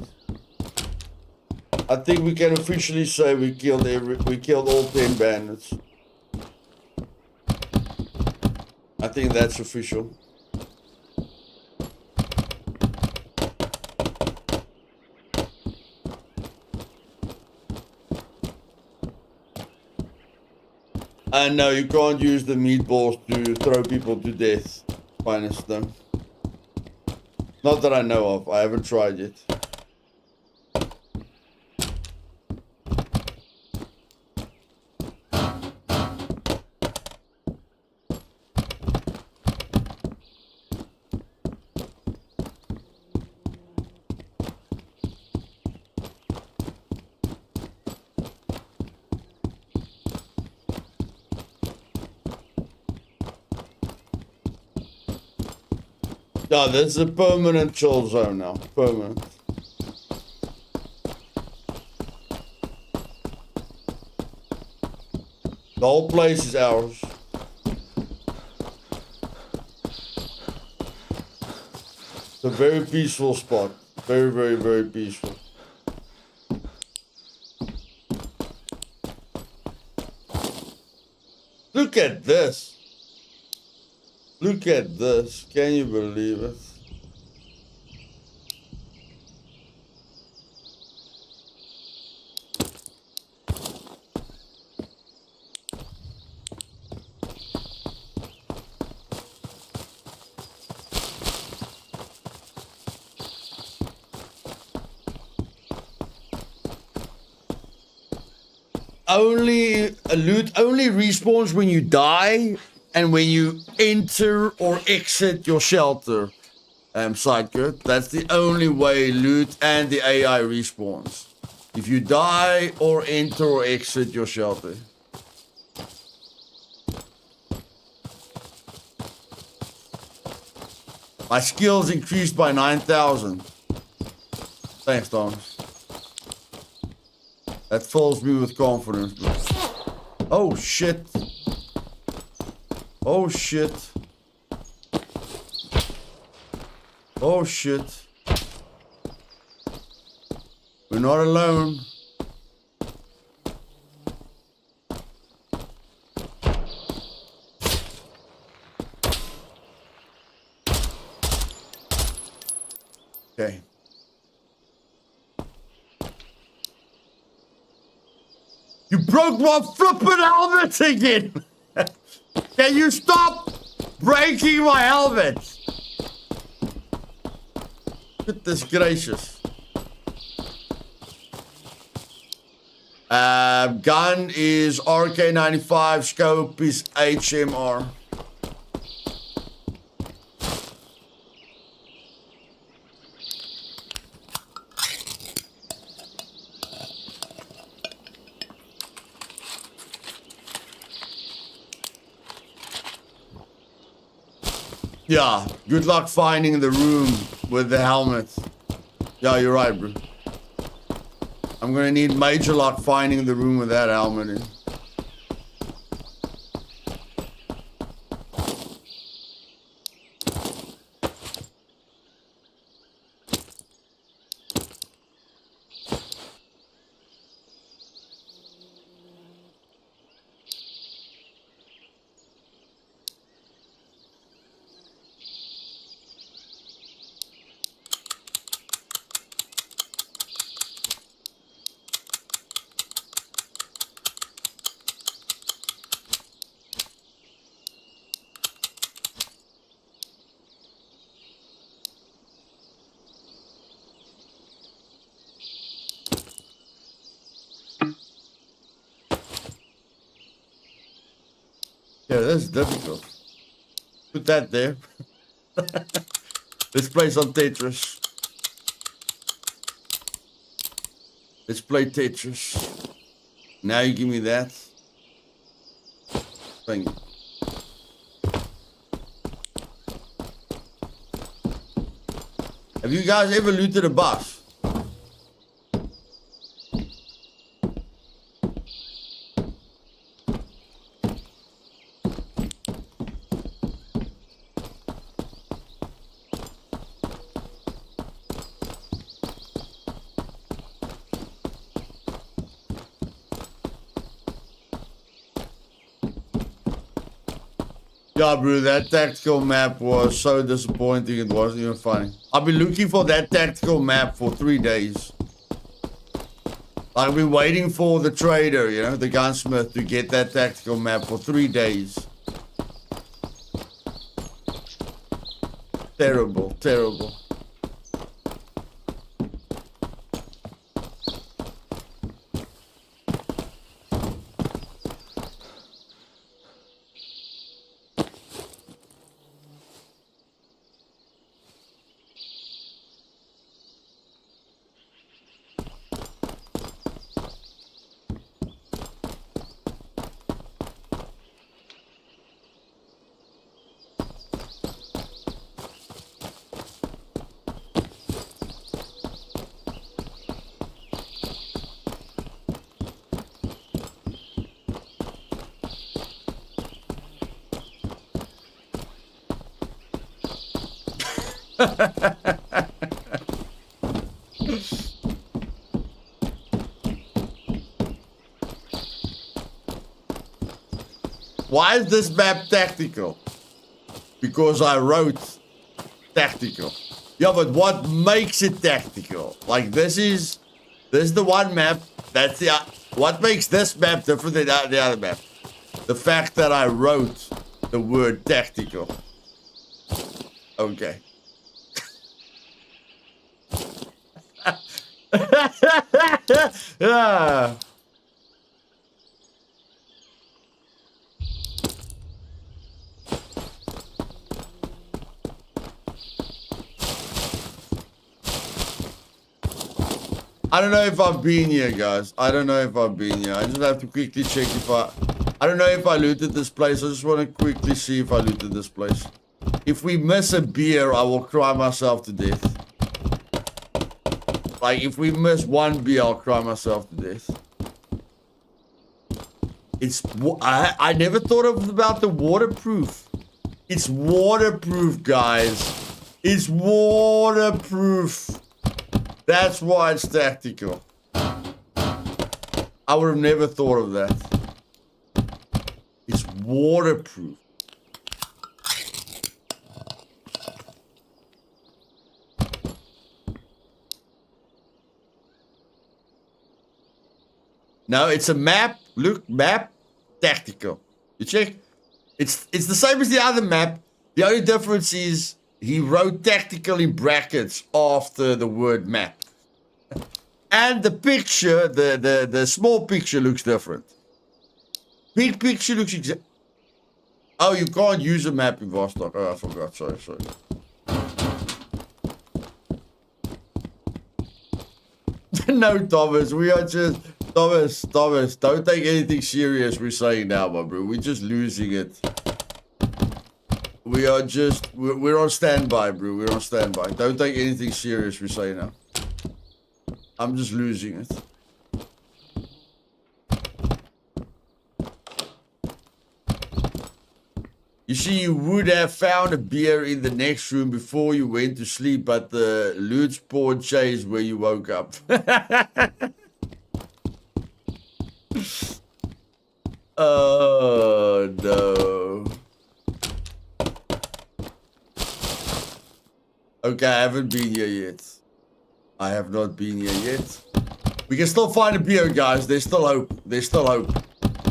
I think we can officially say we killed all 10 bandits. I think that's official. And no, you can't use the meatballs to throw people to death. Finest them. Not that I know of. I haven't tried yet. Yeah, this is a permanent chill zone now. Permanent. The whole place is ours. It's a very peaceful spot. Very, very, very peaceful. Look at this. Look at this. Can you believe it? Loot only respawns when you die and when you enter or exit your shelter. Sidecut. That's the only way loot and the AI respawns. If you die or enter or exit your shelter. My skills increased by 9,000. Thanks, Thomas. That fills me with confidence. Oh shit. Oh shit. Oh shit. We're not alone. Okay. You broke my flippin' helmet again! Can you stop breaking my helmet? Goodness gracious. Gun is RK95, scope is HMR. Yeah, good luck finding the room with the helmet. Yeah, you're right, bro. I'm gonna need major luck finding the room with that helmet in. Yeah, that's difficult. Put that there. Let's play some Tetris. Let's play Tetris. Now you give me that. Thank you. Have you guys ever looted a bus? Yeah, bro, that tactical map was so disappointing, it wasn't even funny. I've been looking for that tactical map for 3 days. I've been waiting for the trader, you know, the gunsmith, to get that tactical map for 3 days. Terrible, terrible. Why is this map tactical? Because I wrote tactical. Yeah, but what makes it tactical? Like this is the one map. That's the what makes this map different than the other map? The fact that I wrote the word tactical. Okay. Yeah. I don't know if I've been here, guys. I don't know if I've been here. I just have to quickly check if I don't know if I looted this place. I just want to quickly see if I looted this place. If we miss a beer, I will cry myself to death. Like, if we miss one beer, I'll cry myself to death. It's... I never thought about the waterproof. It's waterproof, guys. It's waterproof. That's why it's tactical. I would have never thought of that. It's waterproof. No, it's a map. Look, map, tactical. You check? It's the same as the other map. The only difference is he wrote tactical in brackets after the word map. And the picture, the small picture looks different. Big picture looks exact. Oh, you can't use a map in Vostok. Oh, I forgot. Sorry. No, Thomas, we are just... Thomas, don't take anything serious we're saying now, my bro. We're just losing it. We are just... We're on standby, bro. We're on standby. Don't take anything serious we're saying now. I'm just losing it. You see, you would have found a beer in the next room before you went to sleep, but the loot spawn chased where you woke up. Oh, no. Okay, I haven't been here yet. I have not been here yet. We can still find a beer, guys. There's still hope. There's still hope.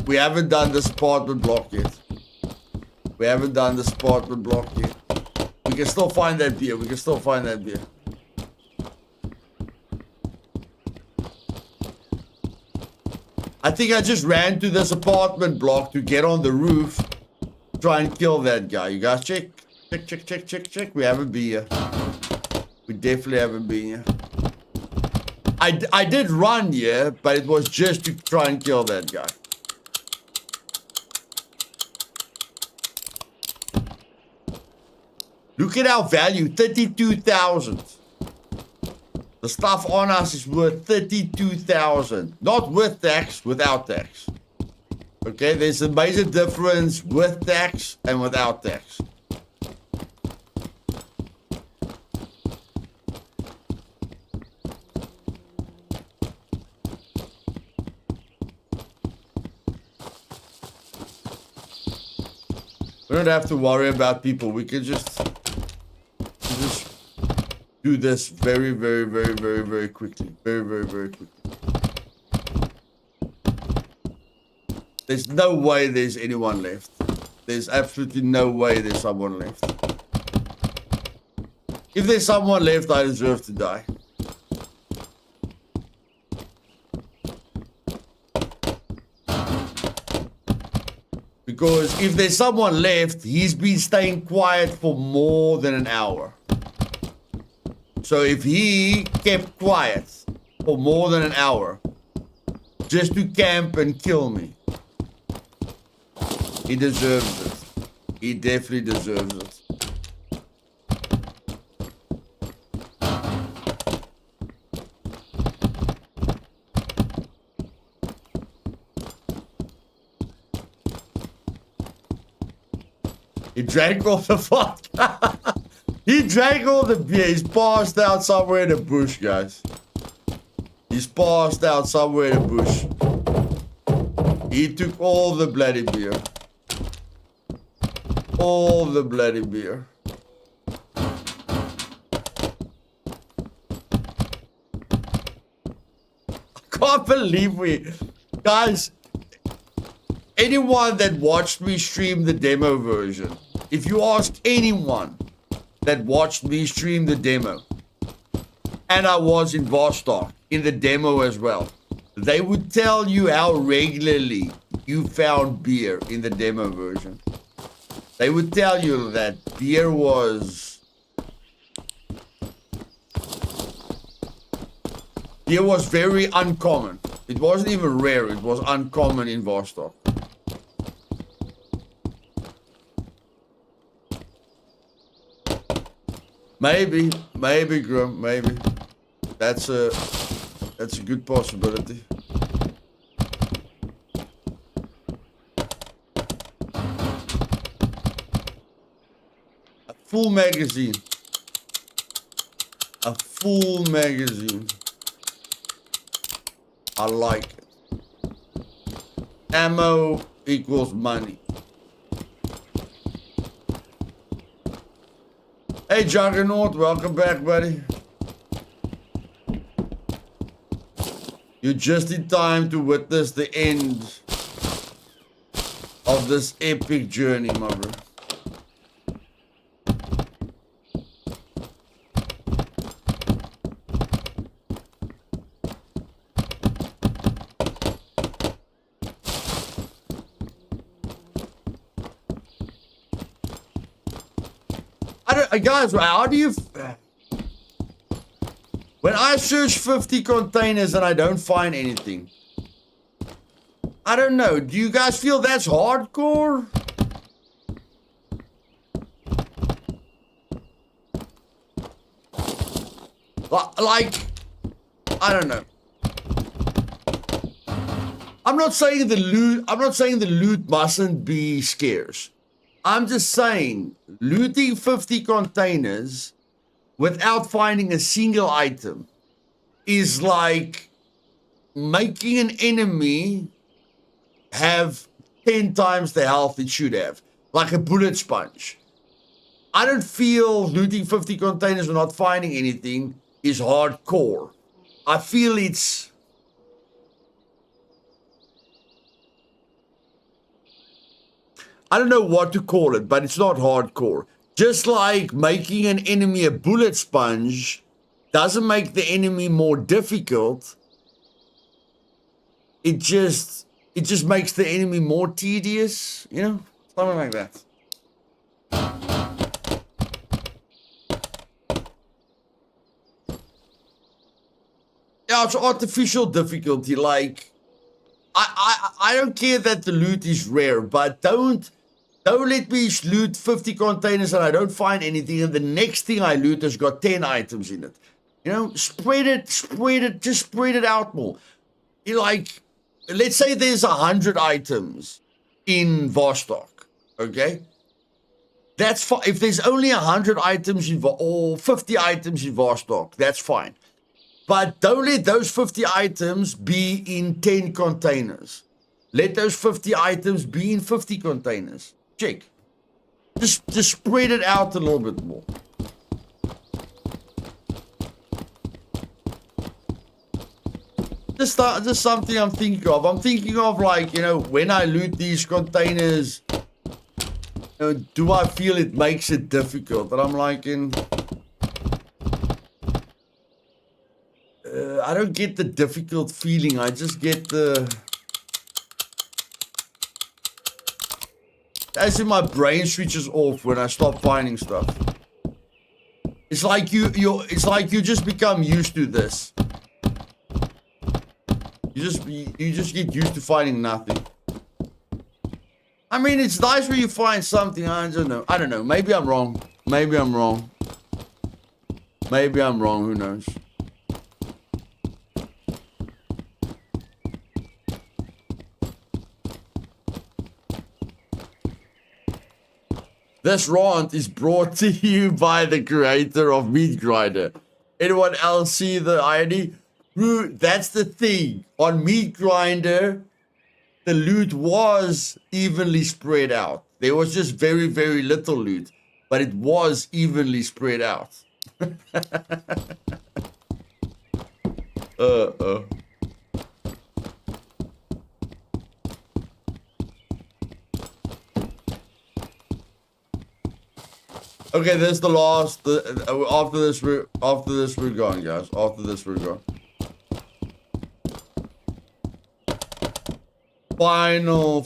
We haven't done this apartment block yet. We haven't done this apartment block yet. We can still find that beer. We can still find that beer. I think I just ran to this apartment block to get on the roof. Try and kill that guy. You guys check? Check. We haven't been here. We definitely haven't been here. I did run here, but it was just to try and kill that guy. Look at our value, 32,000. The stuff on us is worth 32,000. Not with tax, without tax. Okay, there's a major difference with tax and without tax. We don't have to worry about people. We can just do this very quickly. Very quickly. There's no way there's anyone left. There's absolutely no way there's someone left. If there's someone left, I deserve to die. Because if there's someone left, he's been staying quiet for more than an hour. So if he kept quiet for more than an hour, just to camp and kill me, he deserves it. He definitely deserves it. He drank all the vodka. He drank all the beer. He's passed out somewhere in the bush, guys. He's passed out somewhere in the bush. He took all the bloody beer. All the bloody beer. I can't believe we... Guys, anyone that watched me stream the demo version, if you ask anyone that watched me stream the demo, and I was in Vostok in the demo as well, they would tell you how regularly you found beer in the demo version. They would tell you that beer was very uncommon. It wasn't even rare, it was uncommon in Vostok. Maybe, Grim, maybe. That's a good possibility. A full magazine. A full magazine. I like it. Ammo equals money. Hey Juggernaut, welcome back, buddy. You're just in time to witness the end of this epic journey, my bro. Guys, how do you... When I search 50 containers and I don't find anything, I don't know. Do you guys feel that's hardcore? Like, I don't know. I'm not saying the loot mustn't be scarce. I'm just saying, looting 50 containers without finding a single item is like making an enemy have 10 times the health it should have. Like a bullet sponge. I don't feel looting 50 containers and not finding anything is hardcore. I feel it's... I don't know what to call it, but it's not hardcore. Just like making an enemy a bullet sponge doesn't make the enemy more difficult. It just makes the enemy more tedious, you know? Something like that. Yeah, it's artificial difficulty. Like, I don't care that the loot is rare, but don't let me loot 50 containers and I don't find anything, and the next thing I loot has got 10 items in it. You know, spread it, just spread it out more. You know, like, let's say there's 100 items in Vostok, okay? That's fine. If there's only 100 items or 50 items in Vostok, that's fine. But don't let those 50 items be in 10 containers. Let those 50 items be in 50 containers. Check. Just spread it out a little bit more. Just something I'm thinking of. I'm thinking of, like, you know, when I loot these containers, you know, do I feel it makes it difficult? And I'm like, I don't get the difficult feeling. I just get the... As in, my brain switches off when I stop finding stuff. It's like you just become used to this. You just get used to finding nothing. I mean, it's nice when you find something. I don't know. Maybe I'm wrong. Maybe I'm wrong. Who knows? This rant is brought to you by the creator of Meat Grinder. Anyone else see the irony? That's the thing. On Meat Grinder, the loot was evenly spread out. There was just very, very little loot, but it was evenly spread out. Okay, this is the last. After this, we're gone, guys. After this, we're gone. Final.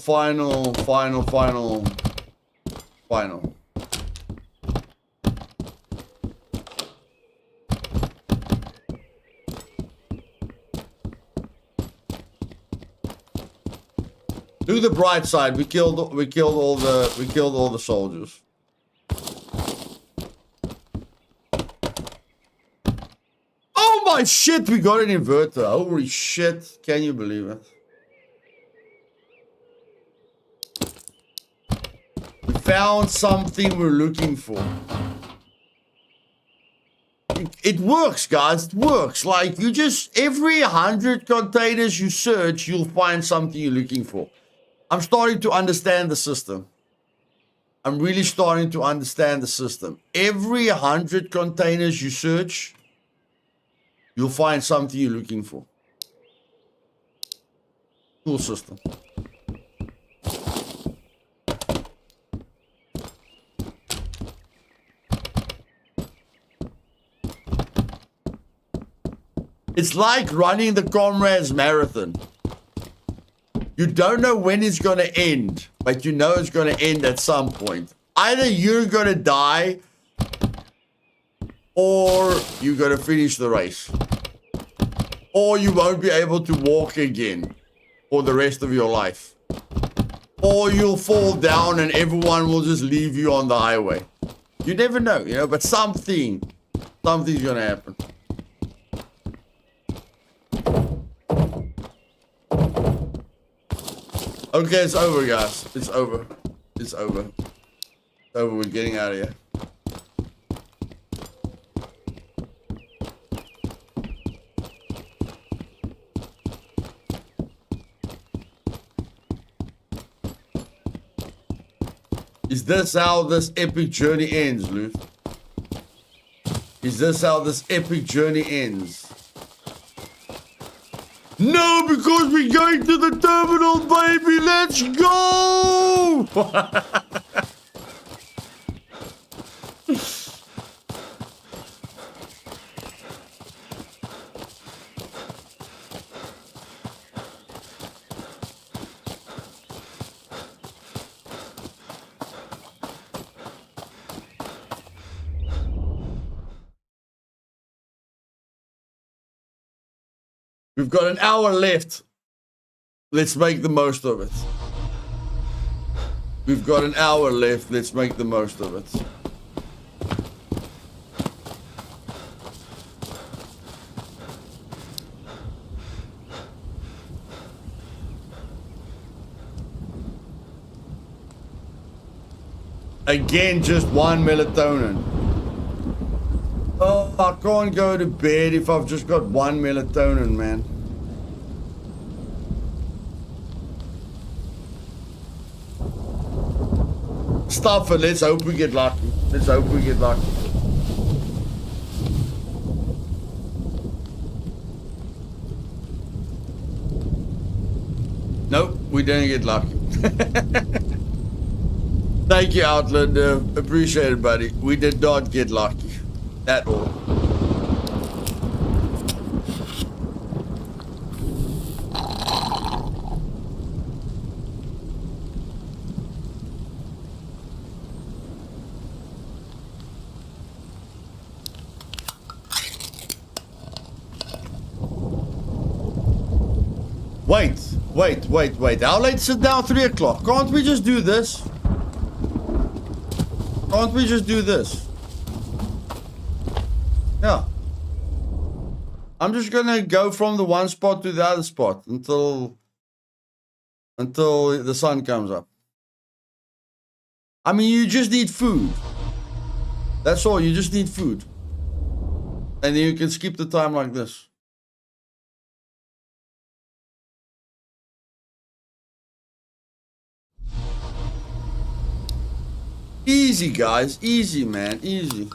Do the bright side. We killed all the soldiers. Oh my shit! We got an inverter. Holy shit! Can you believe it? We found something we're looking for. It works, guys. It works. Like, you just, every 100 containers you search, you'll find something you're looking for. I'm starting to understand the system. I'm really starting to understand the system. Every 100 containers you search, you'll find something you're looking for. Cool system. It's like running the Comrades Marathon. You don't know when it's going to end, but you know it's going to end at some point. Either you're going to die, or you're going to finish the race. Or you won't be able to walk again for the rest of your life. Or you'll fall down and everyone will just leave you on the highway. You never know, you know, but something's going to happen. Okay, it's over, guys. It's over. It's over. It's over. We're getting out of here. Is this how this epic journey ends, Luth? Is this how this epic journey ends? No, because we're going to the terminal, baby. Let's go! We've got an hour left. Let's make the most of it. We've got an hour left. Let's make the most of it. Again, just one melatonin. Oh, I can't go to bed if I've just got one melatonin, man. Stuff it. Let's hope we get lucky. Let's hope we get lucky. Nope, we didn't get lucky. Thank you, Outlander. Appreciate it, buddy. We did not get lucky. At all. Wait. How late is it now? 3 o'clock. Can't we just do this? Can't we just do this? Yeah. I'm just gonna go from the one spot to the other spot until the sun comes up. I mean, you just need food. That's all. You just need food. And then you can skip the time like this. Easy, guys. Easy, man. Easy.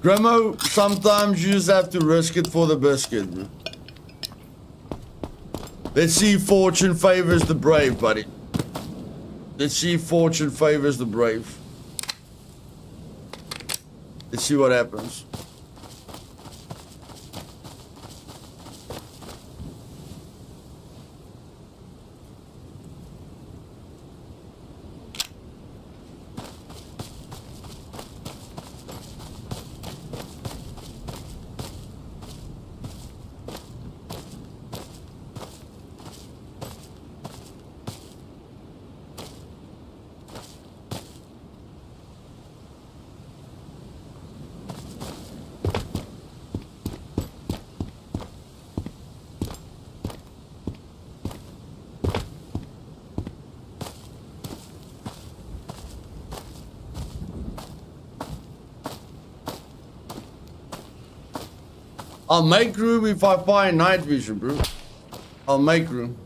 Grandma, sometimes you just have to risk it for the biscuit, bro. Let's see if fortune favors the brave, buddy. Let's see if fortune favors the brave. Let's see what happens. I'll make room if I find night vision, bro. I'll make room.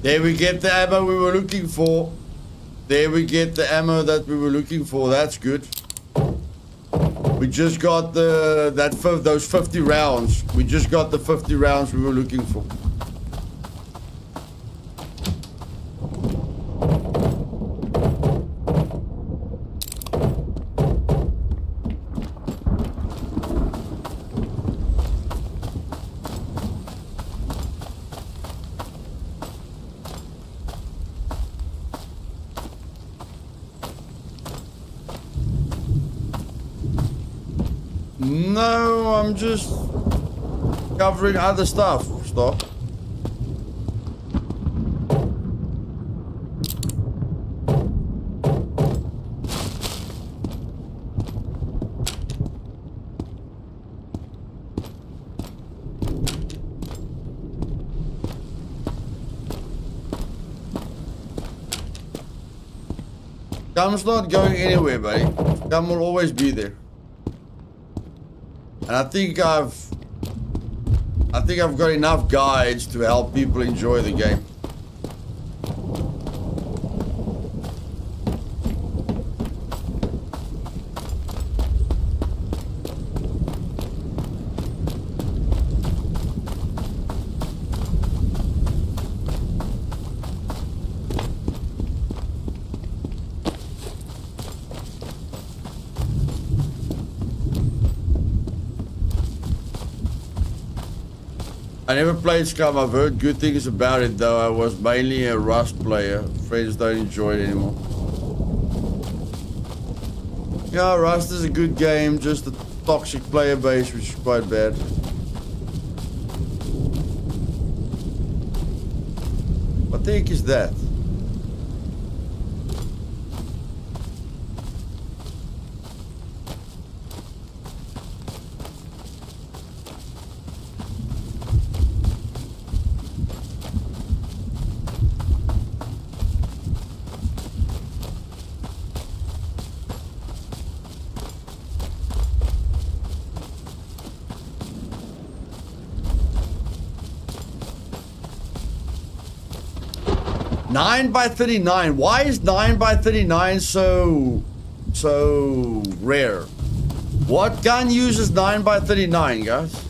There we get the ammo we were looking for. There we get the ammo that we were looking for. That's good. We just got those 50 rounds. We just got the 50 rounds we were looking for. No, I'm just covering other stuff. Stop. Gum's not going anywhere, buddy. Gum will always be there. And I think I've got enough guides to help people enjoy the game. I never played Scum. I've heard good things about it, though. I was mainly a Rust player. Friends don't enjoy it anymore. Yeah, Rust is a good game, just a toxic player base, which is quite bad. What the heck is that? Nine by 39. Why is 9 by 39 so rare? What gun uses 9 by 39, guys?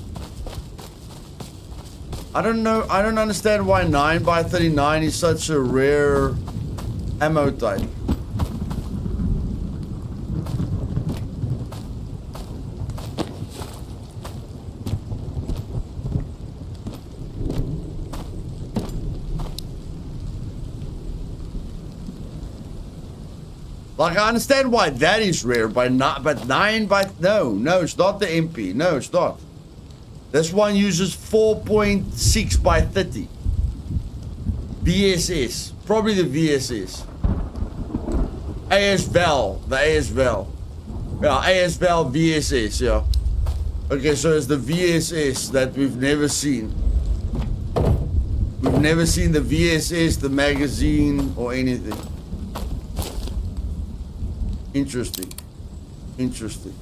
I don't know. I don't understand why 9 by 39 is such a rare ammo type. Like, I understand why that is rare, but 9 by... No, it's not the MP. No, it's not. This one uses 4.6 by 30. VSS. Probably the VSS. ASVAL. The ASVAL. Yeah, ASVAL VSS, yeah. Okay, so it's the VSS that we've never seen. We've never seen the VSS, the magazine, or anything. Interesting. Interesting.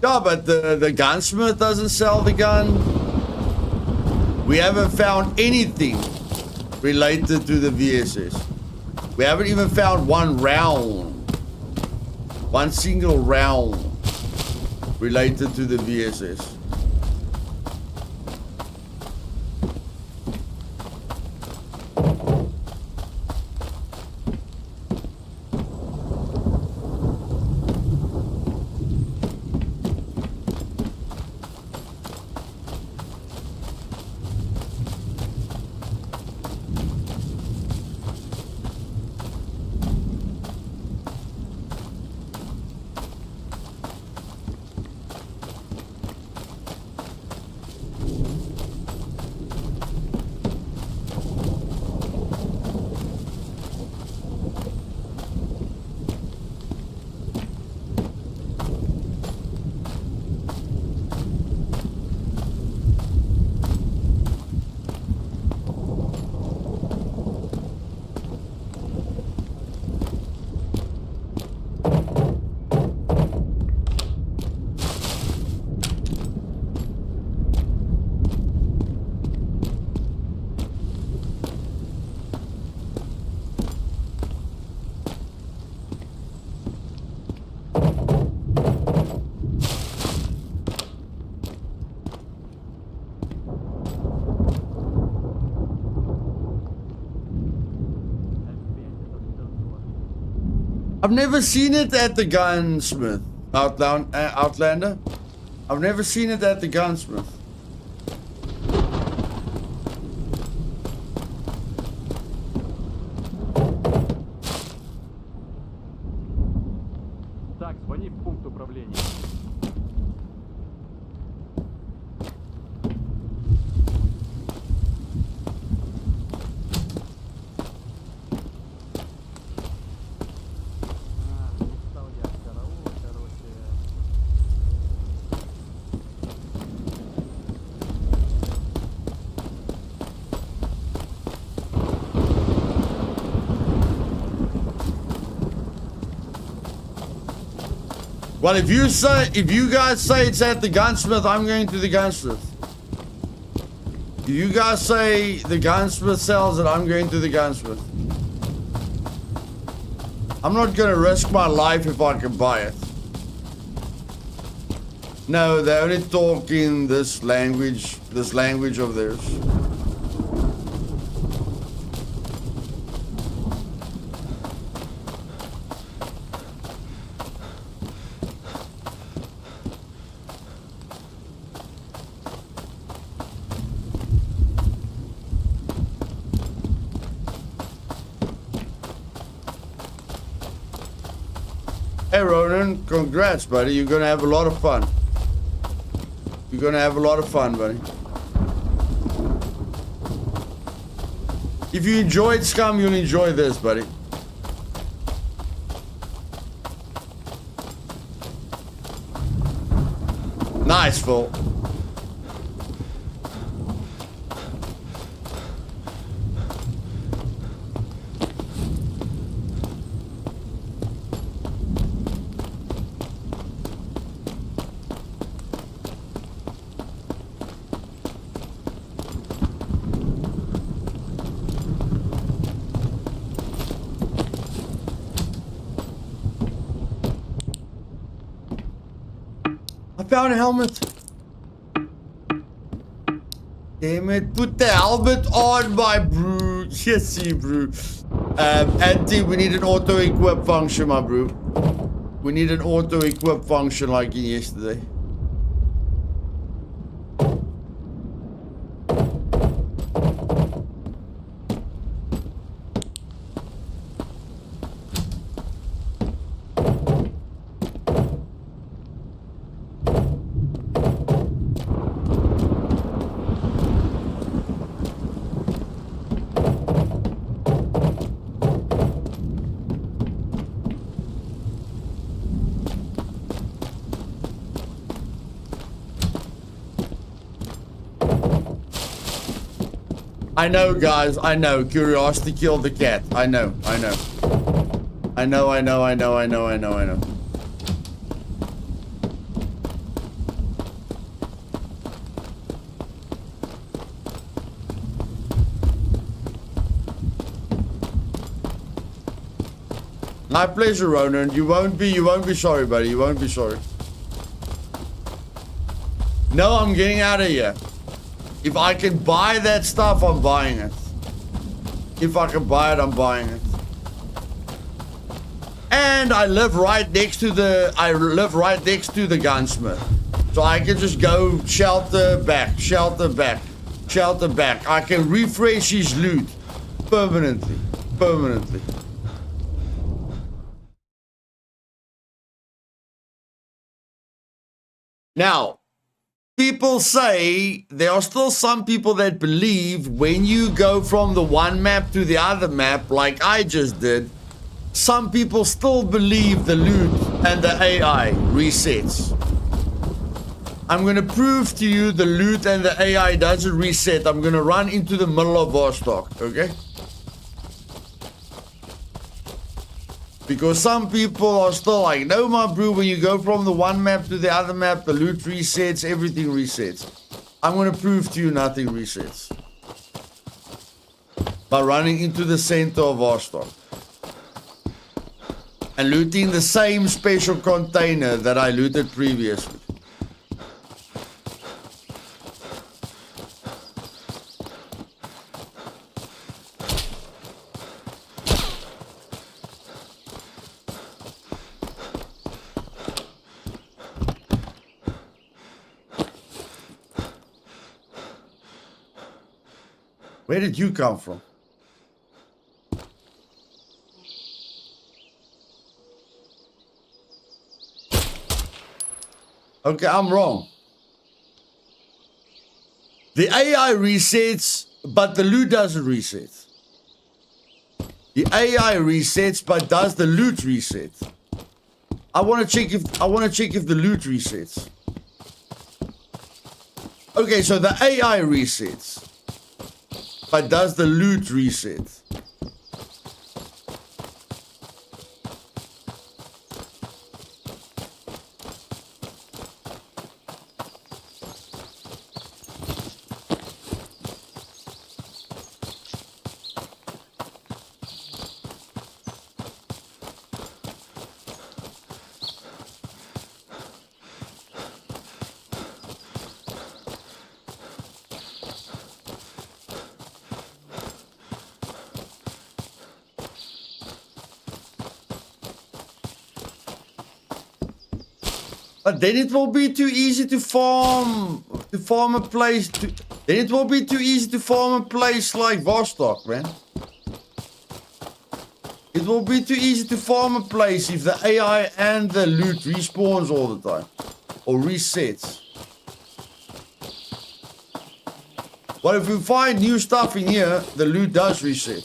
Yeah, but the gunsmith doesn't sell the gun. We haven't found anything related to the VSS. We haven't even found one single round related to the VSS. I've never seen it at the gunsmith. Outlander. I've never seen it at the gunsmith. Так, звони в пункт управления. Well, if you guys say it's at the gunsmith, I'm going to the gunsmith. If you guys say the gunsmith sells it, I'm going to the gunsmith. I'm not gonna risk my life if I can buy it. No, they only talk in this language of theirs. Hey Ronan, congrats buddy, you're gonna have a lot of fun. You're gonna have a lot of fun, buddy. If you enjoyed Scum, you'll enjoy this, buddy. Nice, Phil. Found a helmet. Damn it, put the helmet on, my bro. Yes, bro. Anti, we need an auto-equip function, my bro. We need an auto-equip function like in yesterday. I know, guys. I know. Curiosity killed the cat. I know. I know. I know. I know. I know. I know. I know. I know. My pleasure, Ronan. You won't be sorry, buddy. You won't be sorry. No, I'm getting out of here. If I can buy that stuff, I'm buying it. If I can buy it, I'm buying it. And I live right next to the gunsmith. So I can just go shelter back. I can refresh his loot permanently. Now, people say there are still some people that believe when you go from the one map to the other map, like I just did, some people still believe the loot and the AI resets. I'm going to prove to you the loot and the AI doesn't reset. I'm going to run into the middle of Vostok, okay? Because some people are still like, no, my bro, when you go from the one map to the other map, the loot resets, everything resets. I'm going to prove to you nothing resets. By running into the center of Vostok. And looting the same special container that I looted previously. Where did you come from? Okay, I'm wrong. The AI resets, but the loot doesn't reset. The AI resets, but does the loot reset? I want to check if the loot resets. Okay, so the AI resets. But does the loot reset? But then it will be too easy to farm a place. Then it will be too easy to farm a place like Vostok, man. It will be too easy to farm a place if the AI and the loot respawns all the time. Or resets. But if we find new stuff in here, the loot does reset.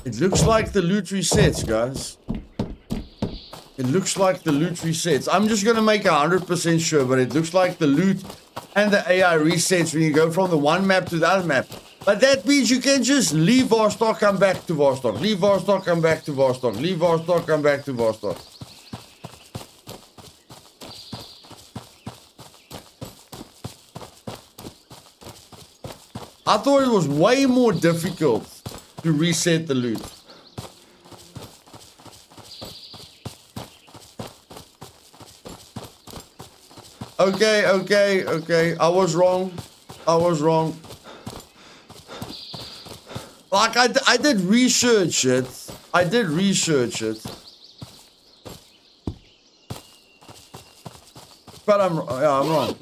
It looks like the loot resets, guys. It looks like the loot resets. I'm just going to make 100% sure, but it looks like the loot and the AI resets when you go from the one map to the other map. But that means you can just leave Vostok, come back to Vostok. Leave Vostok, come back to Vostok. Leave Vostok, come back to Vostok. I thought it was way more difficult to reset the loot. Okay. I was wrong. Like, I did research it. But I'm wrong.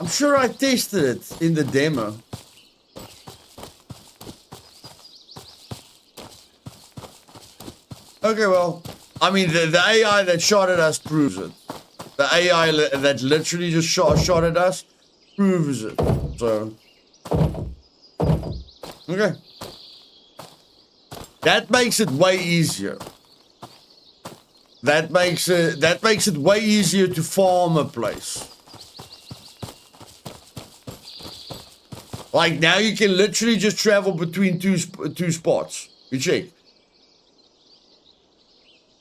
I'm sure I tested it in the demo. Okay, well, I mean, the AI that shot at us proves it. The AI that literally just shot at us proves it. So, okay. That makes it way easier. That makes it way easier to farm a place. Like, now you can literally just travel between two spots. You check.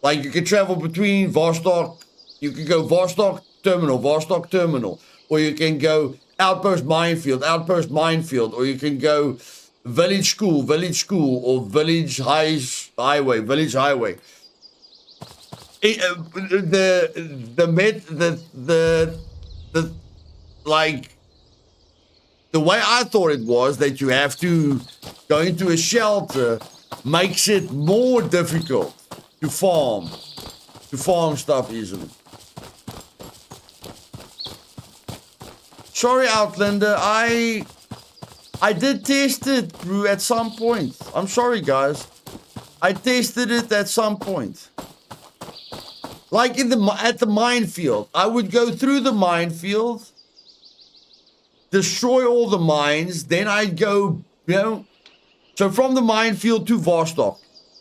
Like, you can travel between Vostok. You can go Vostok Terminal. Or you can go Outpost Minefield, or you can go Village School, or Village Highway. The way I thought it was that you have to go into a shelter makes it more difficult to farm stuff easily. Sorry, Outlander, I did test it, bro, at some point. I'm sorry, guys. I tested it at some point. Like at the minefield. I would go through the minefield, destroy all the mines, then I'd go, so from the minefield to Vostok.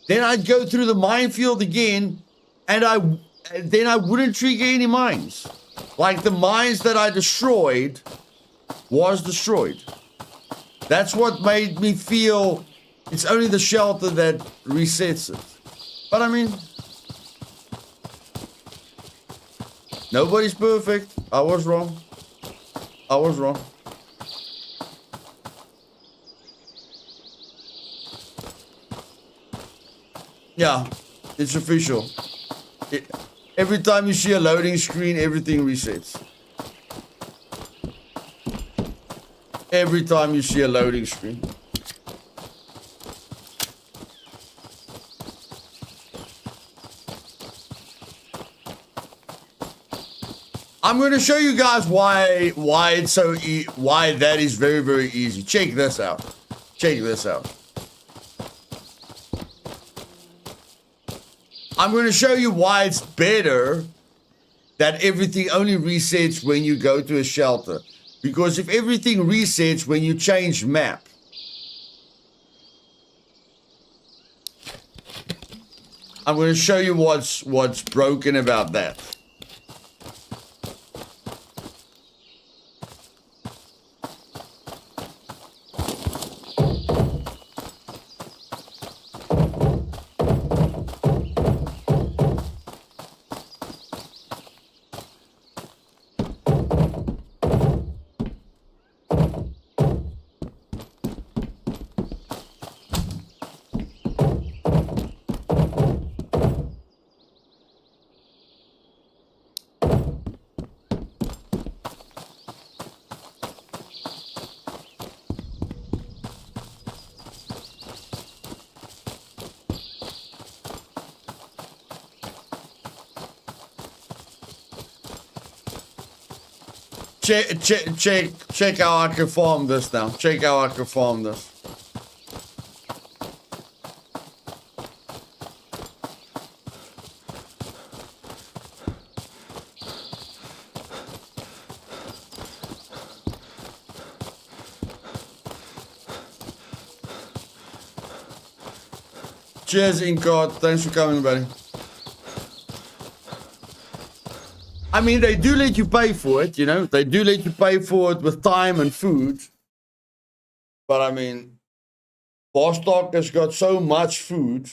Then I'd go through the minefield again, and then I wouldn't trigger any mines. Like, the mines that I destroyed was destroyed. That's what made me feel it's only the shelter that resets it. But I mean, nobody's perfect. I was wrong. Yeah, it's official. Every time you see a loading screen, everything resets. Every time you see a loading screen. I'm going to show you guys why it's so why that is very, very easy. Check this out. I'm going to show you why it's better that everything only resets when you go to a shelter. Because if everything resets when you change map, I'm going to show you what's broken about that. check how I can farm this now. Check how I can farm this. Cheers, Incard. Thanks for coming, buddy. I mean, they do let you pay for it, you know? They do let you pay for it with time and food. But I mean, Vostok has got so much food,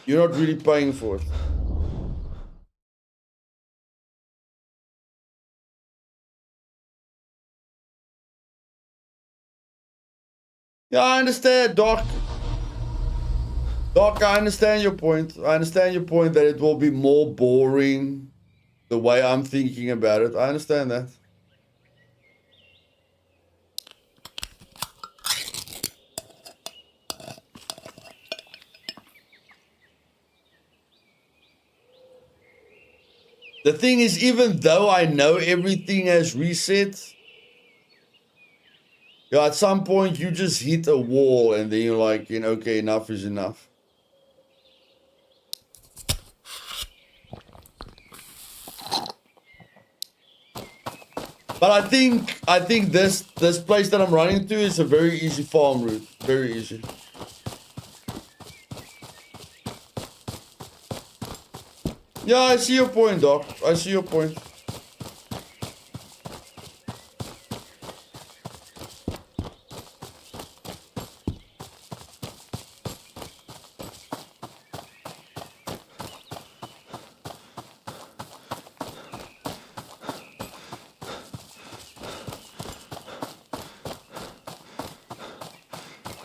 you're not really paying for it. Yeah, I understand, Doc. Doc, I understand your point. I understand your point that it will be more boring the way I'm thinking about it. I understand that. The thing is, even though I know everything has reset, yeah, at some point you just hit a wall and then you're like, you know, okay, enough is enough. But I think this place that I'm running to is a very easy farm route. Very easy. Yeah, I see your point, Doc. I see your point.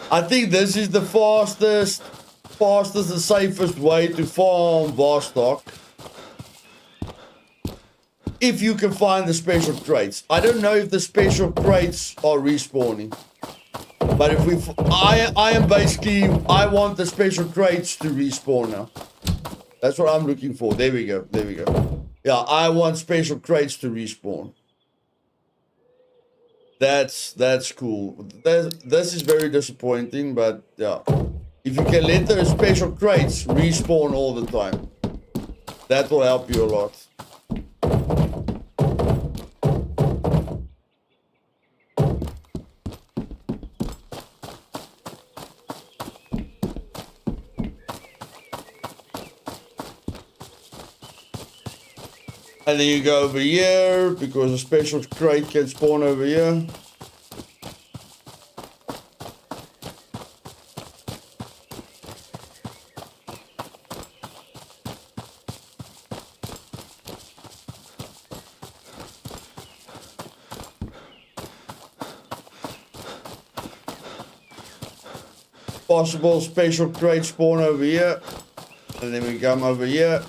I think this is the fastest and safest way to farm Vostok. If you can find the special crates. I don't know if the special crates are respawning. But if I want the special crates to respawn now. That's what I'm looking for. There we go. There we go. Yeah, I want special crates to respawn. That's cool. This is very disappointing, but yeah. If you can let the special crates respawn all the time, that will help you a lot. And then you go over here, because a special crate can spawn over here. Possible special crate spawn over here. And then we come over here.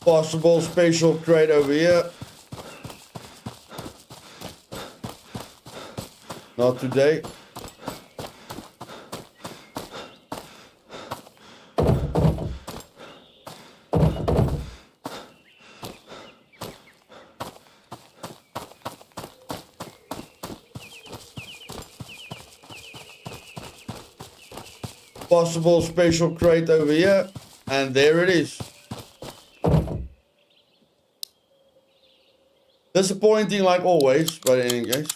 Possible spatial crate over here. Not today. Possible spatial crate over here. And there it is. Disappointing like always, but in any case.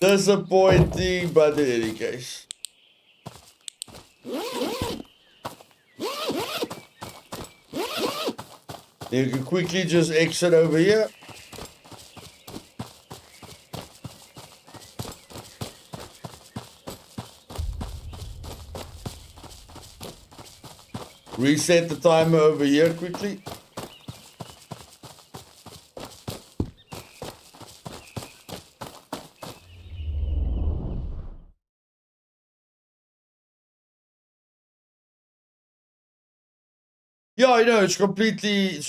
Disappointing, but in any case. You can quickly just exit over here. reset the timer over here quickly. Yeah, I know, it's completely...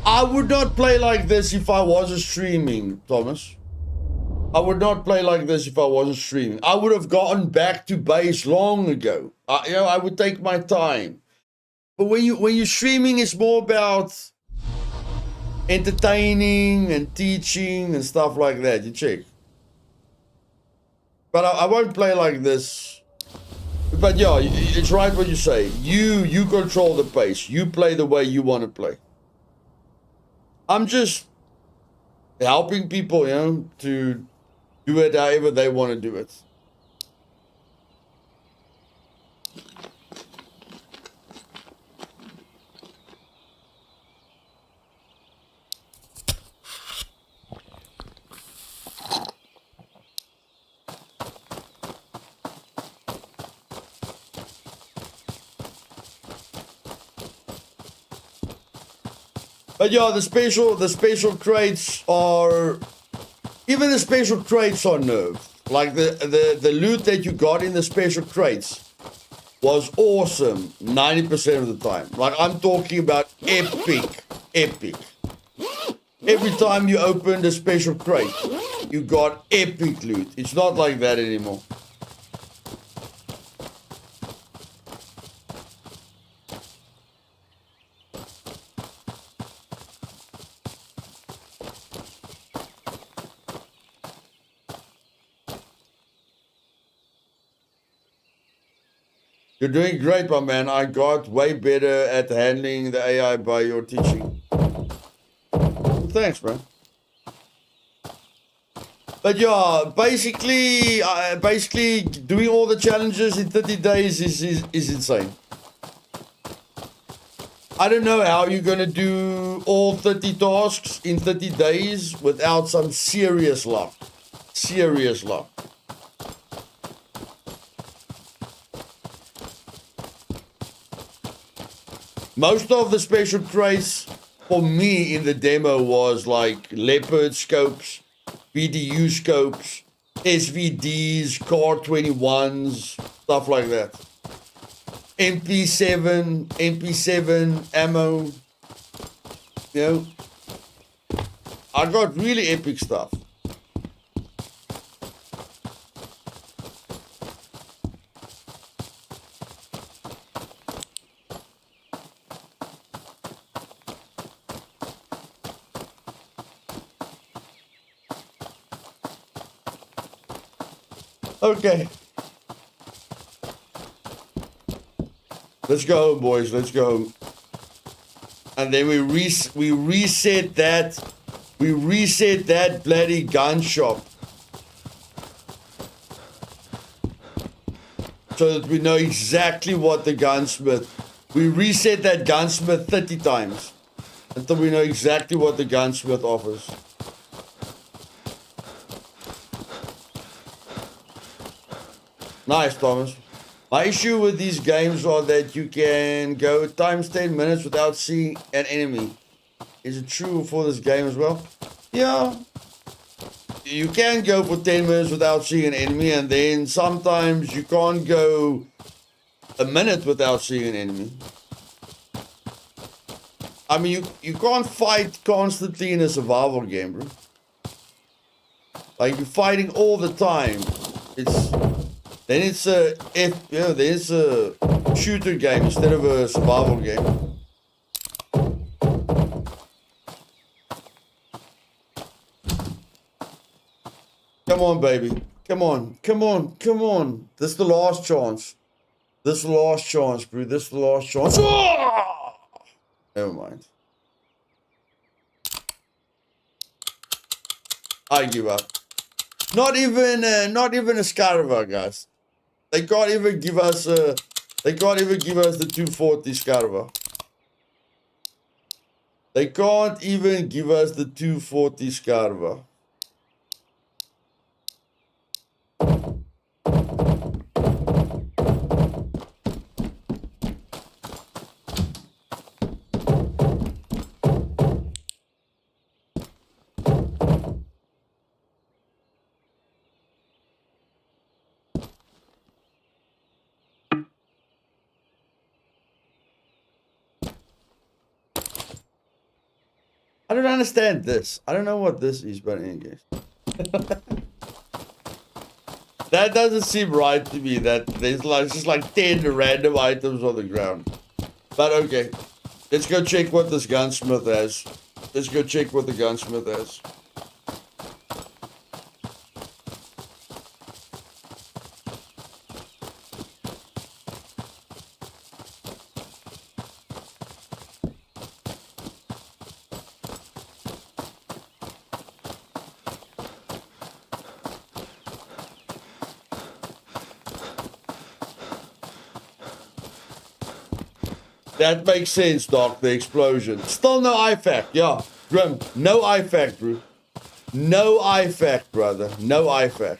I would not play like this if I wasn't streaming, Thomas. I would not play like this if I wasn't streaming. I would have gotten back to base long ago. You know, I would take my time. But when you're streaming, it's more about entertaining and teaching and stuff like that. You check. But I won't play like this. But yeah, it's right what you say. You control the pace. You play the way you want to play. I'm just helping people, you know, to do it however they want to do it. But yeah, the special crates are, even the special crates are nerfed. Like the loot that you got in the special crates was awesome 90% of the time. Like I'm talking about epic. Every time you opened a special crate, you got epic loot. It's not like that anymore. You're doing great, my man. I got way better at handling the AI by your teaching. Thanks, man. But yeah, basically doing all the challenges in 30 days is insane. I don't know how you're gonna do all 30 tasks in 30 days without some serious luck. Serious luck. Most of the special crates for me in the demo was like leopard scopes, BDU scopes, SVDs, Car 21s, stuff like that. MP7 ammo. You know, I got really epic stuff. Okay. Let's go home, boys. Let's go home. And then we reset that bloody gun shop. So that we know exactly what the gunsmith. We reset that gunsmith 30 times. Until we know exactly what the gunsmith offers. Nice, Thomas. My issue with these games are that you can go times 10 minutes without seeing an enemy. Is it true for this game as well? Yeah. You can go for 10 minutes without seeing an enemy, and then sometimes you can't go a minute without seeing an enemy. I mean, you can't fight constantly in a survival game, bro. Like, you're fighting all the time. Then it's a shooter game instead of a survival game. Come on, baby. Come on. This is the last chance. Bro. This is the last chance. Oh! Never mind. I give up. Not even a Scarava, guys. They can't even give us the 240 Scarava. They can't even give us the 240 Scarava. I don't understand this. I don't know what this is, but in any case. That doesn't seem right to me, that there's like just like 10 random items on the ground. But okay. Let's go check what this gunsmith has. Let's go check what the gunsmith has. That makes sense, Doc, the explosion. Still no IFAC, yeah. Grim, no IFAC, bro. No IFAC, brother. No IFAC.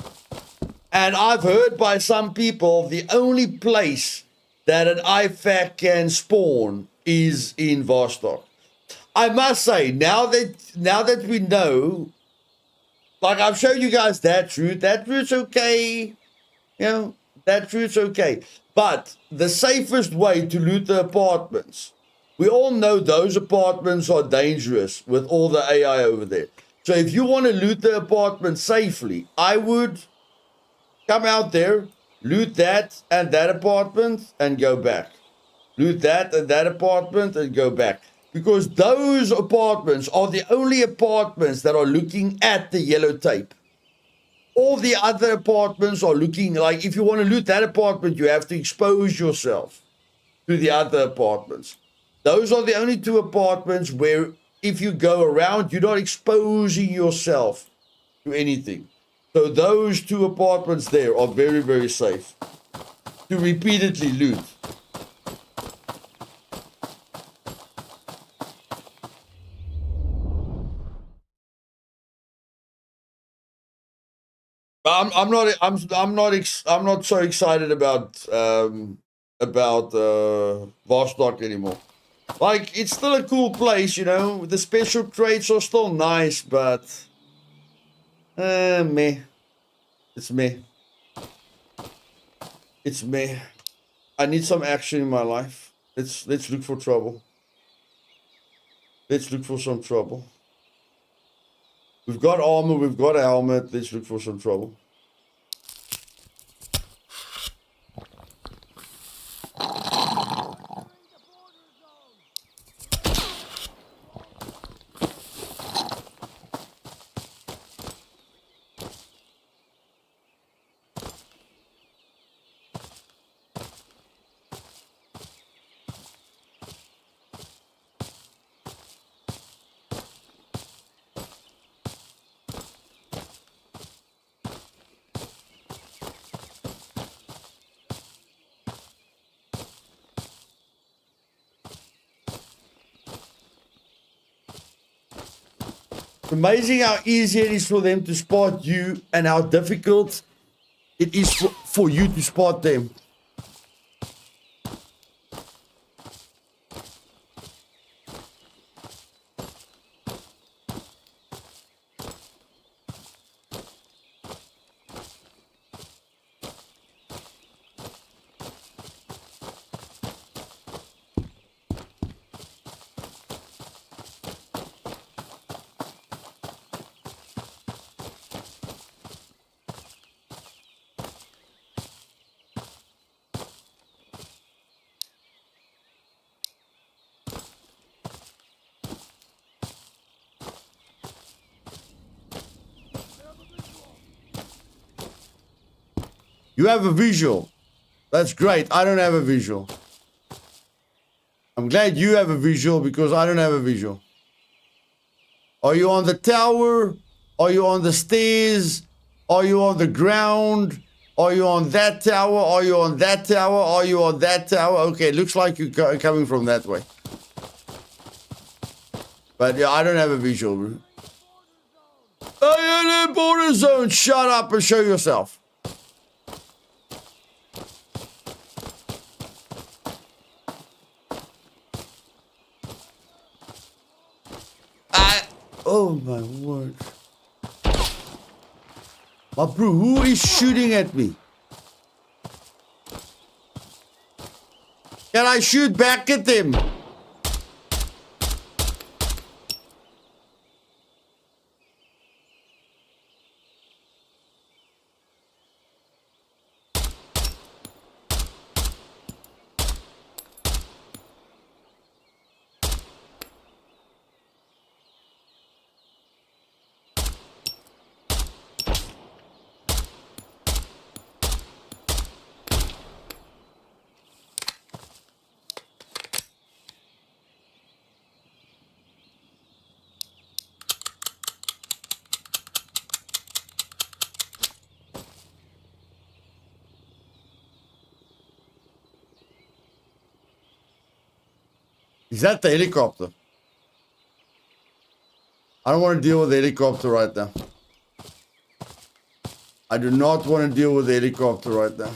And I've heard by some people the only place that an IFAC can spawn is in Vostok. I must say, now that we know, like I've shown you guys that route's okay. You know, that route's okay. But the safest way to loot the apartments, we all know those apartments are dangerous with all the AI over there. So if you want to loot the apartment safely, I would come out there, loot that and that apartment and go back. Loot that and that apartment and go back. Because those apartments are the only apartments that are looking at the yellow tape. All the other apartments are looking like, if you want to loot that apartment, you have to expose yourself to the other apartments. Those are the only two apartments where if you go around, you're not exposing yourself to anything. So those two apartments there are very, very safe to repeatedly loot. I'm not so excited about Vostok anymore. Like, it's still a cool place, you know. The special crates are still nice, but meh. It's meh. It's meh. I need some action in my life. Let's look for trouble. Let's look for some trouble. We've got armor, we've got a helmet. Let's look for some trouble. Amazing how easy it is for them to spot you and how difficult it is for you to spot them. You have a visual. That's great. I don't have a visual. I'm glad you have a visual because I don't have a visual. Are you on the tower? Are you on the stairs? Are you on the ground? Are you on that tower? Are you on that tower? Are you on that tower? Okay, looks like you're coming from that way. But yeah, I don't have a visual. Oh, you're in the border zone. Shut up and show yourself. Oh my word. My bro, who is shooting at me? Can I shoot back at them? Is that the helicopter? I don't want to deal with the helicopter right now. I do not want to deal with the helicopter right now.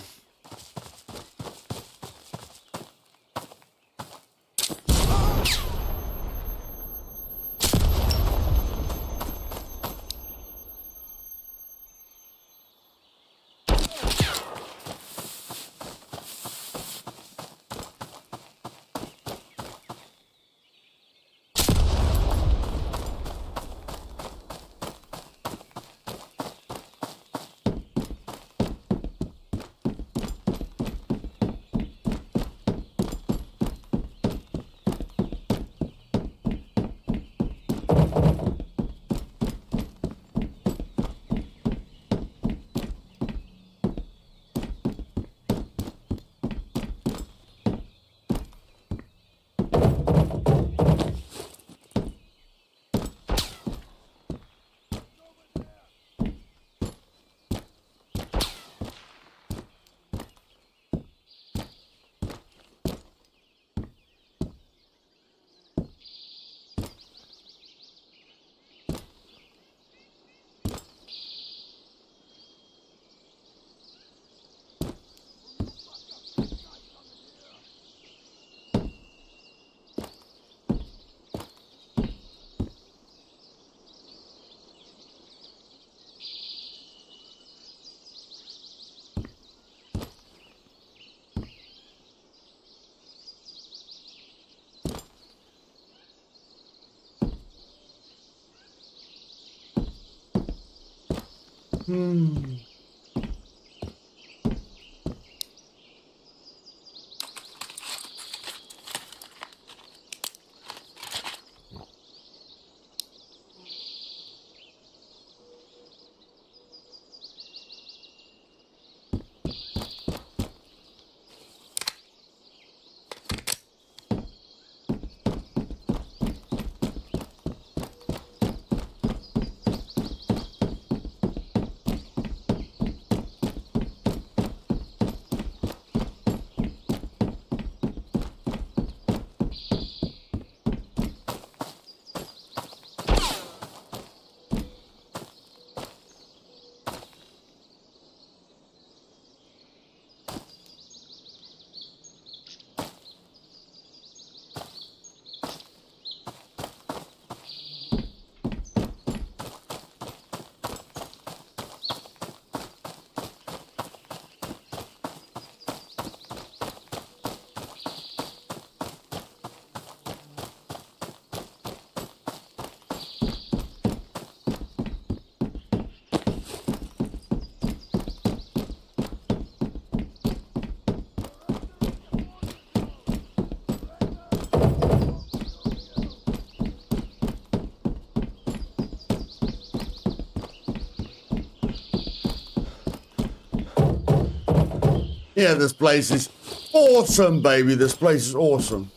Yeah, this place is awesome, baby. This place is awesome.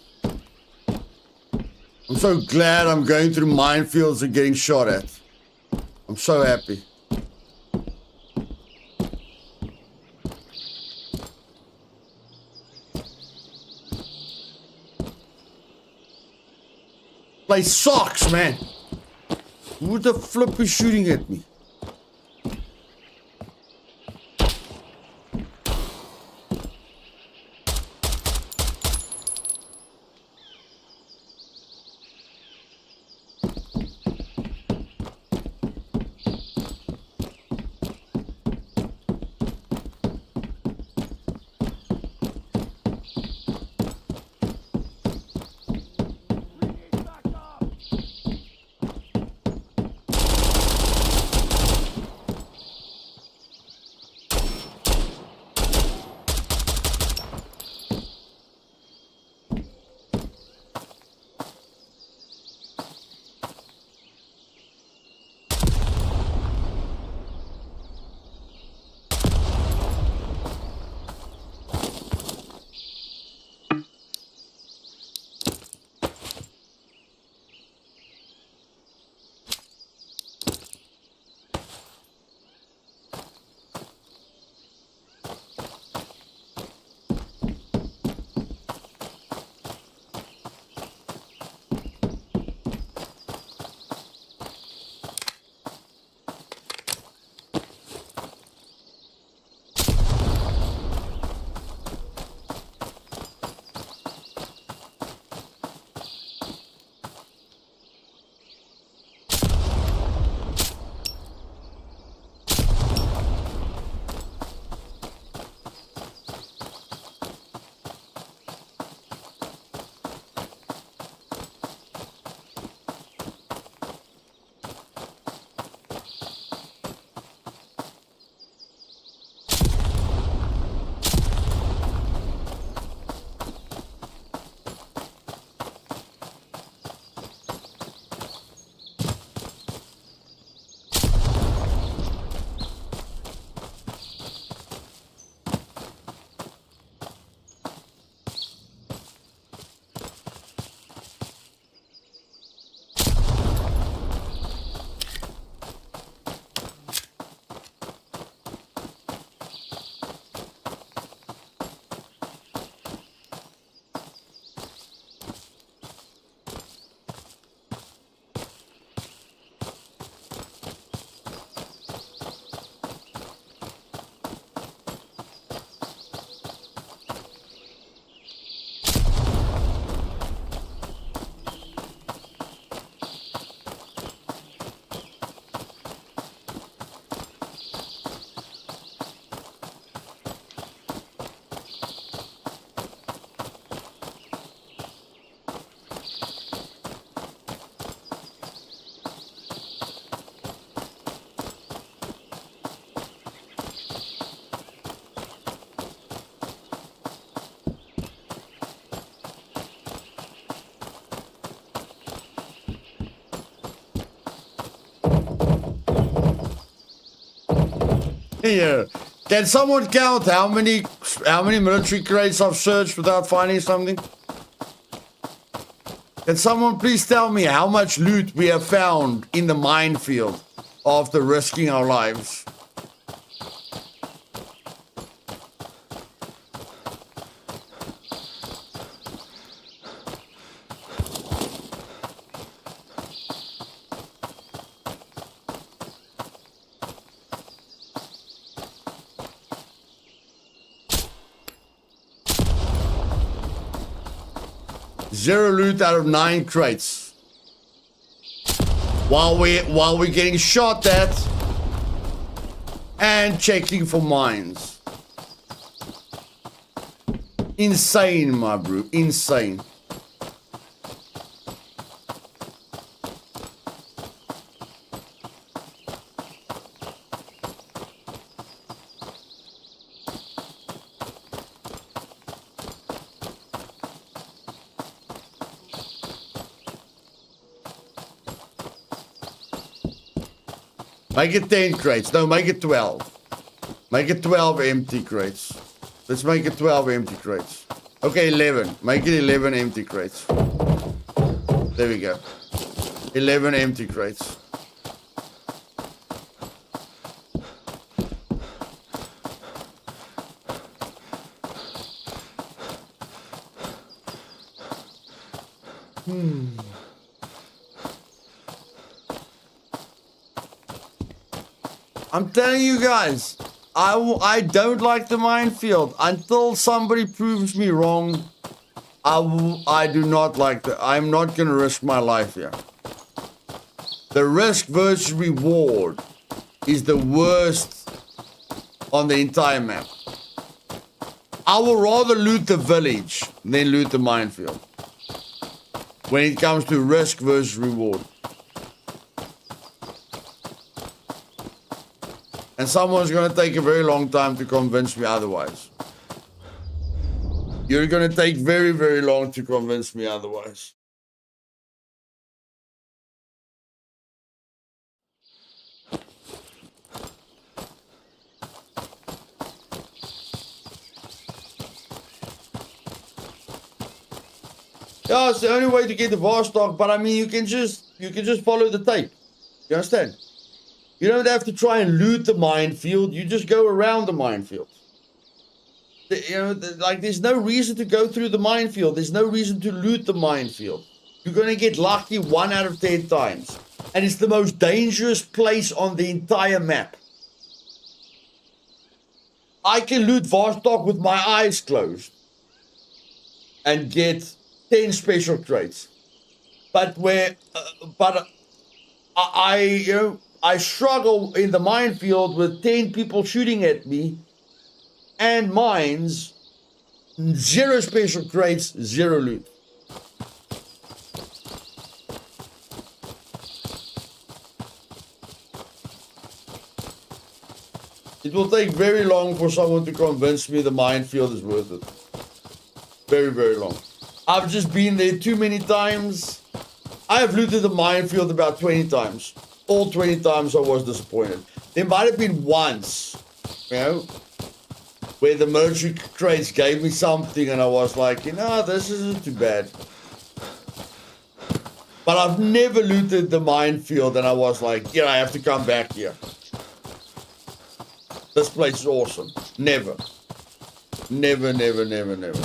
I'm so glad I'm going through minefields and getting shot at. I'm so happy. Place sucks, man. Who the flip is shooting at me? Yeah. Can someone count how many military crates I've searched without finding something? Can someone please tell me how much loot we have found in the minefield after risking our lives? Zero loot out of 9 crates. While we're getting shot at and checking for mines. Insane, my bro. Insane. Make it 10 crates. No, make it 12. Make it 12 empty crates. Let's make it 12 empty crates. Okay, 11. Make it 11 empty crates. There we go. 11 empty crates. I'm telling you guys, I don't like the minefield. Until somebody proves me wrong, I do not like the. I'm not going to risk my life here. The risk versus reward is the worst on the entire map. I will rather loot the village than loot the minefield when it comes to risk versus reward. And someone's going to take a very long time to convince me otherwise. You're going to take very, very long to convince me otherwise. Yeah, it's the only way to get the Vostok, but I mean, you can just follow the tape. You understand? You don't have to try and loot the minefield. You just go around the minefield. There's no reason to go through the minefield. There's no reason to loot the minefield. You're going to get lucky 1 out of 10 times. And it's the most dangerous place on the entire map. I can loot Vostok with my eyes closed. And get 10 special crates. But I struggle in the minefield with 10 people shooting at me and mines, 0 special crates, 0 loot. It will take very long for someone to convince me the minefield is worth it. Very, very long. I've just been there too many times. I have looted the minefield about 20 times. All 20 times I was disappointed. There might have been once, where the military crates gave me something and I was like, this isn't too bad. But I've never looted the minefield and I was like, I have to come back here. This place is awesome. Never. Never, never, never, never.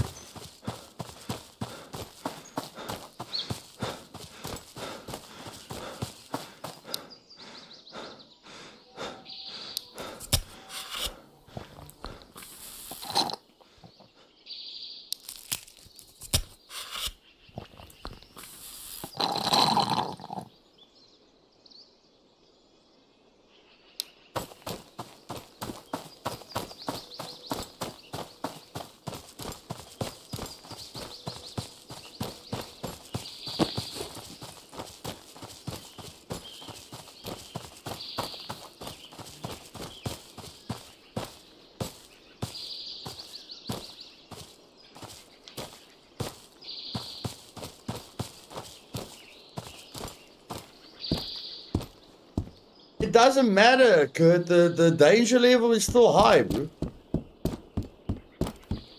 It doesn't matter, Kurt. The danger level is still high, bro.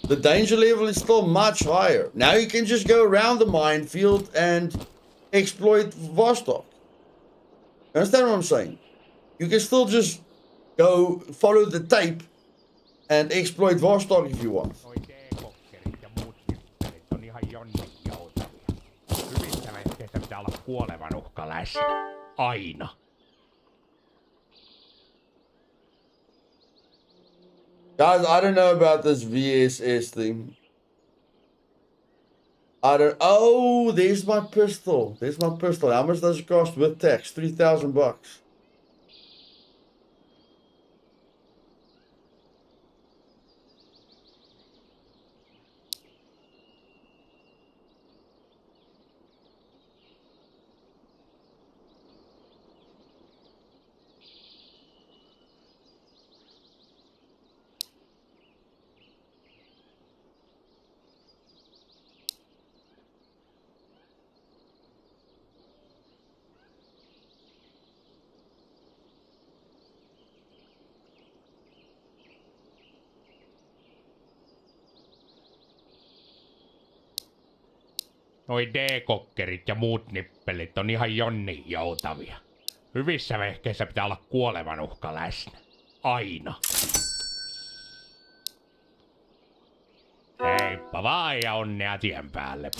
The danger level is still much higher. Now you can just go around the minefield and exploit Vostok. Understand what I'm saying? You can still just go follow the tape and exploit Vostok if you want. Noi D-kokkerit ja muut nippelit on ihan jonnin joutavia. Hyvissä vehkeissä pitää olla kuolevan uhka läsnä. Aina. Guys, I don't know about this VSS thing. Oh, there's my pistol. There's my pistol. How much does it cost with tax? $3,000. Noi D-kokkerit ja muut nippelit on ihan jonnin joutavia. Hyvissä vehkeissä pitää olla kuolevan uhka läsnä. Aina. Heippa vaan ja onnea tien päälle.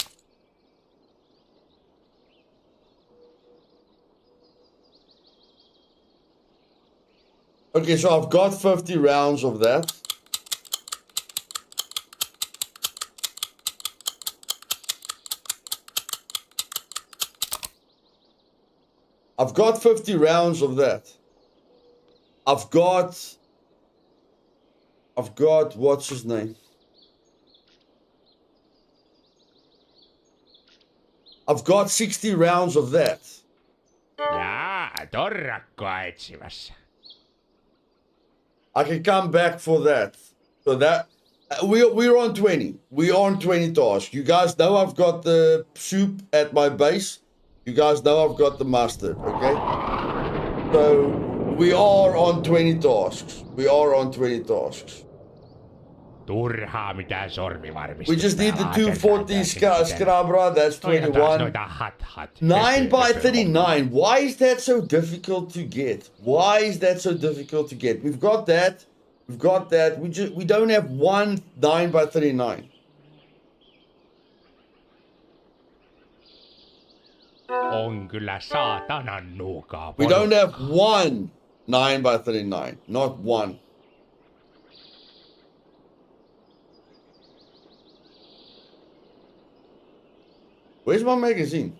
Okay, so I've got 50 rounds of that. I've got 50 rounds of that. I've got, what's his name? I've got 60 rounds of that. Jaa, torrakkoa etsimässä. I can come back for that. So that, we're on 20. We're on 20 tasks. You guys know I've got the soup at my base. You guys know I've got the mustard, okay? So, we are on 20 tasks. We are on 20 tasks. Turhaa mitään sormivarmistusta. We just need the ja 240 Scrabra, that's Noita 21. taas noita hat. 9 by 39. Why is that so difficult to get? Why is that so difficult to get? We've got that. We've got that. We don't have one 9 by 39. On kyllä saatanan nuukaa. We don't have one 9 by 39. Not one. Where's my magazine?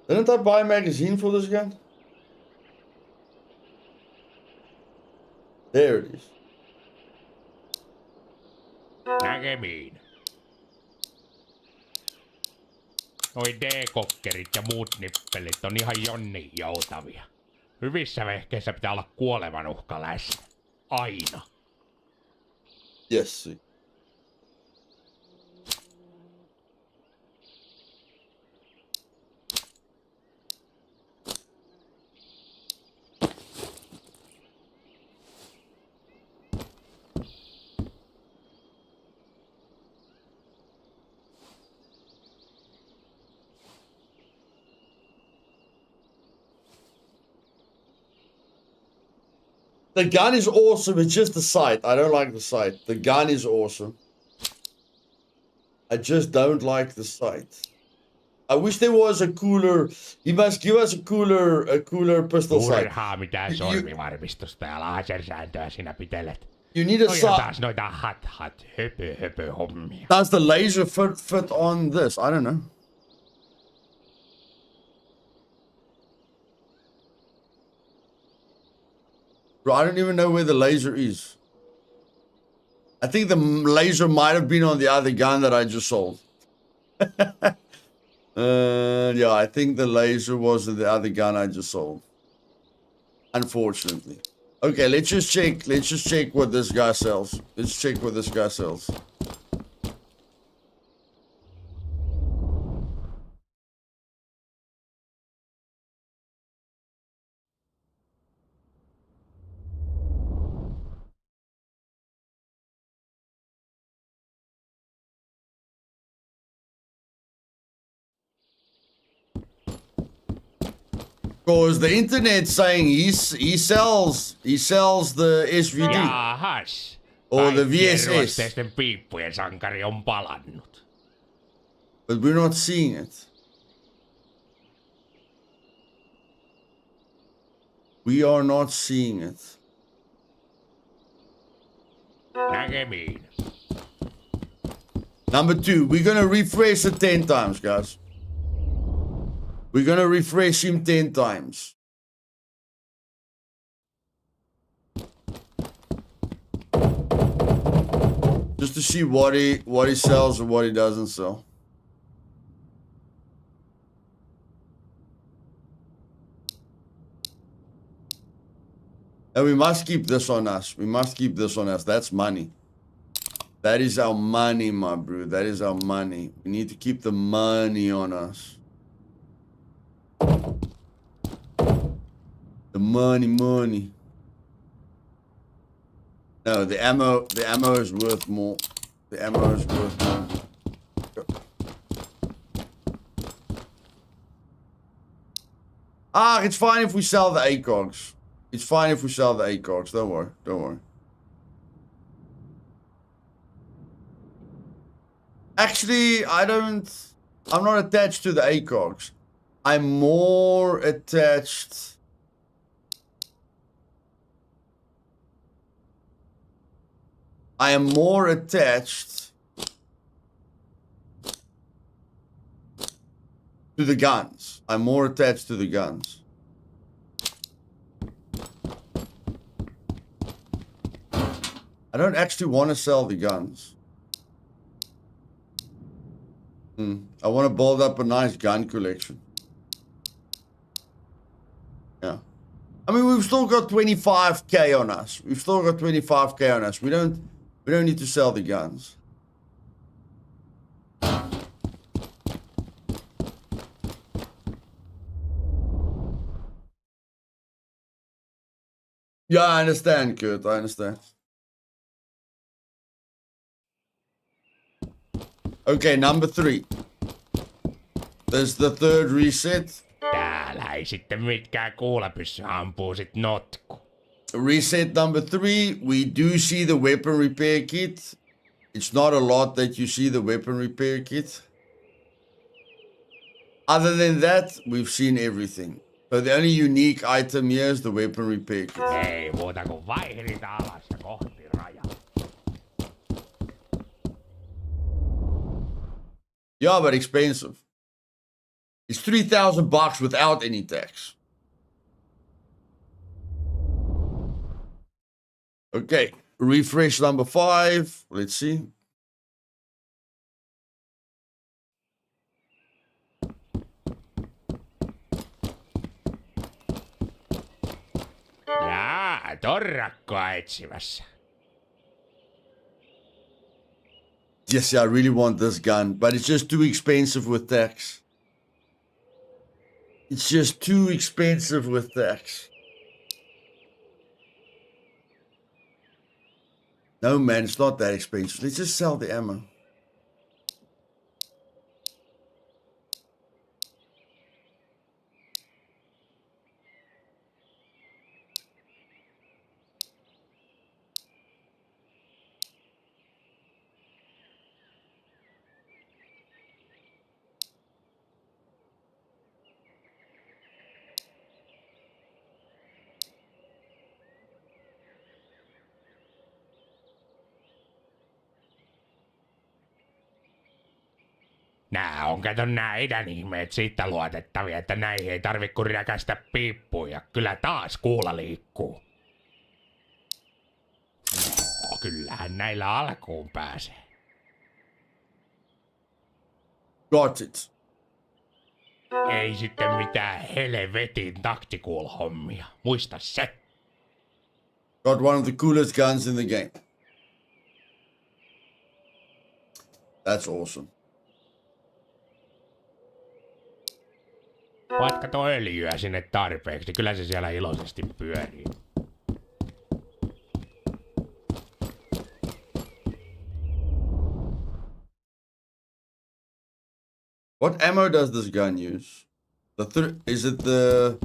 Didn't I buy a magazine for this gun? There it is. Näkemiin. Noi D-kokkerit ja muut nippelit on ihan jonnin joutavia. Hyvissä vehkeissä pitää olla kuolevan uhka läsnä. Aina. Yes. The gun is awesome, it's just the sight. I don't like the sight. The gun is awesome. I just don't like the sight. I wish there was a cooler... He must give us a cooler pistol sight. Turhaa mitään sormivarmistusta ja lasersääntöä sinä pitelet. You need a Noita sight. taas noita hat höpö hommia. Does the laser fit on this? I don't know. Bro, I don't even know where the laser is. I think the laser might have been on the other gun that I just sold. Yeah, I think the laser was in the other gun I just sold. Unfortunately. Okay, let's just check what this guy sells. Let's check what this guy sells. Because the internet's saying he sells the SVD Jahas. or the Kaikkien VSS, ruosteisten piippujen sankari on palannut. but we're not seeing it. We are not seeing it. Näkemiin. Number 2, we're gonna refresh it 10 times, guys. We're gonna refresh him 10 times. Just to see what he sells or what he doesn't sell. And we must keep this on us. We must keep this on us. That's money. That is our money, my bro. That is our money. We need to keep the money on us. The money. No, the ammo is worth more. The ammo is worth more. Ah, it's fine if we sell the ACOGs. It's fine if we sell the ACOGs. Don't worry. Actually, I'm not attached to the ACOGs. I'm more attached. I am more attached to the guns. I'm more attached to the guns. I don't actually want to sell the guns. I want to build up a nice gun collection. Yeah. I mean, we've still got 25k on us. We don't need to sell the guns. Yeah, I understand, Kurt. I understand. Okay, number 3. There's the third reset. Täällä ei sitten mitkään kuulapyssy ampuu sit notku. Reset number 3, we do see the weapon repair kit. It's not a lot that you see the weapon repair kit. Other than that, we've seen everything. So the only unique item here is the weapon repair kit. Ei muuta kuin vaihrit alas ja kohti rajaa. Yeah, but expensive. It's $3,000 without any tax. Okay, refresh number 5. Let's see. Jaa, torrakkoa etsimässä. Yes, I really want this gun, but it's just too expensive with tax. It's just too expensive with tax. No, man, it's not that expensive. Let's just sell the ammo. Nää on kato nää idän ihmeet siitä luotettavia, että näihin ei tarvi kun räkästä piippuja. Kyllä taas kuulla liikkuu. No, kyllähän näillä alkuun pääsee. Got it. Ei sitten mitään helvetin tactical-hommia. Muista se. Got one of the coolest guns in the game. That's awesome. Vaikka tuo öljyä sinne tarpeeksi, niin kyllä se siellä iloisesti pyörii. What ammo does this gun use? Is it the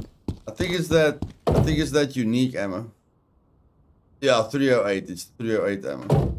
I think it's that unique ammo. Yeah, 308. It's 308 ammo.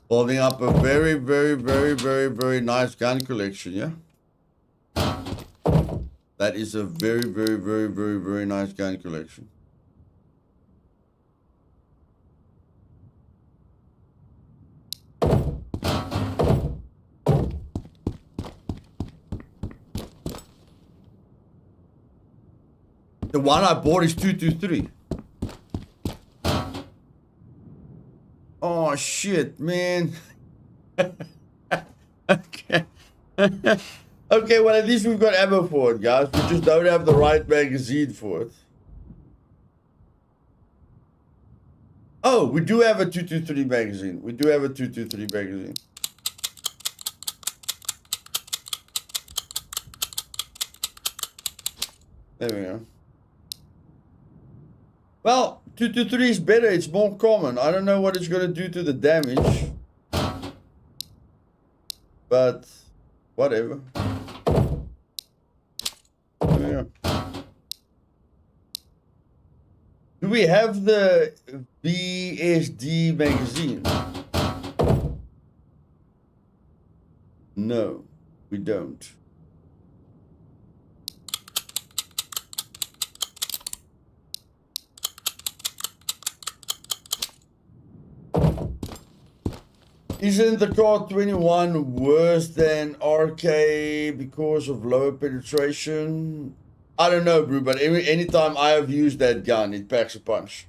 Building up a very, very, very, very, very nice gun collection, yeah? That is a very, very, very, very, very nice gun collection. The one I bought is 223. Oh shit, man. Okay. Okay, well at least we've got ammo for it, guys. We just don't have the right magazine for it. Oh, we do have a 223 magazine. We do have a 223 magazine. There we go. Well, 223 is better. It's more common. I don't know what it's going to do to the damage. But, whatever. Yeah. Do we have the BSD magazine? No, we don't. Isn't the car 21 worse than RK because of lower penetration? I don't know, bro, but anytime I have used that gun, it packs a punch.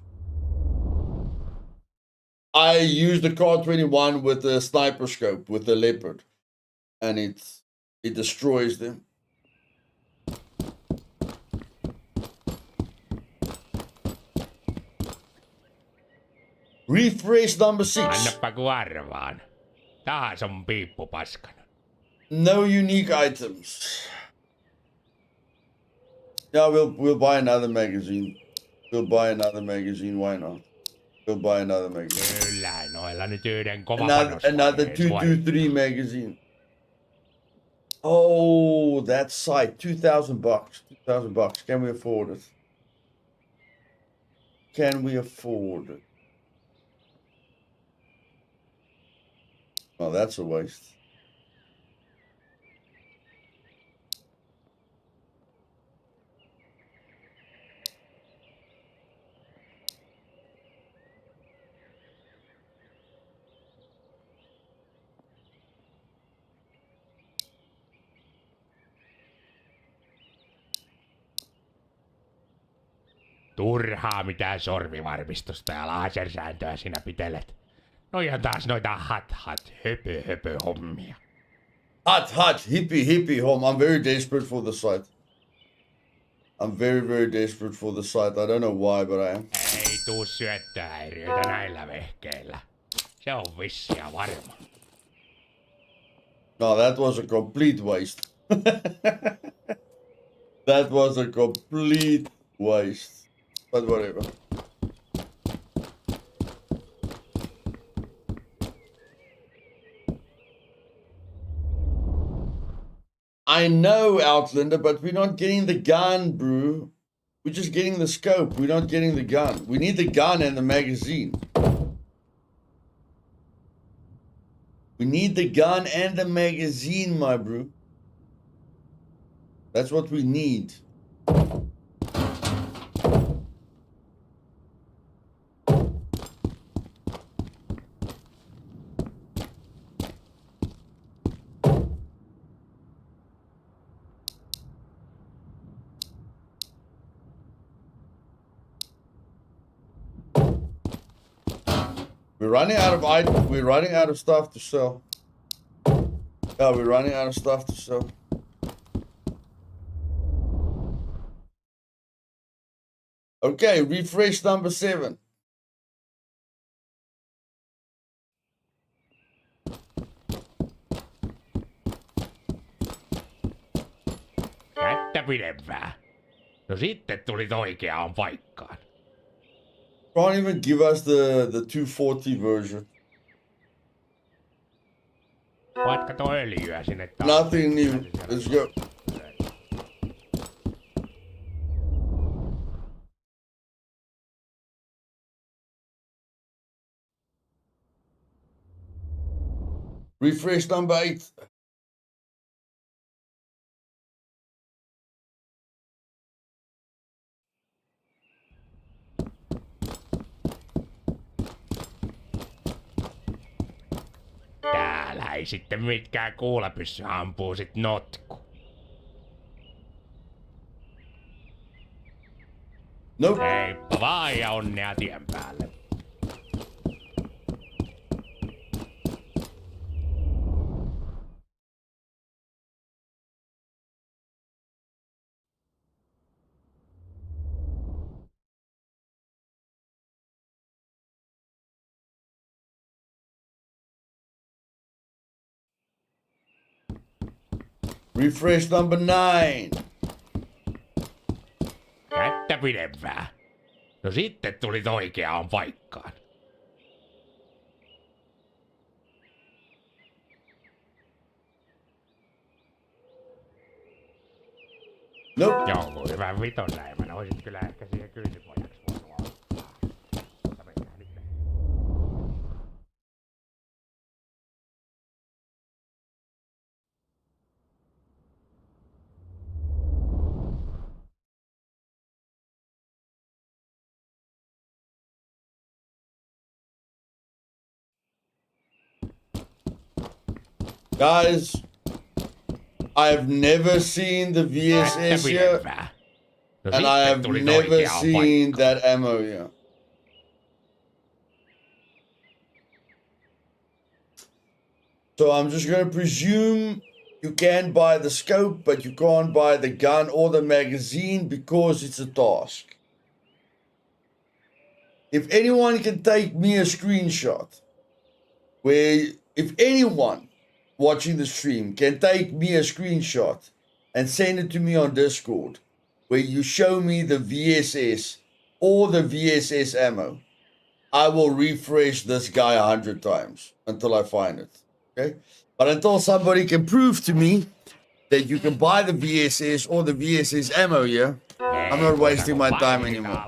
I used the car 21 with the sniper scope, with the Leopard, and it destroys them. Refresh number 6. Annappa kun arvaan. Taas on piippu paskana. No unique items. Yeah, we'll buy another magazine. We'll buy another magazine. Why not? We'll buy another magazine. Kyllä, noilla nyt yhden kova Another 223 magazine. Oh, that sight. $2,000. $2,000. Can we afford it? Can we afford it? Oh, that's a waste. Turhaa mitään sormivarmistusta ja lasersääntöä sinä pitelet. Noihan taas noita höpö hommia. Hot, hippie home. I'm very desperate for the site. I'm very, very desperate for the site. I don't know why, but I am. Ei tuu syöttöhäiriöitä näillä vehkeillä. Se on vissiä varma. No, that was a complete waste. That was a complete waste. But whatever. I know, Outlander, but we're not getting the gun, bro. We're just getting the scope. We're not getting the gun. We need the gun and the magazine. We need the gun and the magazine, my bro. That's what we need. We're running out of we're running out of stuff to sell. Yeah, we're running out of stuff to sell. Okay, refresh number 7. Kättä pidempää. No sitten tulit oikeaan paikkaan. Can't even give us the 240 version. Voit kato öljyä sinne taas. Nothing new. Let's go. Refresh number 8. Täällä ei sitten mitkään kuulepyssy ampuu sit notku. Nope. Heippa vaan ja onnea tien päälle. Refresh number 9. Kättä pidempää. No sitten tulit oikeaan paikkaan. Nope. Joo, hyvä viton näimän. Oisit kyllä ehkä siihen kyysipojaksi voinut auttaa. Mutta mennään nyt. Guys, I've never seen the VSS here, No and I have tulit never oikeaan seen paikkaan. that ammo here. So I'm just going to presume you can buy the scope, but you can't buy the gun or the magazine because it's a task. If anyone can take me a screenshot, if anyone watching the stream can take me a screenshot and send it to me on Discord, where you show me the VSS or the VSS ammo, I will refresh this guy 100 times until I find it. Okay? But until somebody can prove to me that you can buy the VSS or the VSS ammo here, I'm not wasting my time anymore.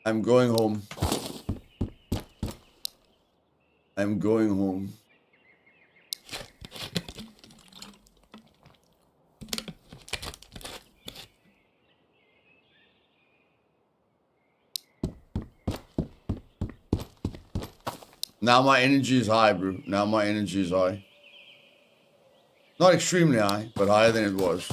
I'm going home. I'm going home. Now my energy is high, bro. Now my energy is high. Not extremely high, but higher than it was.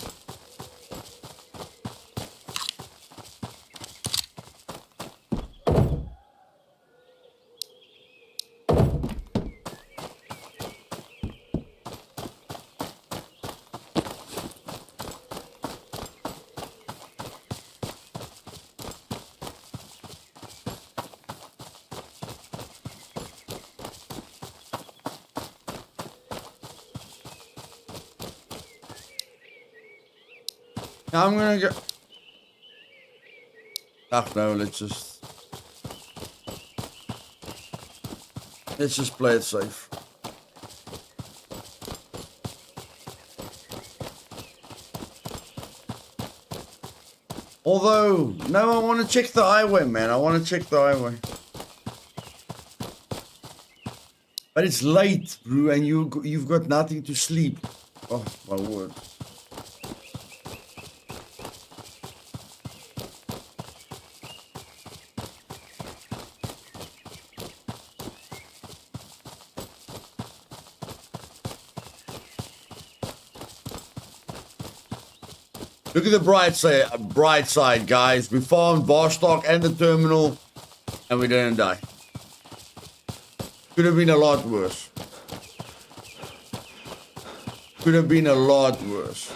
I'm gonna go. No, let's just play it safe. Although, no, I want to check the highway, man. I want to check the highway. But it's late, bro, and you've got nothing to sleep. Oh my word. Look at the bright side, guys. We farmed Vostok and the terminal, and we didn't die. Could have been a lot worse. Could have been a lot worse.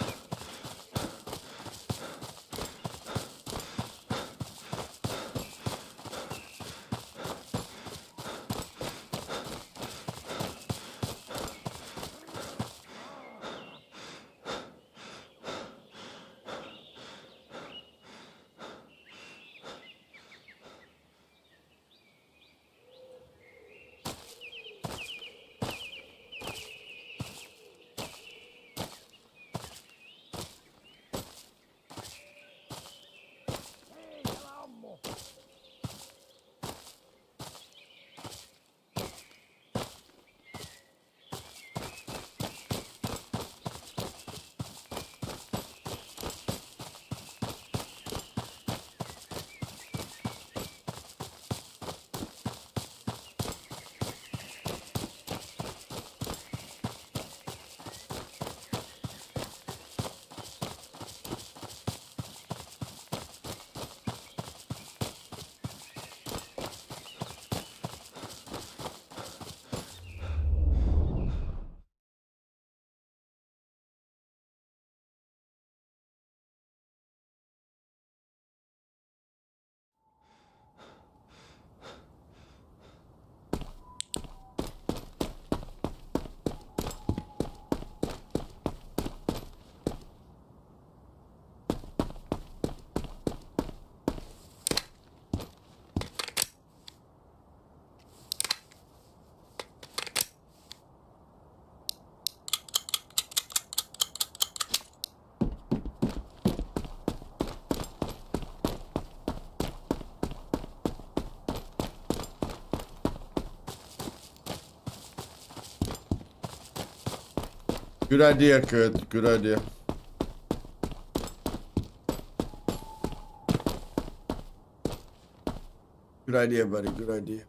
Good idea, Kurt. Good idea. Good idea, buddy. Good idea.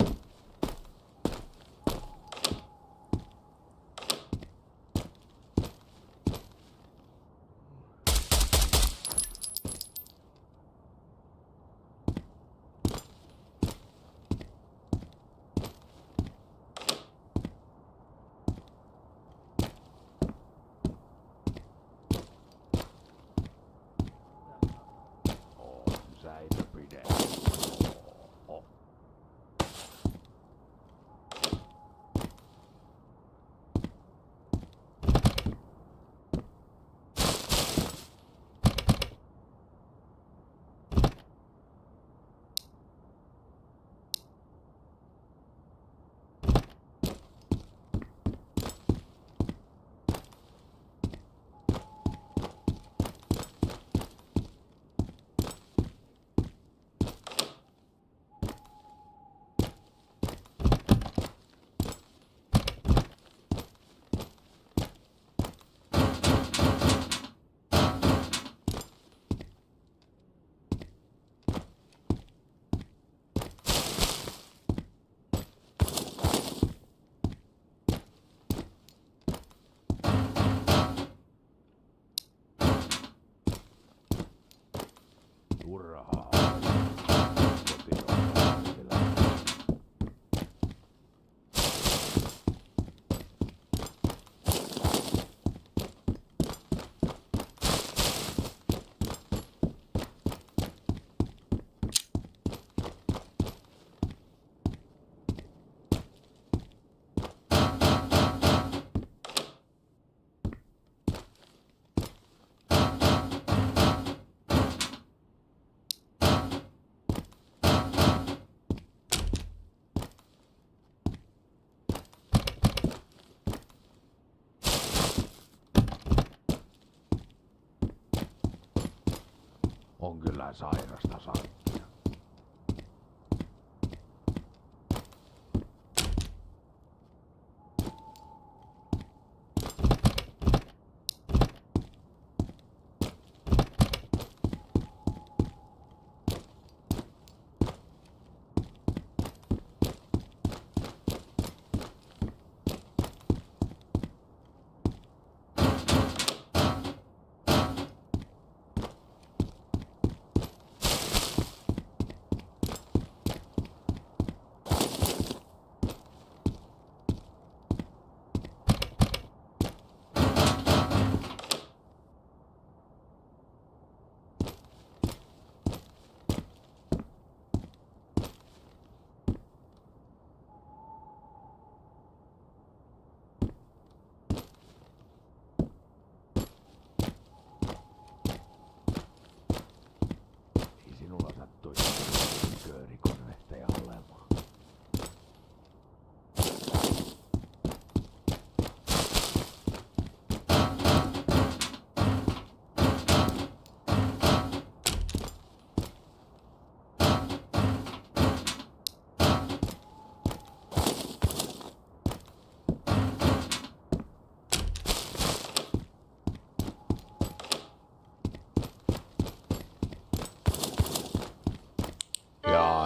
On kyllä sairasta sakkia.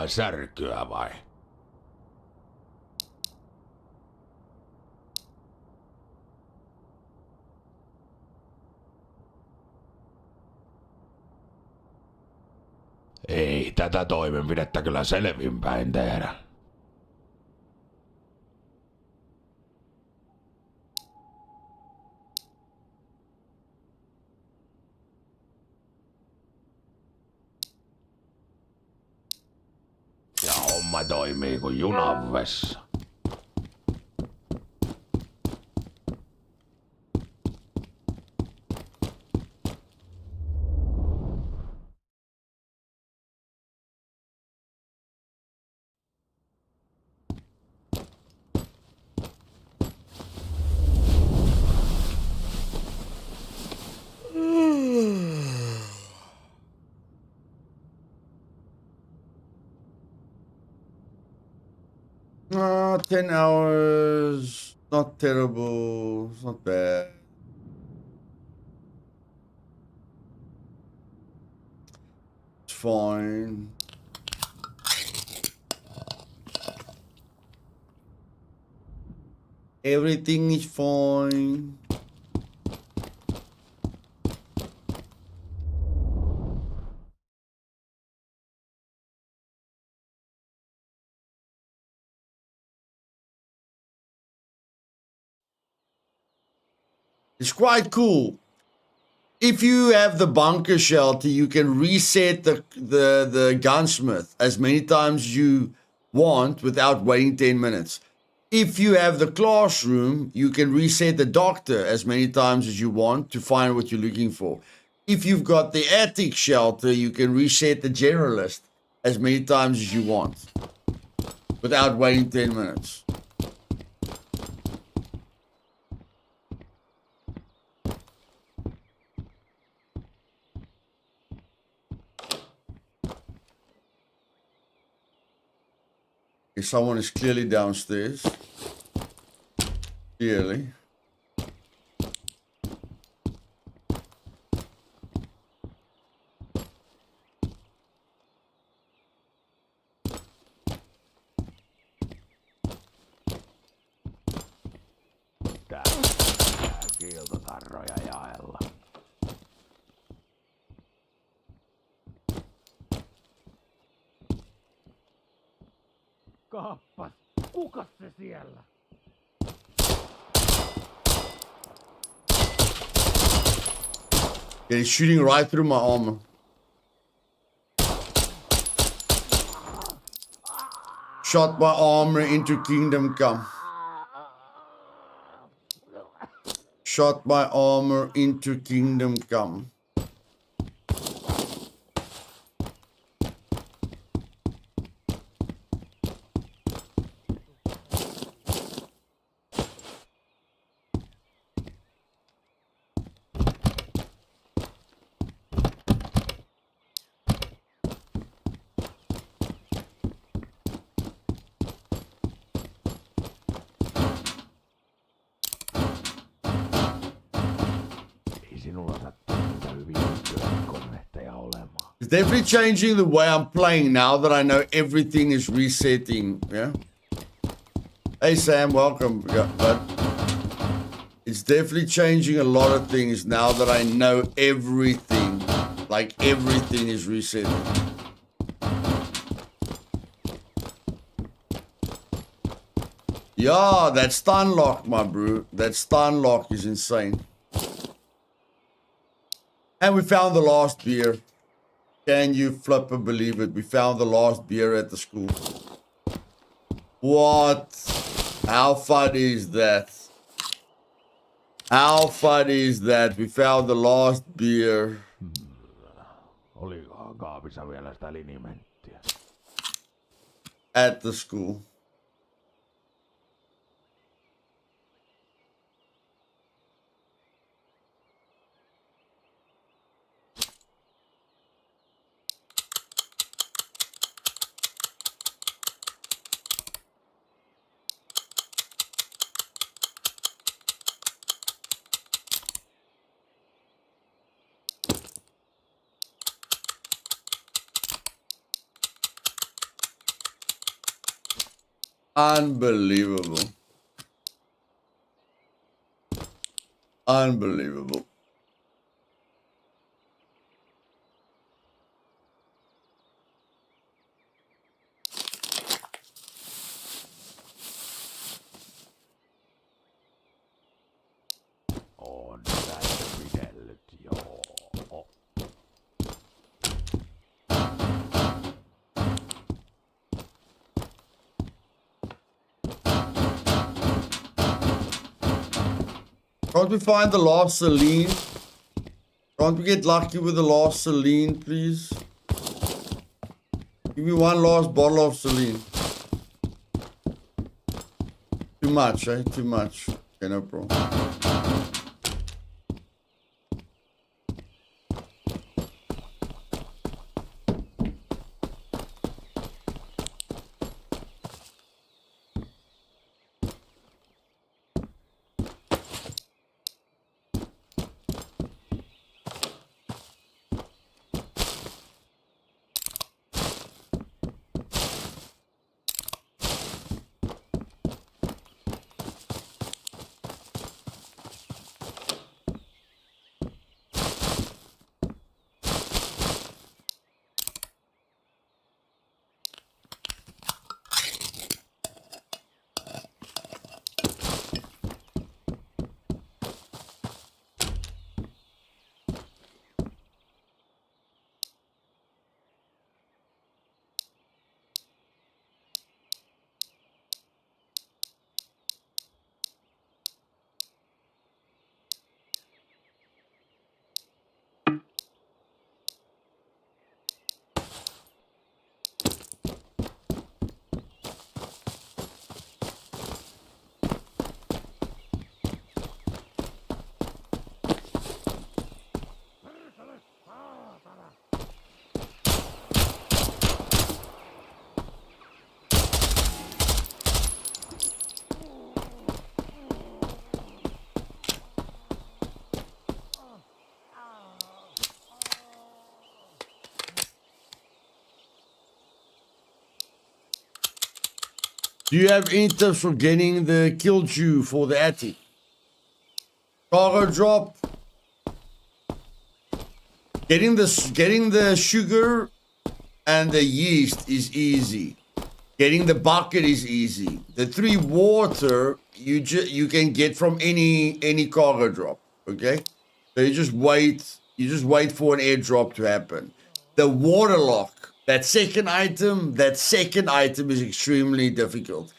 Sulla särkyä vai? Ei tätä toimenpidettä kyllä selvinpäin tehdä. Ja homma toimii kuin junan vessa. Ah, 10 hours. Not terrible. It's not bad. It's fine. Everything is fine. It's quite cool. If you have the bunker shelter, you can reset the gunsmith as many times as you want without waiting 10 minutes. If you have the classroom, you can reset the doctor as many times as you want to find what you're looking for. If you've got the attic shelter, you can reset the generalist as many times as you want without waiting 10 minutes. If someone is clearly downstairs. Clearly. Tää kiiltotarroja jaella. Kappas, kukas se siellä? Yeah, he's shooting right through my armor. Shot my armor into Kingdom Come. Shot my armor into Kingdom Come. It's definitely changing the way I'm playing now that I know everything is resetting, yeah? Hey Sam, welcome, bud. It's definitely changing a lot of things now that I know everything. Like everything is resetting. Yeah, that stun lock, my bro. That stun lock is insane. And we found the last beer. Can you flipper believe it? We found the last beer at the school. What? How fun is that? How fun is that? We found the last beer. Oliko kaapissa vielä sitä linimenttiä? At the school. Unbelievable. Unbelievable. On that fidelity. Oh. Can't we find the last Celine? Can't we get lucky with the last Celine, please? Give me one last bottle of Celine. Too much, eh? Too much. Okay, no problem. Do you have any tips for getting the Killdew for the attic? Cargo drop. Getting the sugar and the yeast is easy. Getting the bucket is easy. The 3 water you can get from any cargo drop. Okay, so you just wait for an airdrop to happen. The water lock, that second item is extremely difficult.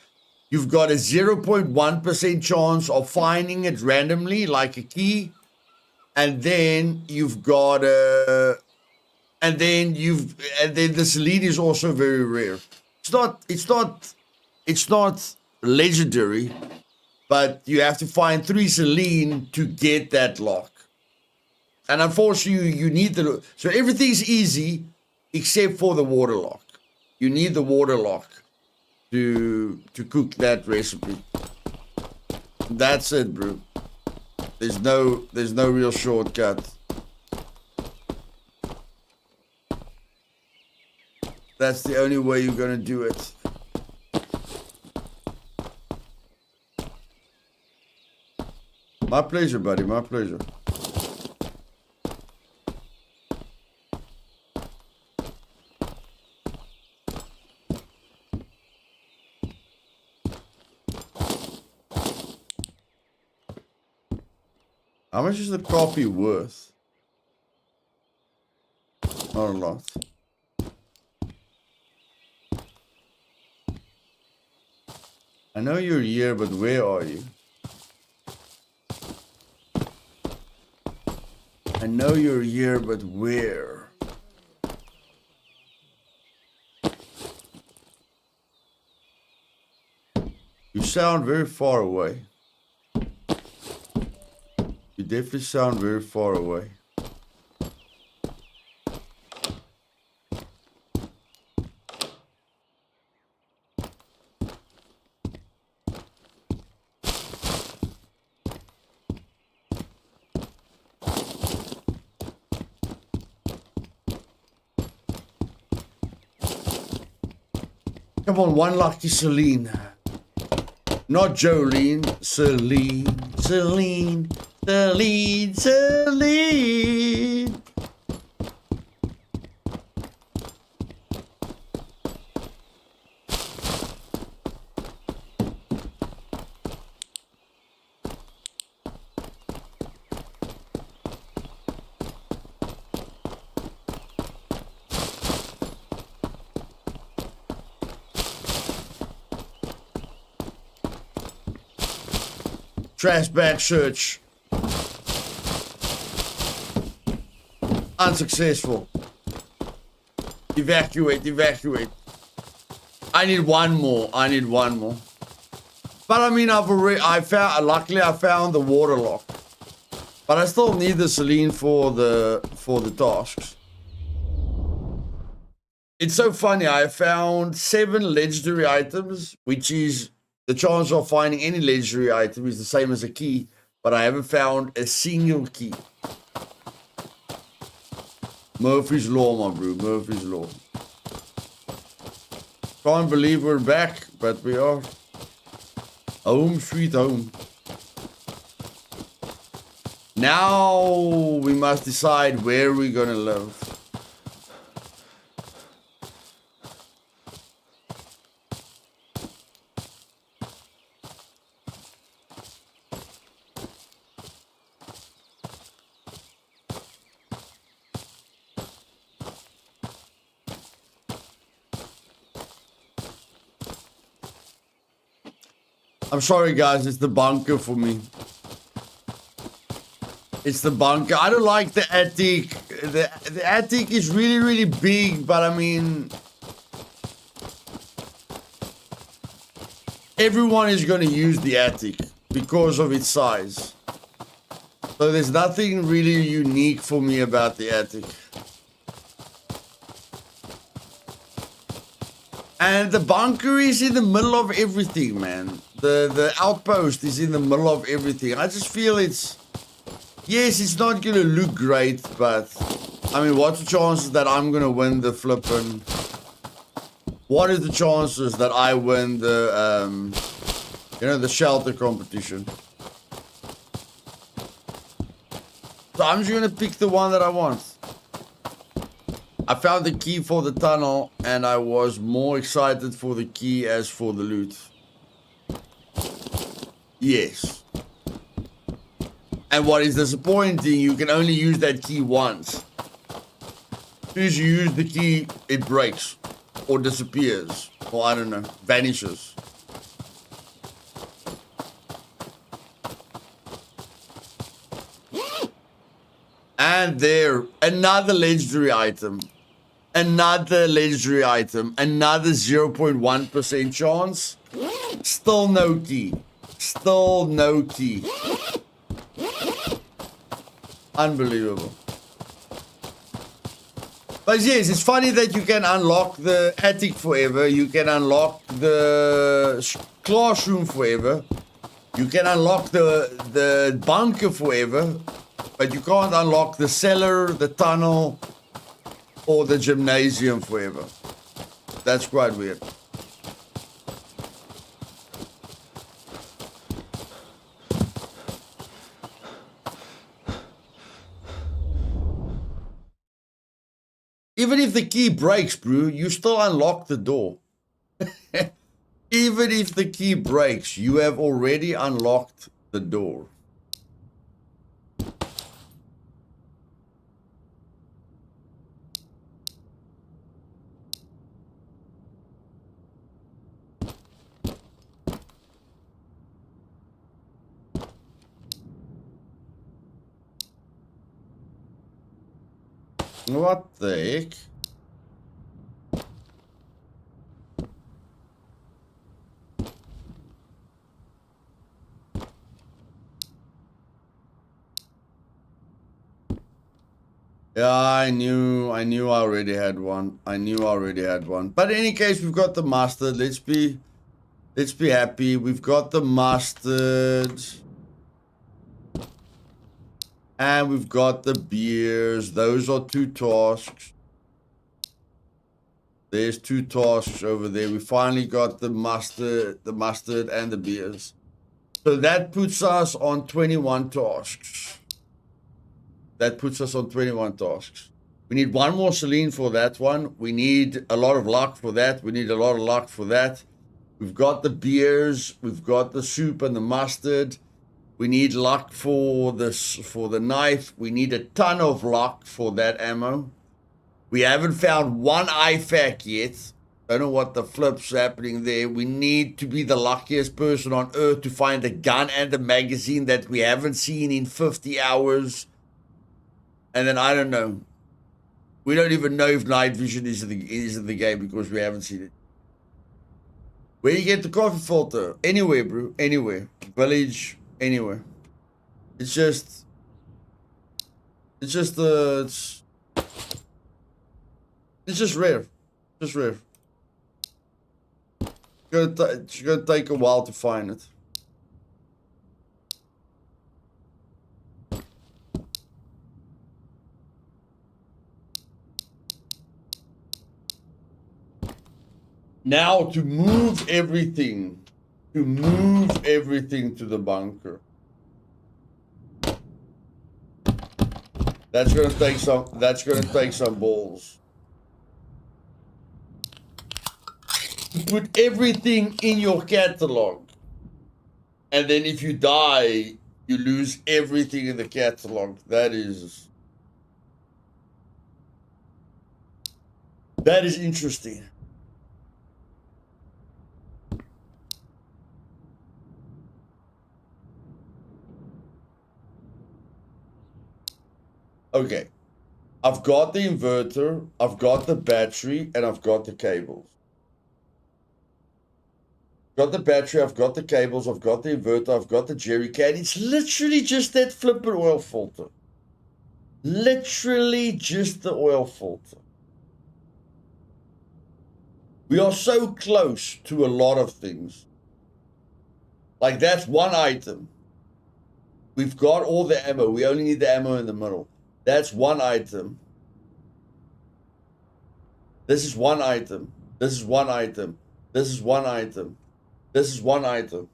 You've got a 0.1% chance of finding it randomly, like a key, and then you've got and then this lead is also very rare. It's not legendary, but you have to find 3 Celine to get that lock. And unfortunately, you need so everything's easy except for the water lock. You need the water lock to cook that recipe. That's it, bro. There's no real shortcut. That's the only way you're gonna do it. My pleasure, buddy. My pleasure. How much is the coffee worth? Not a lot. I know you're here, but where are you? I know you're here, but where? You sound very far away. You definitely sound very far away. Come on, one lucky Celine. Not Jolene. Celine. Trash bag search. Unsuccessful. Evacuate. I need one more. But I mean, luckily I found the water lock. But I still need the Celine for the tasks. It's so funny. I found 7 legendary items, which is the chance of finding any legendary item is the same as a key, but I haven't found a single key. Murphy's Law, my bro. Murphy's Law. Can't believe we're back, but we are. Home sweet home. Now we must decide where we're gonna live. I'm sorry, guys. It's the bunker for me. It's the bunker. I don't like the attic. The attic is really, really big, but I mean, everyone is going to use the attic because of its size. So there's nothing really unique for me about the attic. And the bunker is in the middle of everything, man. The outpost is in the middle of everything. I just feel it's not gonna look great, but I mean, what's the chances that I'm gonna win the flippin'? What is the chances that I win the the shelter competition? So I'm just gonna pick the one that I want. I found the key for the tunnel, and I was more excited for the key as for the loot. Yes. And what is disappointing, you can only use that key once. As soon as you use the key, it breaks. Or disappears. Or I don't know, vanishes. And there, another legendary item. Another legendary item. Another 0.1% chance. Still no key. Still no key. Unbelievable. But yes, it's funny that you can unlock the attic forever. You can unlock the classroom forever. You can unlock the bunker forever. But you can't unlock the cellar, the tunnel, or the gymnasium forever. That's quite weird. Even if the key breaks, bro, you still unlock the door. Even if the key breaks, you have already unlocked the door. What the heck? Yeah, I knew I already had one. But in any case, we've got the mustard. Let's be happy. We've got the mustard. And we've got the beers. Those are 2 tasks. There's 2 tasks over there. We finally got the mustard and the beers. So that puts us on 21 tasks. That puts us on 21 tasks. We need 1 more Celine for that one. We need a lot of luck for that. We need a lot of luck for that. We've got the beers. We've got the soup and the mustard. We need luck for the knife. We need a ton of luck for that ammo. We haven't found 1 IFAK yet. Don't know what the flip's happening there. We need to be the luckiest person on earth to find a gun and a magazine that we haven't seen in 50 hours. And then I don't know. We don't even know if night vision is in the game because we haven't seen it. Where you get the coffee filter? Anywhere, bro. Anywhere. Village. Anywhere. It's just rare. Just rare. It's gonna take a while to find it. Now to move everything to the bunker. That's gonna take some balls. Put everything in your catalog, and then if you die, you lose everything in the catalog. That is interesting. Okay, I've got the inverter, I've got the battery, and I've got the cables. Got the battery, I've got the cables, I've got the inverter, I've got the jerry can. It's literally just that flippin' oil filter. Literally just the oil filter. We are so close to a lot of things. Like, that's 1 item. We've got all the ammo. We only need the ammo in the middle. That's 1 item. This is 1 item. This is 1 item. This is 1 item. This is 1 item.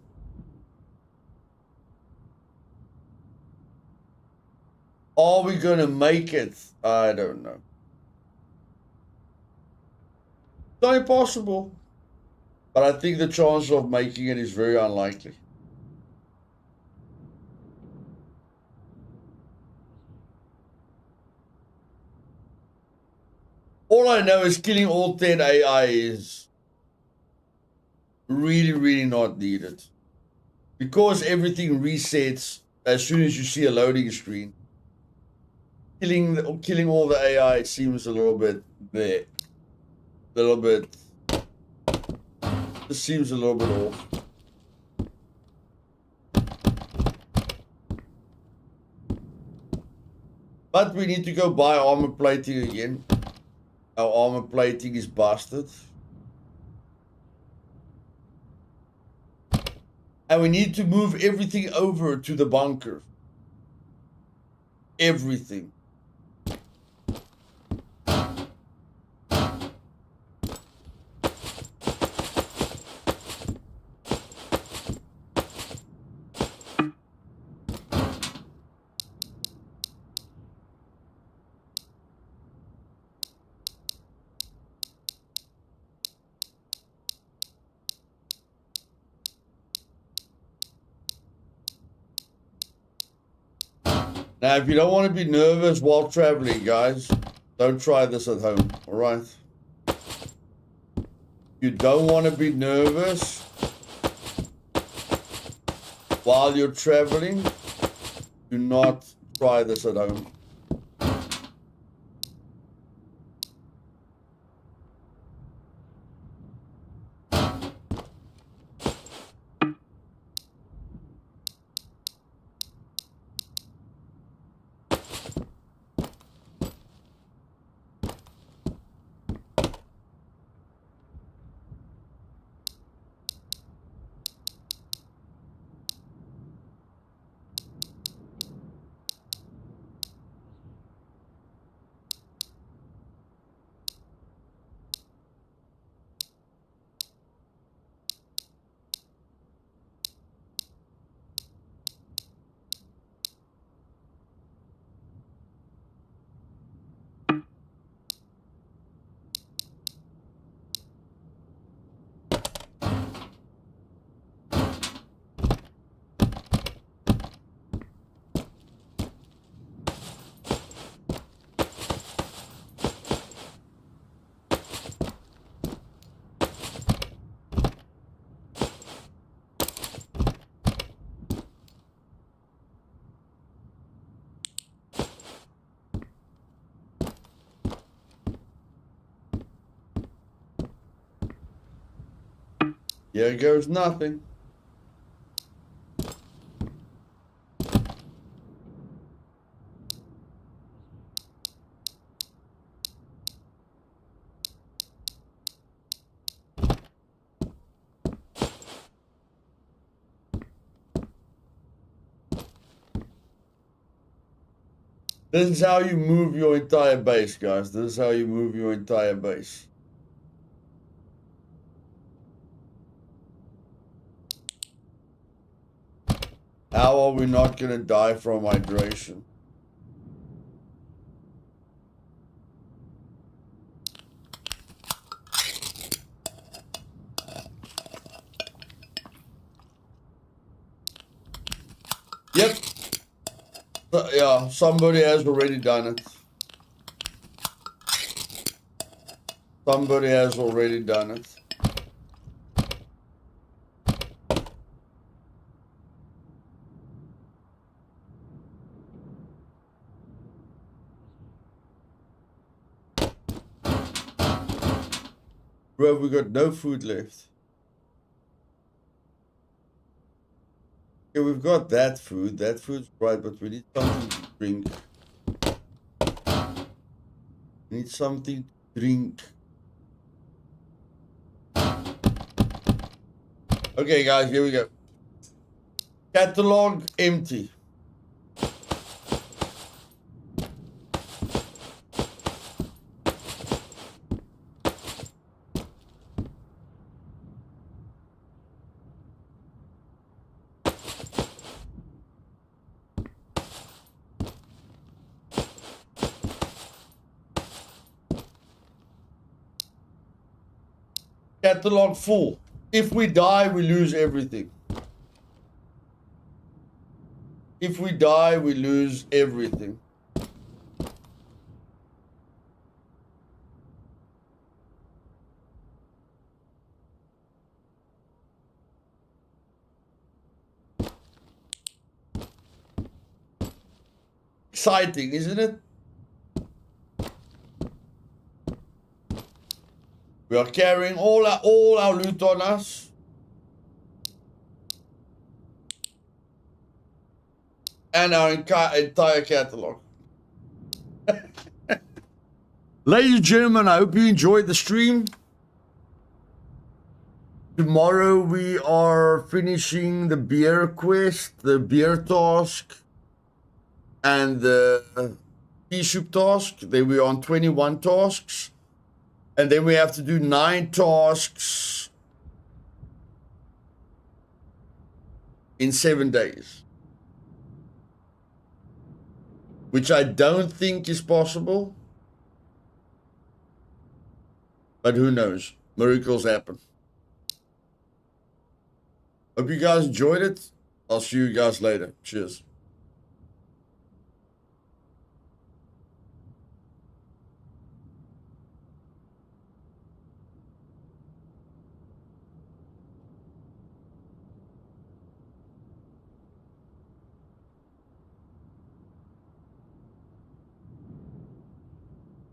Are we gonna make it? I don't know. It's not impossible. But I think the chance of making it is very unlikely. All I know is killing all 10 AI is really, really not needed. Because everything resets as soon as you see a loading screen. Killing all the AI seems a little bit there. This seems a little bit off. But we need to go buy armor plating again. Our armor plating is busted. And we need to move everything over to the bunker. Everything. Now, if you don't want to be nervous while traveling, guys, don't try this at home, all right? You don't want to be nervous while you're traveling. Do not try this at home. Here goes nothing. This is how you move your entire base, guys. This is how you move your entire base. How are we not gonna die from hydration? Yep. Yeah, somebody has already done it. Somebody has already done it. Bro, we got no food left. Okay, we've got that food. That food's right, but we need something to drink. We need something to drink. Okay, guys, here we go. Catalog empty. Catalog full. If we die, we lose everything. If we die, we lose everything. Exciting, isn't it? We are carrying all our loot on us. And our entire catalog. Ladies and gentlemen, I hope you enjoyed the stream. Tomorrow we are finishing the beer quest, the beer task, and the pea soup task. Then we're on 21 tasks. And then we have to do 9 tasks in 7 days. Which I don't think is possible. But who knows? Miracles happen. Hope you guys enjoyed it. I'll see you guys later. Cheers.